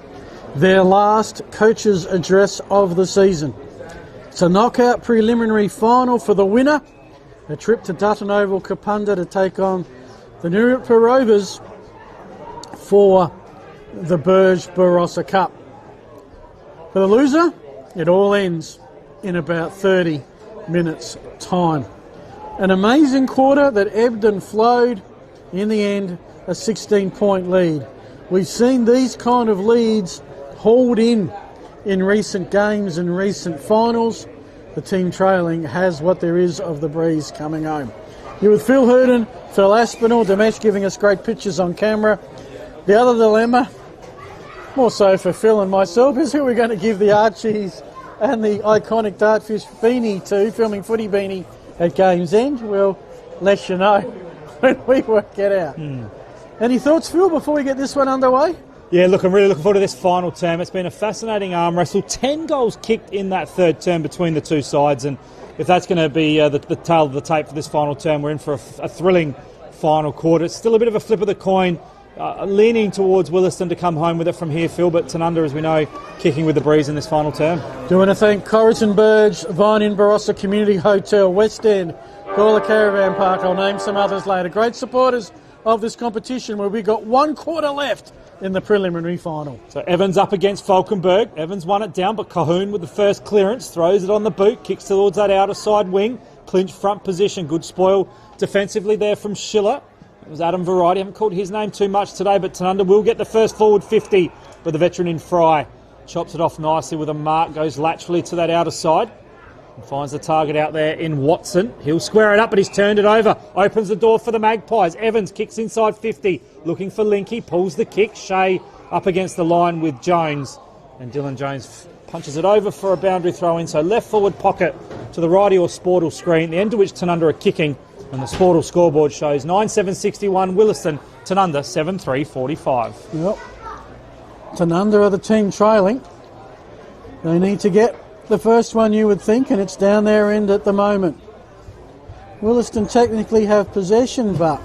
their last coach's address of the season. It's a knockout preliminary final for the winner. A trip to Dutton Oval, Kapunda, to take on the Nuruyukpa Rovers for the Burge Barossa Cup. For the loser, it all ends in about 30 minutes' time. An amazing quarter that ebbed and flowed. In the end, a 16-point lead. We've seen these kind of leads hauled in recent games and recent finals. The team trailing has what there is of the breeze coming home. You're with Phil Hurden, Phil Aspinall, Damesh giving us great pictures on camera. The other dilemma, more so for Phil and myself, is who we're going to give the Archies and the iconic Dartfish beanie to, filming footy beanie at game's end. We'll let you know when we work it out. Any thoughts, Phil, before we get this one underway? Yeah, look, I'm really looking forward to this final term. It's been a fascinating arm wrestle. 10 goals kicked in that third term between the two sides, and if that's going to be the tail of the tape for this final term, we're in for a thrilling final quarter. It's still a bit of a flip of the coin, leaning towards Williston to come home with it from here, Phil, but Tanunda, as we know, kicking with the breeze in this final term. Do want to thank Corrigan Burge, Vine in Barossa Community Hotel, West End, Gawler Caravan Park. I'll name some others later. Great supporters of this competition, where we got one quarter left in the preliminary final. So Evans up against Falkenberg. Evans won it down, but Cahoon with the first clearance, throws it on the boot, kicks towards that outer side wing, clinch front position. Good spoil defensively there from Schiller. It was Adam Variety. I haven't called his name too much today, but Tanunda will get the first forward 50, but the veteran in Fry chops it off nicely with a mark, goes laterally to that outer side and finds the target out there in Watson. He'll square it up, but he's turned it over. Opens the door for the Magpies. Evans kicks inside 50, looking for Linky, pulls the kick. Shea up against the line with Jones, and Dylan Jones punches it over for a boundary throw in. So left forward pocket to the righty or Sportle screen, the end of which Tanunda are kicking, and the Sportle scoreboard shows 9-7-61 Williston, Tanunda 7-3-45. Yep. Tanunda are the team trailing. They need to get the first one, you would think, and it's down their end at the moment. Williston technically have possession, but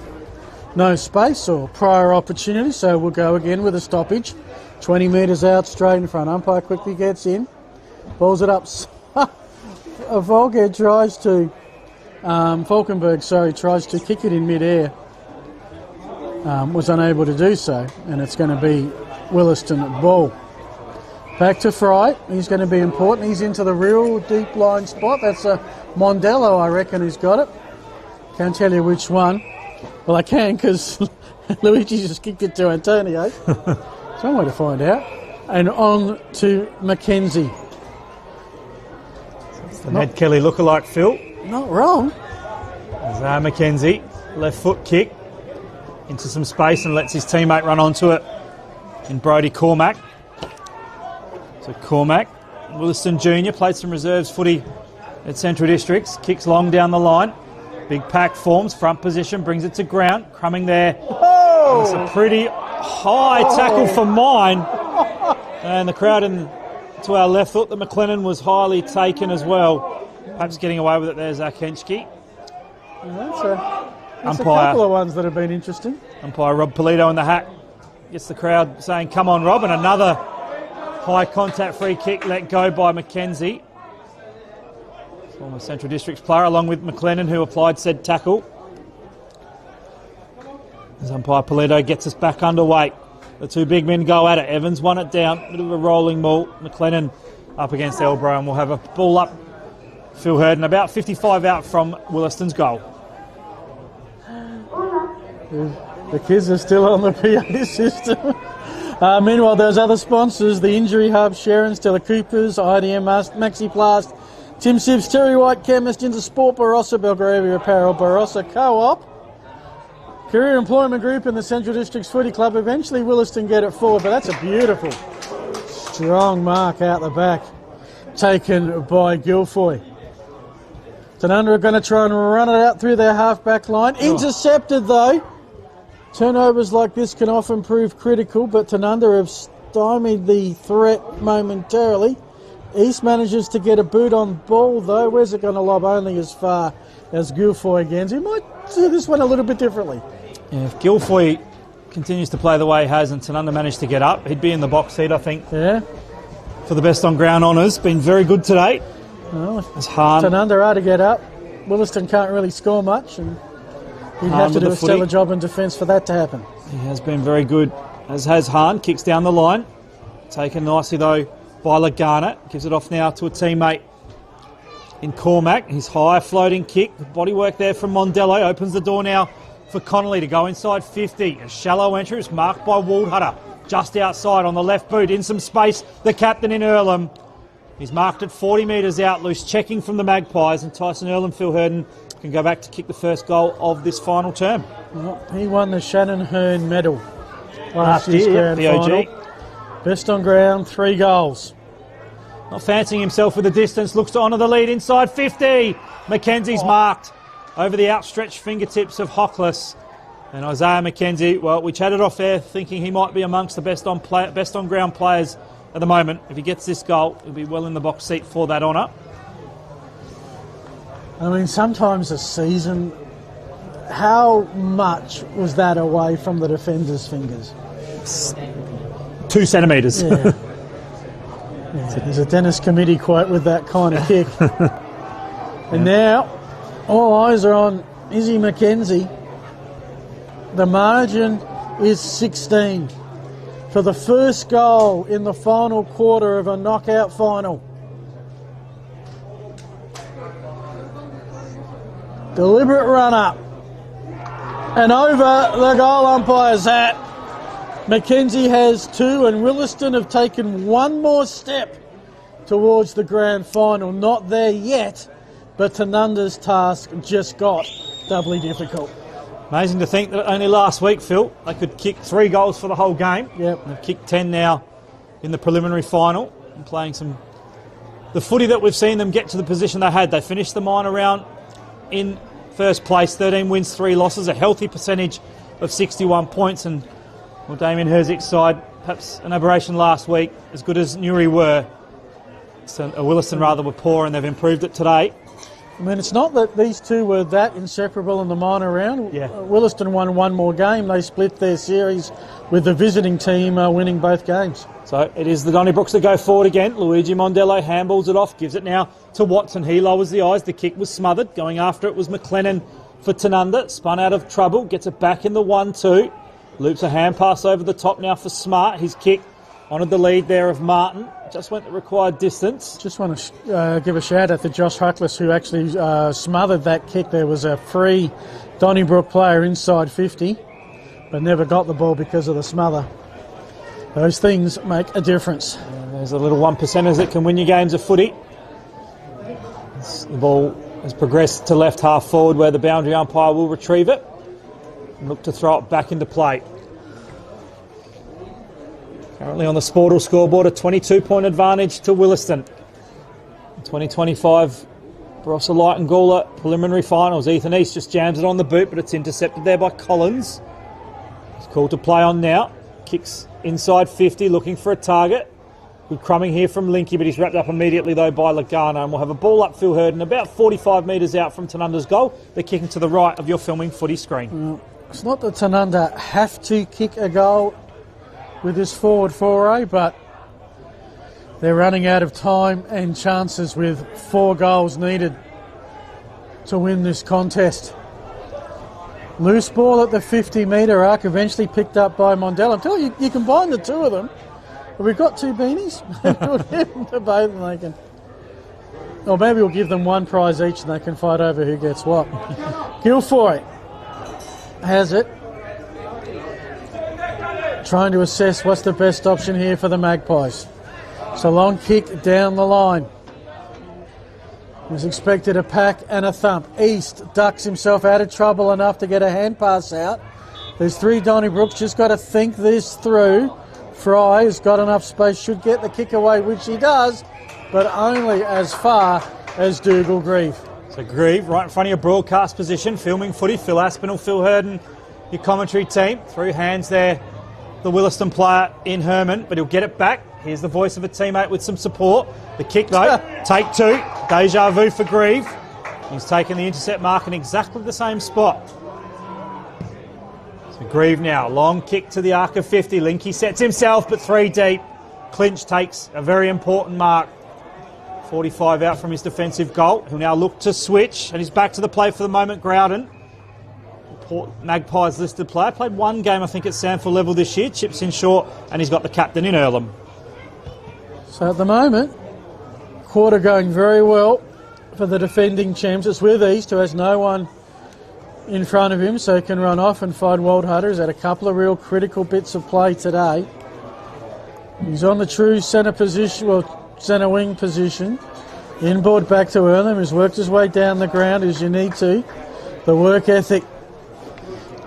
no space or prior opportunity, so we'll go again with a stoppage. 20 metres out, straight in front. Umpire quickly gets in, balls it up. Volger tries to, Falkenberg, tries to kick it in mid-air. Was unable to do so, and it's going to be Williston ball. Back to Fry. He's going to be important. He's into the real deep line spot. That's a Mondello, I reckon, who's got it. Can't tell you which one. Well, I can, because Luigi just kicked it to Antonio. Some way to find out. And on to Mackenzie. It's the Ned Kelly lookalike, Phil. Not wrong. There's Mackenzie. Left foot kick into some space and lets his teammate run onto it in Brodie Cormack. So Cormack, Williston Junior, played some reserves footy at Central Districts, kicks long down the line. Big pack forms, front position, brings it to ground. Crumming there. Oh! It's a pretty high tackle for mine. And the crowd to our left thought that McLennan was highly taken as well. Perhaps getting away with it there, Zach Henschke. That's a couple of ones that have been interesting. Umpire Rob Polito in the hat gets the crowd saying, come on, Rob, and another high contact free kick let go by Mackenzie. Former Central Districts player, along with McLennan, who applied said tackle. As umpire Polito gets us back underway. The two big men go at it. Evans won it down. Bit of a rolling maul. McLennan up against Elbro, and we'll have a ball up. Phil Hurden about 55 out from Williston's goal. The kids are still on the PA system. Meanwhile, those other sponsors, the Injury Hub, Sharon, Stella Coopers, IDM, Maxiplast, Tim Sibbs, Terry White Chemist, Intersport, Barossa, Belgravia Apparel, Barossa Co-op, Career Employment Group and the Central Districts Footy Club. Eventually Williston get it forward, but that's a beautiful, strong mark out the back, taken by Guilfoy. Tanunda are going to try and run it out through their half-back line. Intercepted, though. Turnovers like this can often prove critical, but Tanunda have stymied the threat momentarily. East manages to get a boot on ball, though. Where's it going to lob? Only as far as Guilfoy again. He might do this one a little bit differently. Yeah, if Guilfoyle continues to play the way he has and Tanunda managed to get up, he'd be in the box seat, I think. Yeah. For the best on ground honours. Been very good today. Well, As Hahn, Tanunda are to get up. Williston can't really score much, and he'd Hahn have to with do the a stellar footy. job in defence for that to happen. he has been very good, as has Hahn. Kicks down the line. Taken nicely, though, by Lagana. Gives it off now to a teammate in Cormac. His high floating kick. Good body work there from Mondello. Opens the door now for Connolly to go inside 50. A shallow entry. It's marked by Waldhutter. Just outside on the left boot. In some space, the captain in Earlham. He's marked at 40 metres out loose, checking from the Magpies, and Tyson Earlham, Phil Herden, can go back to kick the first goal of this final term. Well, he won the Shannon Hearn medal last year's grand final. Best on ground, 3 goals. Not fancying himself with the distance, looks to honour the lead inside 50. Mackenzie's marked over the outstretched fingertips of Hockless. And Isaiah Mackenzie, well, we chatted off there thinking he might be amongst the best on ground players at the moment. If he gets this goal, he'll be well in the box seat for that honour. I mean, sometimes a season, how much was that away from the defender's fingers? 2 centimetres. Yeah. There's a Dennis Committee quote with that kind of kick. And now, all eyes are on Izzy Mackenzie. The margin is 16 for the first goal in the final quarter of a knockout final. Deliberate run up and over the goal umpire's hat. Mackenzie has 2 and Williston have taken one more step towards the grand final. Not there yet, but Tanunda's task just got doubly difficult. Amazing to think that only last week, Phil, they could kick 3 goals for the whole game. Yep. They've kicked 10 now in the preliminary final and playing the footy that we've seen them get to the position they had. They finished the minor round in first place, 13 wins, 3 losses, a healthy percentage of 61 points. And well, Damien Herzig's side, perhaps an aberration last week, as good as Newry were. Williston rather were poor, and they've improved it today. I mean, it's not that these two were that inseparable in the minor round. Yeah. Williston won one more game. They split their series with the visiting team winning both games. So it is the Donnybrooks that go forward again. Luigi Mondello handballs it off, gives it now to Watson. He lowers the eyes. The kick was smothered. Going after it was McLennan for Tanunda. Spun out of trouble. Gets it back in the 1-2. Loops a hand pass over the top now for Smart. His kick honoured the lead there of Martin. Just went the required distance. Just want to give a shout out to Josh Huckless, who actually smothered that kick. There was a free Donnybrook player inside 50, but never got the ball because of the smother. Those things make a difference. There's a little 1%ers that can win you games of footy. The ball has progressed to left half forward, where the boundary umpire will retrieve it and look to throw it back into play. Currently on the Sportal scoreboard, a 22-point advantage to Williston. 2025 Barossa Light and Gawler preliminary finals. Ethan East just jams it on the boot, but it's intercepted there by Collins. He's called to play on now. Kicks inside 50, looking for a target. Good crumbing here from Linky, but he's wrapped up immediately, though, by Lagana. And we'll have a ball up Phil Herden, about 45 metres out from Tanunda's goal. They're kicking to the right of your filming footy screen. It's not that Tanunda have to kick a goal with this forward foray, but they're running out of time and chances with 4 goals needed to win this contest. Loose ball at the 50-metre arc, eventually picked up by Mondell. I'm telling you, you combine the two of them. Have we got 2 beanies? We'll give them to both and they can... Or maybe we'll give them 1 prize each and they can fight over who gets what. Guilfoyle has it. Trying to assess what's the best option here for the Magpies. It's a long kick down the line. Was expected a pack and a thump. East ducks himself out of trouble enough to get a hand pass out. There's 3 Donnybrooks, just got to think this through. Fry has got enough space, should get the kick away, which he does, but only as far as Dougal Grieve. So Grieve right in front of your broadcast position, filming footy. Phil Aspinall, Phil Herden, your commentary team. Through hands there, the Williston player in Herman, but he'll get it back. Here's the voice of a teammate with some support. The kick though, take 2, deja vu for Grieve. He's taken the intercept mark in exactly the same spot. Grieve now, long kick to the arc of 50. Linky sets himself, but 3 deep. Clinch takes a very important mark. 45 out from his defensive goal. He'll now look to switch, and he's back to the play for the moment. Growden, Magpies listed player, played 1 game, I think, at Sanford level this year. Chips in short, and he's got the captain in Earlham. So at the moment, quarter going very well for the defending champs. It's with East, who has no one in front of him, so he can run off and find Walt Hutter. He's had a couple of real critical bits of play today. He's on the true centre position, well, centre wing position. Inboard back to Earlham. He's worked his way down the ground as you need to. The work ethic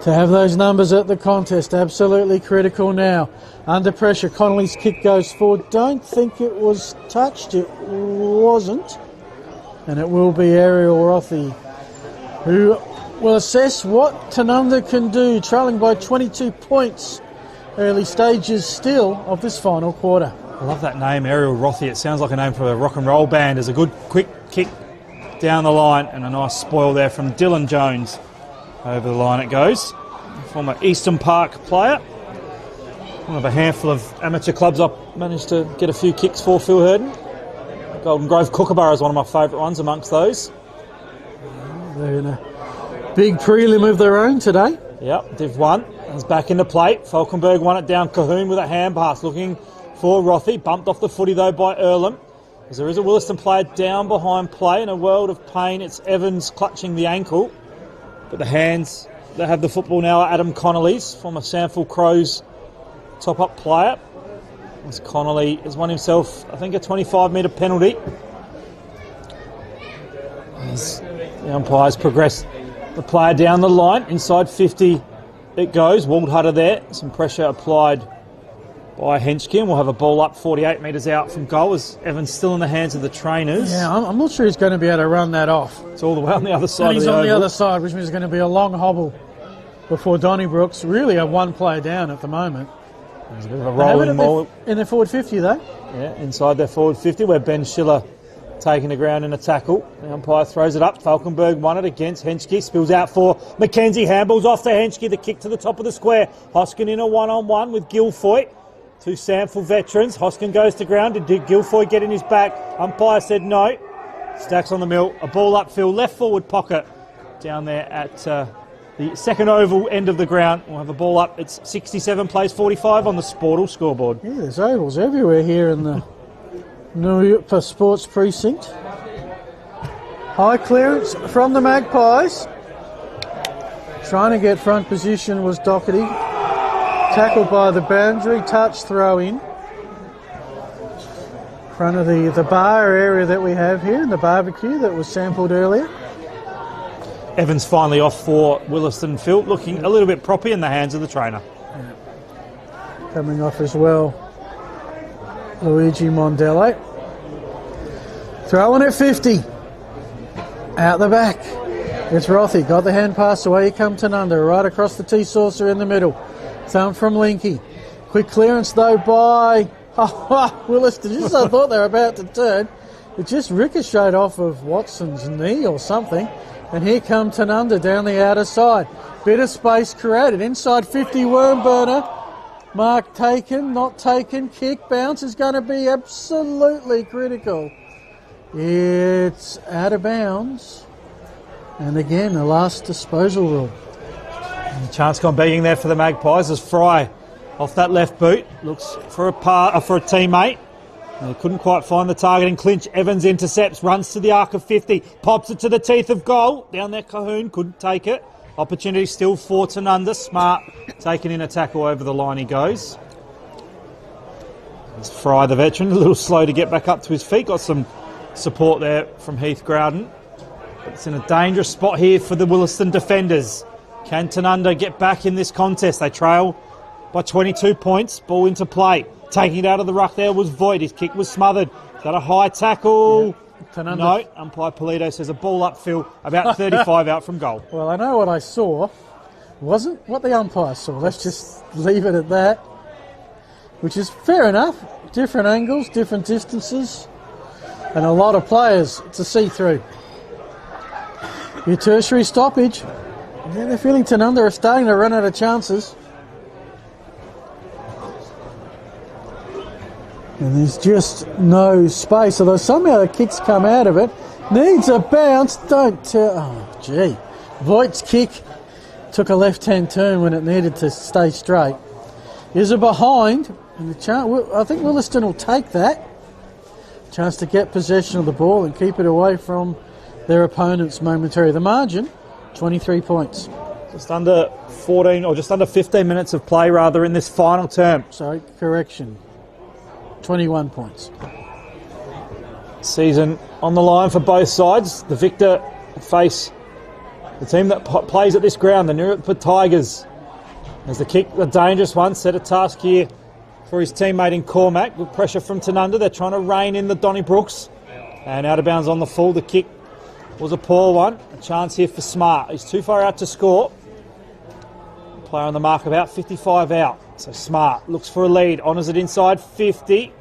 to have those numbers at the contest, absolutely critical now. Under pressure, Connolly's kick goes forward. Don't think it was touched. It wasn't. And it will be Ariel Rothy, who will assess what Tanunda can do, trailing by 22 points. Early stages still of this final quarter. I love that name, Ariel Rothy. It sounds like a name for a rock and roll band. There's a good quick kick down the line and a nice spoil there from Dylan Jones. Over the line it goes. Former Eastern Park player. One of a handful of amateur clubs I've managed to get a few kicks for, Phil Herden. Golden Grove Kookaburra is one of my favourite ones amongst those. They're in a big prelim of their own today. Yep, Div 1 is back into play. Falkenberg won it down Cahoon with a hand pass, looking for Rothy. Bumped off the footy though by Earlham. As there is a Williston player down behind play in a world of pain. It's Evans clutching the ankle. But the hands that have the football now are Adam Connolly's, former Sanford Crows top-up player. As Connolly has won himself, I think, a 25-metre penalty. As the umpires progress the player down the line, inside 50 it goes. Walt Hutter there, some pressure applied by Henschke. We'll have a ball up 48 metres out from goal as Evans still in the hands of the trainers. Yeah, I'm not sure he's going to be able to run that off. It's all the way on the other side and of he's the on oval. the other side, which means it's going to be a long hobble before Donnybrook's really a one player down at the moment. There's a bit of a rolling ball. In their forward 50 though. Yeah, inside their forward 50 where Ben Schiller taking the ground in a tackle. The umpire throws it up. Falkenberg won it against Henschke. Spills out for Mackenzie. Handballs off to Henschke. The kick to the top of the square. Hoskin in a one-on-one with Guilfoy. 2 Sanford veterans. Hoskin goes to ground. Did Guilfoy get in his back? Umpire said no. Stacks on the mill. A ball upfield. Left forward pocket down there at the second oval end of the ground. We'll have a ball up. It's 67 plays 45 on the Sportal scoreboard. Yeah, there's ovals everywhere here in the New York Sports Precinct. High clearance from the Magpies. Trying to get front position was Doherty. Tackled by the boundary, touch throw in. Front of the bar area that we have here, and the barbecue that was sampled earlier. Evans finally off for Williston Phil, looking a little bit proppy in the hands of the trainer. Yeah. Coming off as well, Luigi Mondello. Throwing at 50. Out the back. It's Rothy. Got the hand pass away. Here come Tanunda. Right across the T-saucer in the middle. Thumb from Linky. Quick clearance though by Williston. Just as I thought they were about to turn. It just ricocheted off of Watson's knee or something. And here come Tanunda down the outer side. Bit of space created. Inside 50 worm burner. Mark taken, not taken. Kick bounce is going to be absolutely critical. It's out of bounds. And again, the last disposal rule. And chance gone begging there for the Magpies as Fry off that left boot looks for a teammate. They couldn't quite find the target in clinch. Evans intercepts, runs to the arc of 50, pops it to the teeth of goal. Down there, Cahoon couldn't take it. Opportunity still for Tanunda. Smart taking in a tackle over the line he goes. There's Fry, the veteran, a little slow to get back up to his feet. Got some support there from Heath Growden. But it's in a dangerous spot here for the Williston defenders. Can Tanunda get back in this contest? They trail by 22 points. Ball into play. Taking it out of the ruck there was Voigt. His kick was smothered. Got a high tackle. Yeah. No, umpire Polito says a ball upfield about 35 out from goal. Well, I know what I saw. Wasn't what the umpire saw. Let's just leave it at that. Which is fair enough. Different angles, different distances, and a lot of players to see through. Your tertiary stoppage. Yeah, they're feeling Tanunda are starting to run out of chances. And there's just no space, although somehow the kick's come out of it. Needs a bounce, don't tell. Oh, gee. Voigt's kick took a left-hand turn when it needed to stay straight. Is a behind, and I think Williston will take that. Chance to get possession of the ball and keep it away from their opponents momentarily. The margin, 23 points. Just under 14, or just under 15 minutes of play, rather, in this final term. Sorry, correction. 21 points. Season on the line for both sides. The victor face the team that plays at this ground, the Nuremberg Tigers. As the kick, a dangerous one, set a task here for his teammate in Cormac. Good pressure from Tanunda. They're trying to rein in the Donnybrooks. And out of bounds on the full. The kick was a poor one. A chance here for Smart. He's too far out to score. Player on the mark about 55 out. So Smart looks for a lead. Honours it inside 50.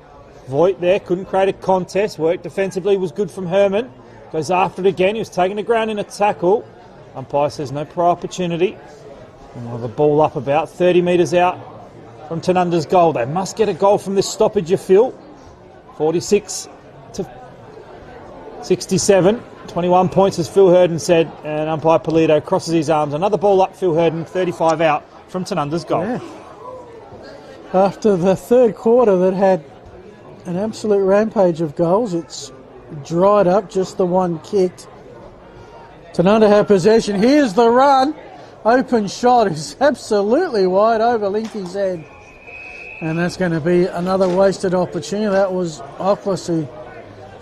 Voigt there, couldn't create a contest. Work defensively was good from Herman. Goes after it again. He was taking the ground in a tackle. Umpire says no prior opportunity. And we'll have a ball up about 30 metres out from Tanunda's goal. They must get a goal from this stoppage, you feel. 46 to 67. 21 points, as Phil Herden said. And umpire Polito crosses his arms. Another ball up, Phil Herden, 35 out from Tanunda's goal. Yeah. After the third quarter that had an absolute rampage of goals, it's dried up, just the one kicked. Tanunda have possession. Here's the run. Open shot is absolutely wide over Linky's head. And that's going to be another wasted opportunity. That was Ockles who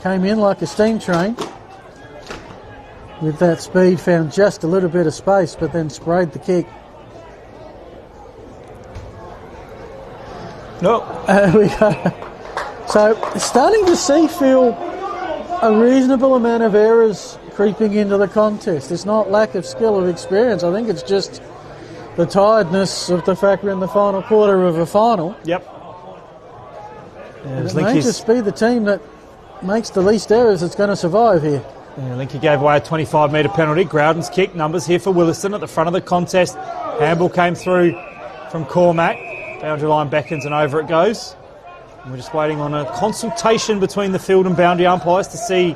came in like a steam train. With that speed, found just a little bit of space, but then sprayed the kick. No. So, starting to see, Phil, a reasonable amount of errors creeping into the contest. It's not lack of skill or experience. I think it's just the tiredness of the fact we're in the final quarter of a final. Yep. It may just be the team that makes the least errors that's going to survive here. Yeah, Linky gave away a 25-metre penalty. Groudon's kick, numbers here for Williston at the front of the contest. Handball came through from Cormac. Boundary line beckons and over it goes. And we're just waiting on a consultation between the field and boundary umpires to see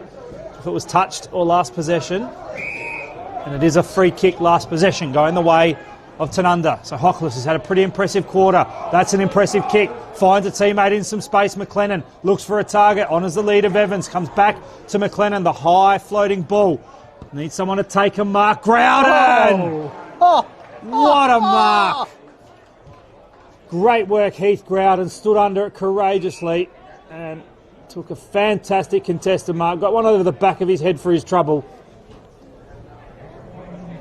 if it was touched or last possession. And it is a free kick, last possession, going the way of Tanunda. So Hockles has had a pretty impressive quarter. That's an impressive kick. Finds a teammate in some space. McLennan looks for a target. Honours the lead of Evans. Comes back to McLennan. The high floating ball. Needs someone to take a mark. Groudon! Oh. What a mark! Great work, Heath Groudon. Stood under it courageously and took a fantastic contested mark. Got one over the back of his head for his trouble.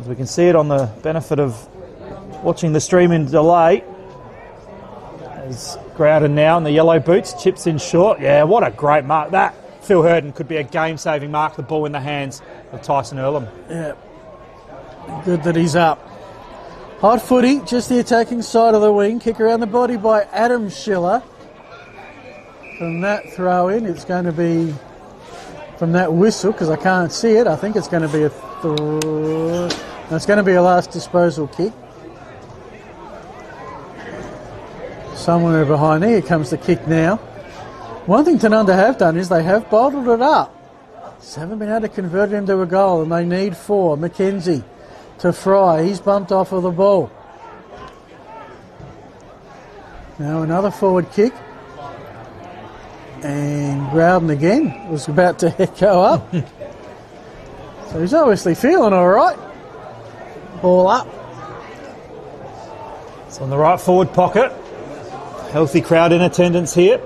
As we can see it on the benefit of watching the stream in delay. As Groudon now in the yellow boots, chips in short. Yeah, what a great mark. That, Phil Herden, could be a game-saving mark. The ball in the hands of Tyson Earlham. Yeah, good that he's up. Hot footy, just the attacking side of the wing. Kick around the body by Adam Schiller. From that throw in, it's going to be from that whistle, because I can't see it. I think it's going to be it's going to be a last disposal kick. Somewhere behind there comes the kick now. One thing Tanunda have done is they have bottled it up. Just haven't been able to convert it into a goal, and they need 4. McKenzie to Fry. He's bumped off of the ball. Now another forward kick. And Groudon again was about to go up. So he's obviously feeling all right. Ball up. It's on the right forward pocket. Healthy crowd in attendance here.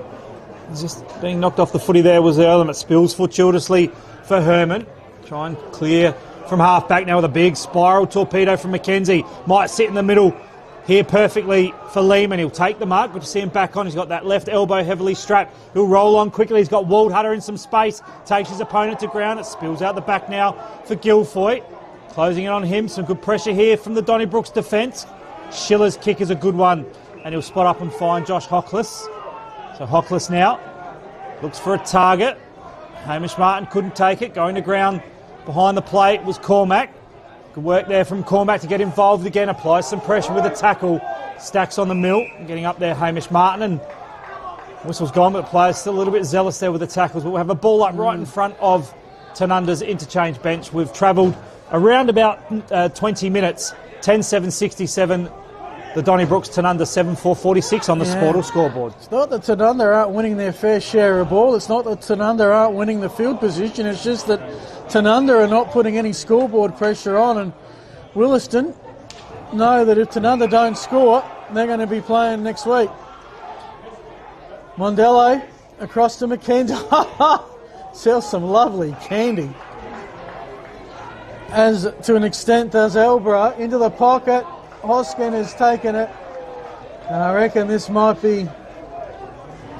Just being knocked off the footy there was Earlham. It spills fortuitously for Herman. Try and clear from half back now with a big spiral torpedo from McKenzie. Might sit in the middle here perfectly for Lehman. He'll take the mark, but to see him back on, he's got that left elbow heavily strapped. He'll roll on quickly. He's got Waldhutter in some space. Takes his opponent to ground. It spills out the back now for Guilfoyle. Closing it on him. Some good pressure here from the Donnybrooks defence. Schiller's kick is a good one, and he'll spot up and find Josh Hockles. So Hockles now looks for a target. Hamish Martin couldn't take it. Going to ground behind the plate was Cormac. Good work there from Cormack to get involved again. Applies some pressure with a tackle. Stacks on the mill. Getting up there, Hamish Martin. And whistle's gone, but the players still a little bit zealous there with the tackles. But we'll have a ball up right in front of Tanunda's interchange bench. We've travelled around about 20 minutes. 10-7-67. The Donnybrooks Tanunda 7-4-46 on the Sportal scoreboard. It's not that Tanunda aren't winning their fair share of ball. It's not that Tanunda aren't winning the field position. It's just that Tanunda are not putting any scoreboard pressure on. And Williston know that if Tanunda don't score, they're going to be playing next week. Mondello across to McKenzie. Sells some lovely candy. As to an extent does Elborough. Into the pocket. Hoskin has taken it, and I reckon this might be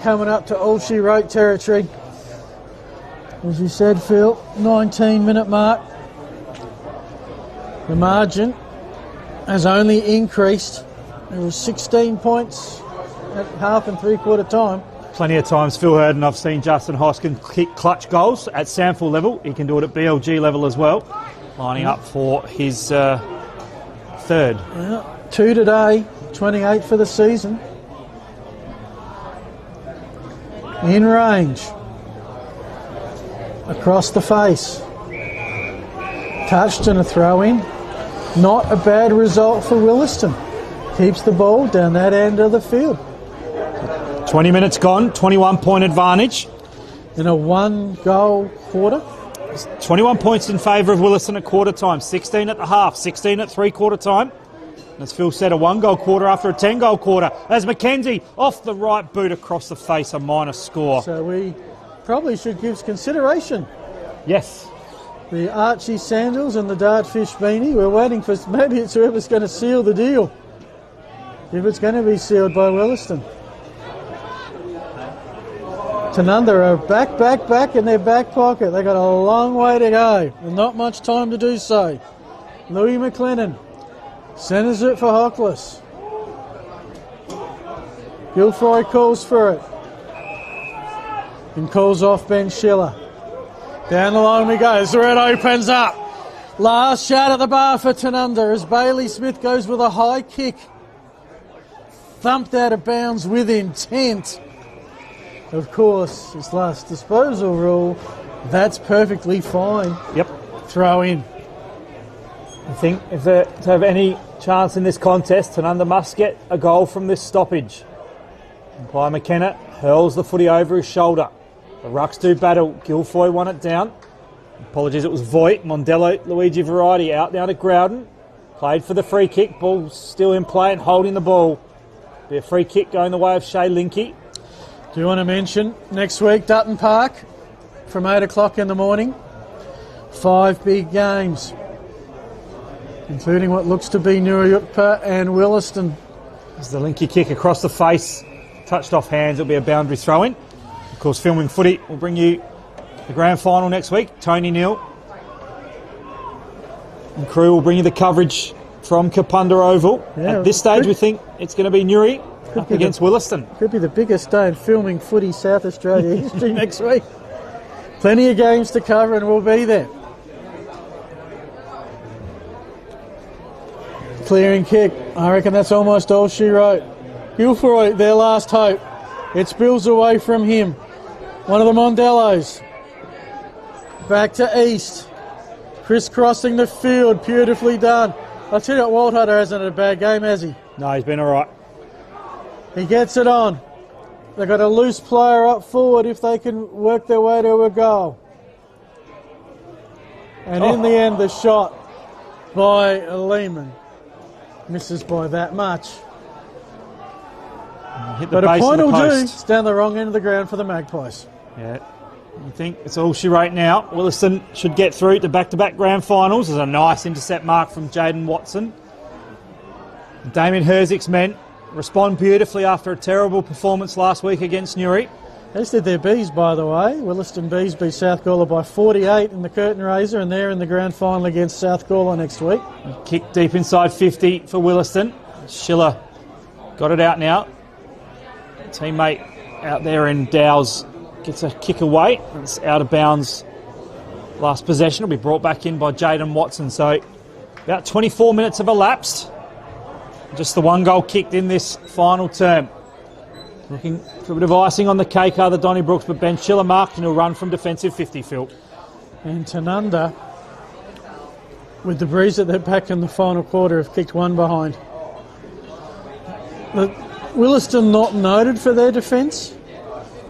coming up to all she wrote territory. As you said, Phil, 19-minute mark. The margin has only increased. There was 16 points at half and three-quarter time. Plenty of times Phil heard, and I've seen Justin Hoskin kick clutch goals at Samford level. He can do it at BLG level as well, lining up for his third. Yeah, 2 today, 28 for the season. In range. Across the face. Touched and a throw in. Not a bad result for Williston. Keeps the ball down that end of the field. 20 minutes gone, 21-point advantage. In a one-goal quarter. 21 points in favour of Williston at quarter time, 16 at the half, 16 at three-quarter time. And as Phil said, a one-goal quarter after a 10-goal quarter. As McKenzie off the right boot across the face, a minor score. So we probably should give consideration. Yes. The Archie sandals and the Dartfish beanie. We're waiting for maybe it's whoever's going to seal the deal. If it's going to be sealed by Williston. Tanunda are back in their back pocket. They've got a long way to go and not much time to do so. Louis McLennan centres it for Hockless. Gilfroy calls for it and calls off Ben Schiller. Down the line we go as it opens up. Last shot at the bar for Tanunda as Bailey Smith goes with a high kick. Thumped out of bounds with intent. Of course, this last disposal rule, that's perfectly fine. Yep. Throw in. I think if they're to have any chance in this contest, Tanunda must get a goal from this stoppage. Empire McKenna hurls the footy over his shoulder. The Rucks do battle. Gilfoy won it down. Apologies, it was Voigt. Mondello, Luigi Variety out now to Groudon. Played for the free kick. Ball still in play and holding the ball. Be a free kick going the way of Shea Linky. Do you want to mention next week, Dutton Park from 8 o'clock in the morning? 5 big games, including what looks to be Nurayutpa and Williston. As the Linky kick across the face, touched off hands, it'll be a boundary throw-in. Of course, Filming Footy will bring you the grand final next week. Tony Neal and crew will bring you the coverage from Kapunda Oval. Yeah, at this stage, we think it's going to be Newry up against Williston. Could be the biggest day in Filming Footy South Australia history next week. Plenty of games to cover and we'll be there. Clearing kick. I reckon that's almost all she wrote. Gilfroy, their last hope. It spills away from him. One of the Mondellos. Back to East. Crisscrossing the field. Beautifully done. I'll tell you what, Waldhutter hasn't had a bad game, has he? No, he's been all right. He gets it on. They've got a loose player up forward if they can work their way to a goal. And in the end, the shot by Lehman misses by that much. Hit the But a base point of the will do. post. It's down the wrong end of the ground for the Magpies. Yeah. I think it's all she wrote now. Williston should get through to back-to-back grand finals. There's a nice intercept mark from Jaden Watson. Damien Herzig's men respond beautifully after a terrible performance last week against Newry. As did their Bees, by the way. Williston Bees beat South Gawler by 48 in the curtain raiser, and they're in the grand final against South Gawler next week. Kick deep inside 50 for Williston. Schiller got it out now. Teammate out there in Dow's gets a kick away. It's out of bounds. Last possession will be brought back in by Jaden Watson. So About 24 minutes have elapsed. Just the one goal kicked in this final term. Looking for a bit of icing on the cake are the Donnybrooks, but Ben Schiller marked and he'll run from defensive 50, Phil. And Tanunda, with the breeze at their back in the final quarter, have kicked one behind. Williston not noted for their defence,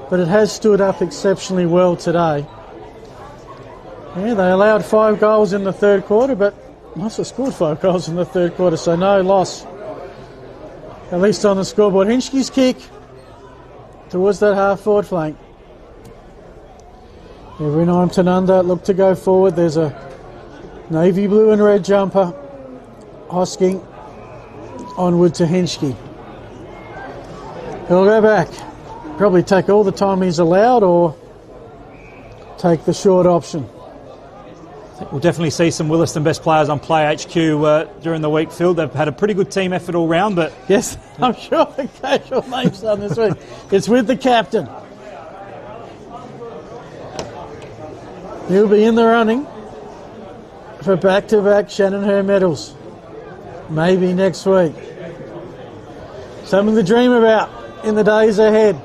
but it has stood up exceptionally well today. Yeah, they allowed 5 goals in the third quarter, but must have scored 5 goals in the third quarter, so no loss. At least on the scoreboard. Hinchke's kick towards that half-forward flank. Every time Tanunda look to go forward, there's a navy blue and red jumper. Hosking onward to Hinchke. He'll go back. Probably take all the time he's allowed or take the short option. I think we'll definitely see some Williston best players on Play HQ during the week, Phil. They've had a pretty good team effort all round, but... Yes, I'm sure the casual name's done this week. It's with the captain. He'll be in the running for back-to-back Shannon Hurr medals. Maybe next week. Something to dream about in the days ahead.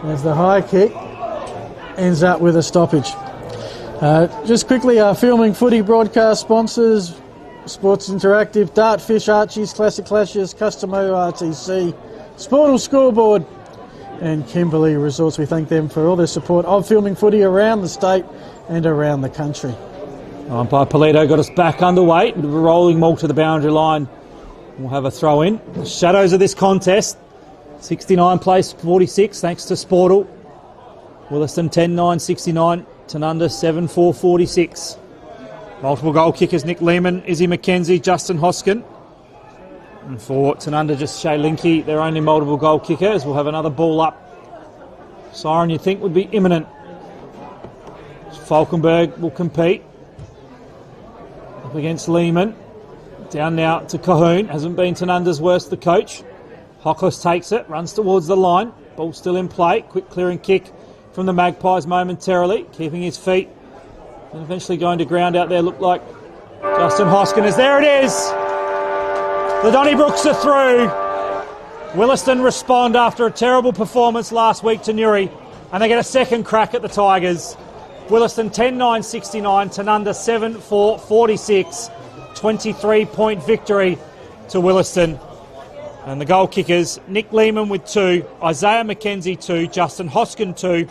As the high kick ends up with a stoppage. Just quickly, our filming footy broadcast sponsors: Sports Interactive, Dartfish, Archie's, Classic Clashes, Custom ORTC, Sportal Scoreboard, and Kimberley Resorts. We thank them for all their support of filming footy around the state and around the country. Umpire Polito got us back underway. Bit of a rolling maul to the boundary line. We'll have a throw in. The shadows of this contest: 69 place 46, thanks to Sportal. Williston 10-9-69. Tanunda 7-4-46. Multiple goal kickers: Nick Lehman, Izzy McKenzie, Justin Hoskin. And for Tanunda, just Shay Linky, their only multiple goal kickers. We'll have another ball up. Siren, you'd think, would be imminent. Falkenberg will compete up against Lehman. Down now to Cahoon. Hasn't been Tanunda's worst, the coach. Hockless takes it, runs towards the line. Ball still in play. Quick clearing kick from the Magpies momentarily, keeping his feet. And eventually going to ground out there, looked like Justin Hoskin is there. It is! The Donnybrooks are through. Williston respond after a terrible performance last week to Newry, and they get a second crack at the Tigers. Williston 10-9-69, Tanunda 7-4-46. 23-point victory to Williston. And the goal kickers: Nick Lehman with 2, Isaiah McKenzie 2, Justin Hoskin 2,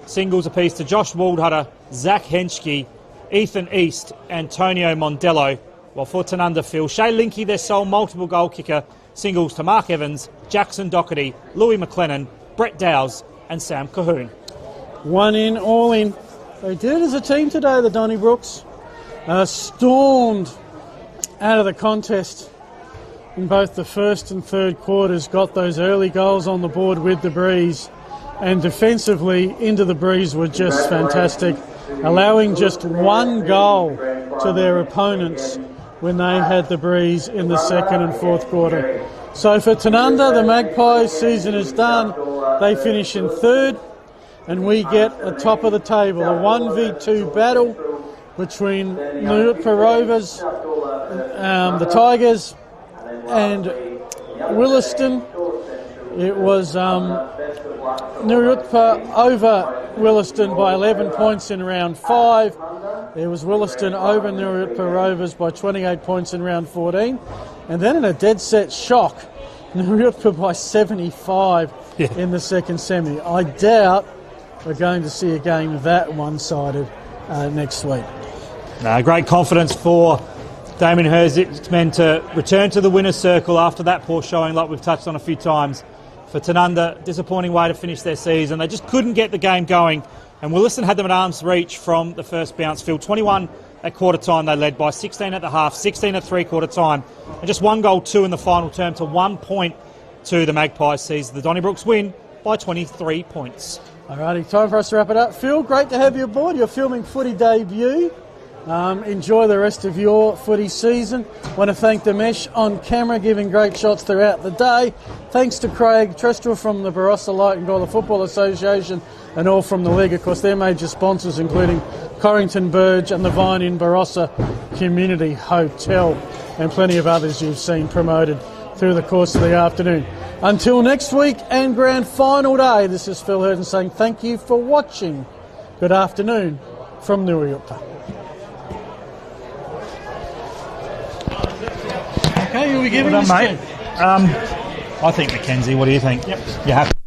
singles apiece to Josh Waldhutter, Zach Henschke, Ethan East, Antonio Mondello. While for Tanunda, Phil, Shay Linky, their sole multiple goal kicker, singles to Mark Evans, Jackson Doherty, Louis McLennan, Brett Dowes and Sam Cahoon. One in, all in. They did it as a team today, the Donnybrooks. Stormed out of the contest in both the first and third quarters, got those early goals on the board with the breeze, and defensively into the breeze were just fantastic, allowing just one goal to their opponents when they had the breeze in the second and fourth quarter. So for Tanunda, the Magpies season is done. They finish in third, and we get a top of the table, a 1v2 battle between Nurutpa Rovers, the Tigers, and Williston. It was Nurutpa over Williston by 11 points in round 5. It was Williston over Nurutpa Rovers by 28 points in round 14. And then in a dead set shock, Nurutpa by 75 in the second semi. I doubt we're going to see a game that one-sided next week. Great confidence for Damien Herzig's men to return to the winner's circle after that poor showing, like we've touched on a few times. For Tanunda, disappointing way to finish their season. They just couldn't get the game going, and Williston had them at arm's reach from the first bounce. Phil, 21 at quarter time they led by, 16 at the half, 16 at three-quarter time, and just 1 goal, 2 in the final term to 1 point to the Magpies sees the Donnybrooks win by 23 points. Alrighty, time for us to wrap it up. Phil, great to have you aboard. Your filming footy debut. Enjoy the rest of your footy season. Want to thank the Mesh on camera, giving great shots throughout the day. Thanks to Craig Trestrel from the Barossa Light and Gawler Football Association, and all from the league. Of course, their major sponsors, including Corrington Burge and the Vine in Barossa Community Hotel, and plenty of others you've seen promoted through the course of the afternoon. Until next week and grand final day, this is Phil Hurton saying thank you for watching. Good afternoon from Nuriutta. Okay, who are we giving Well done, this mate. to? I think Mackenzie. What do you think? Yep. You happy?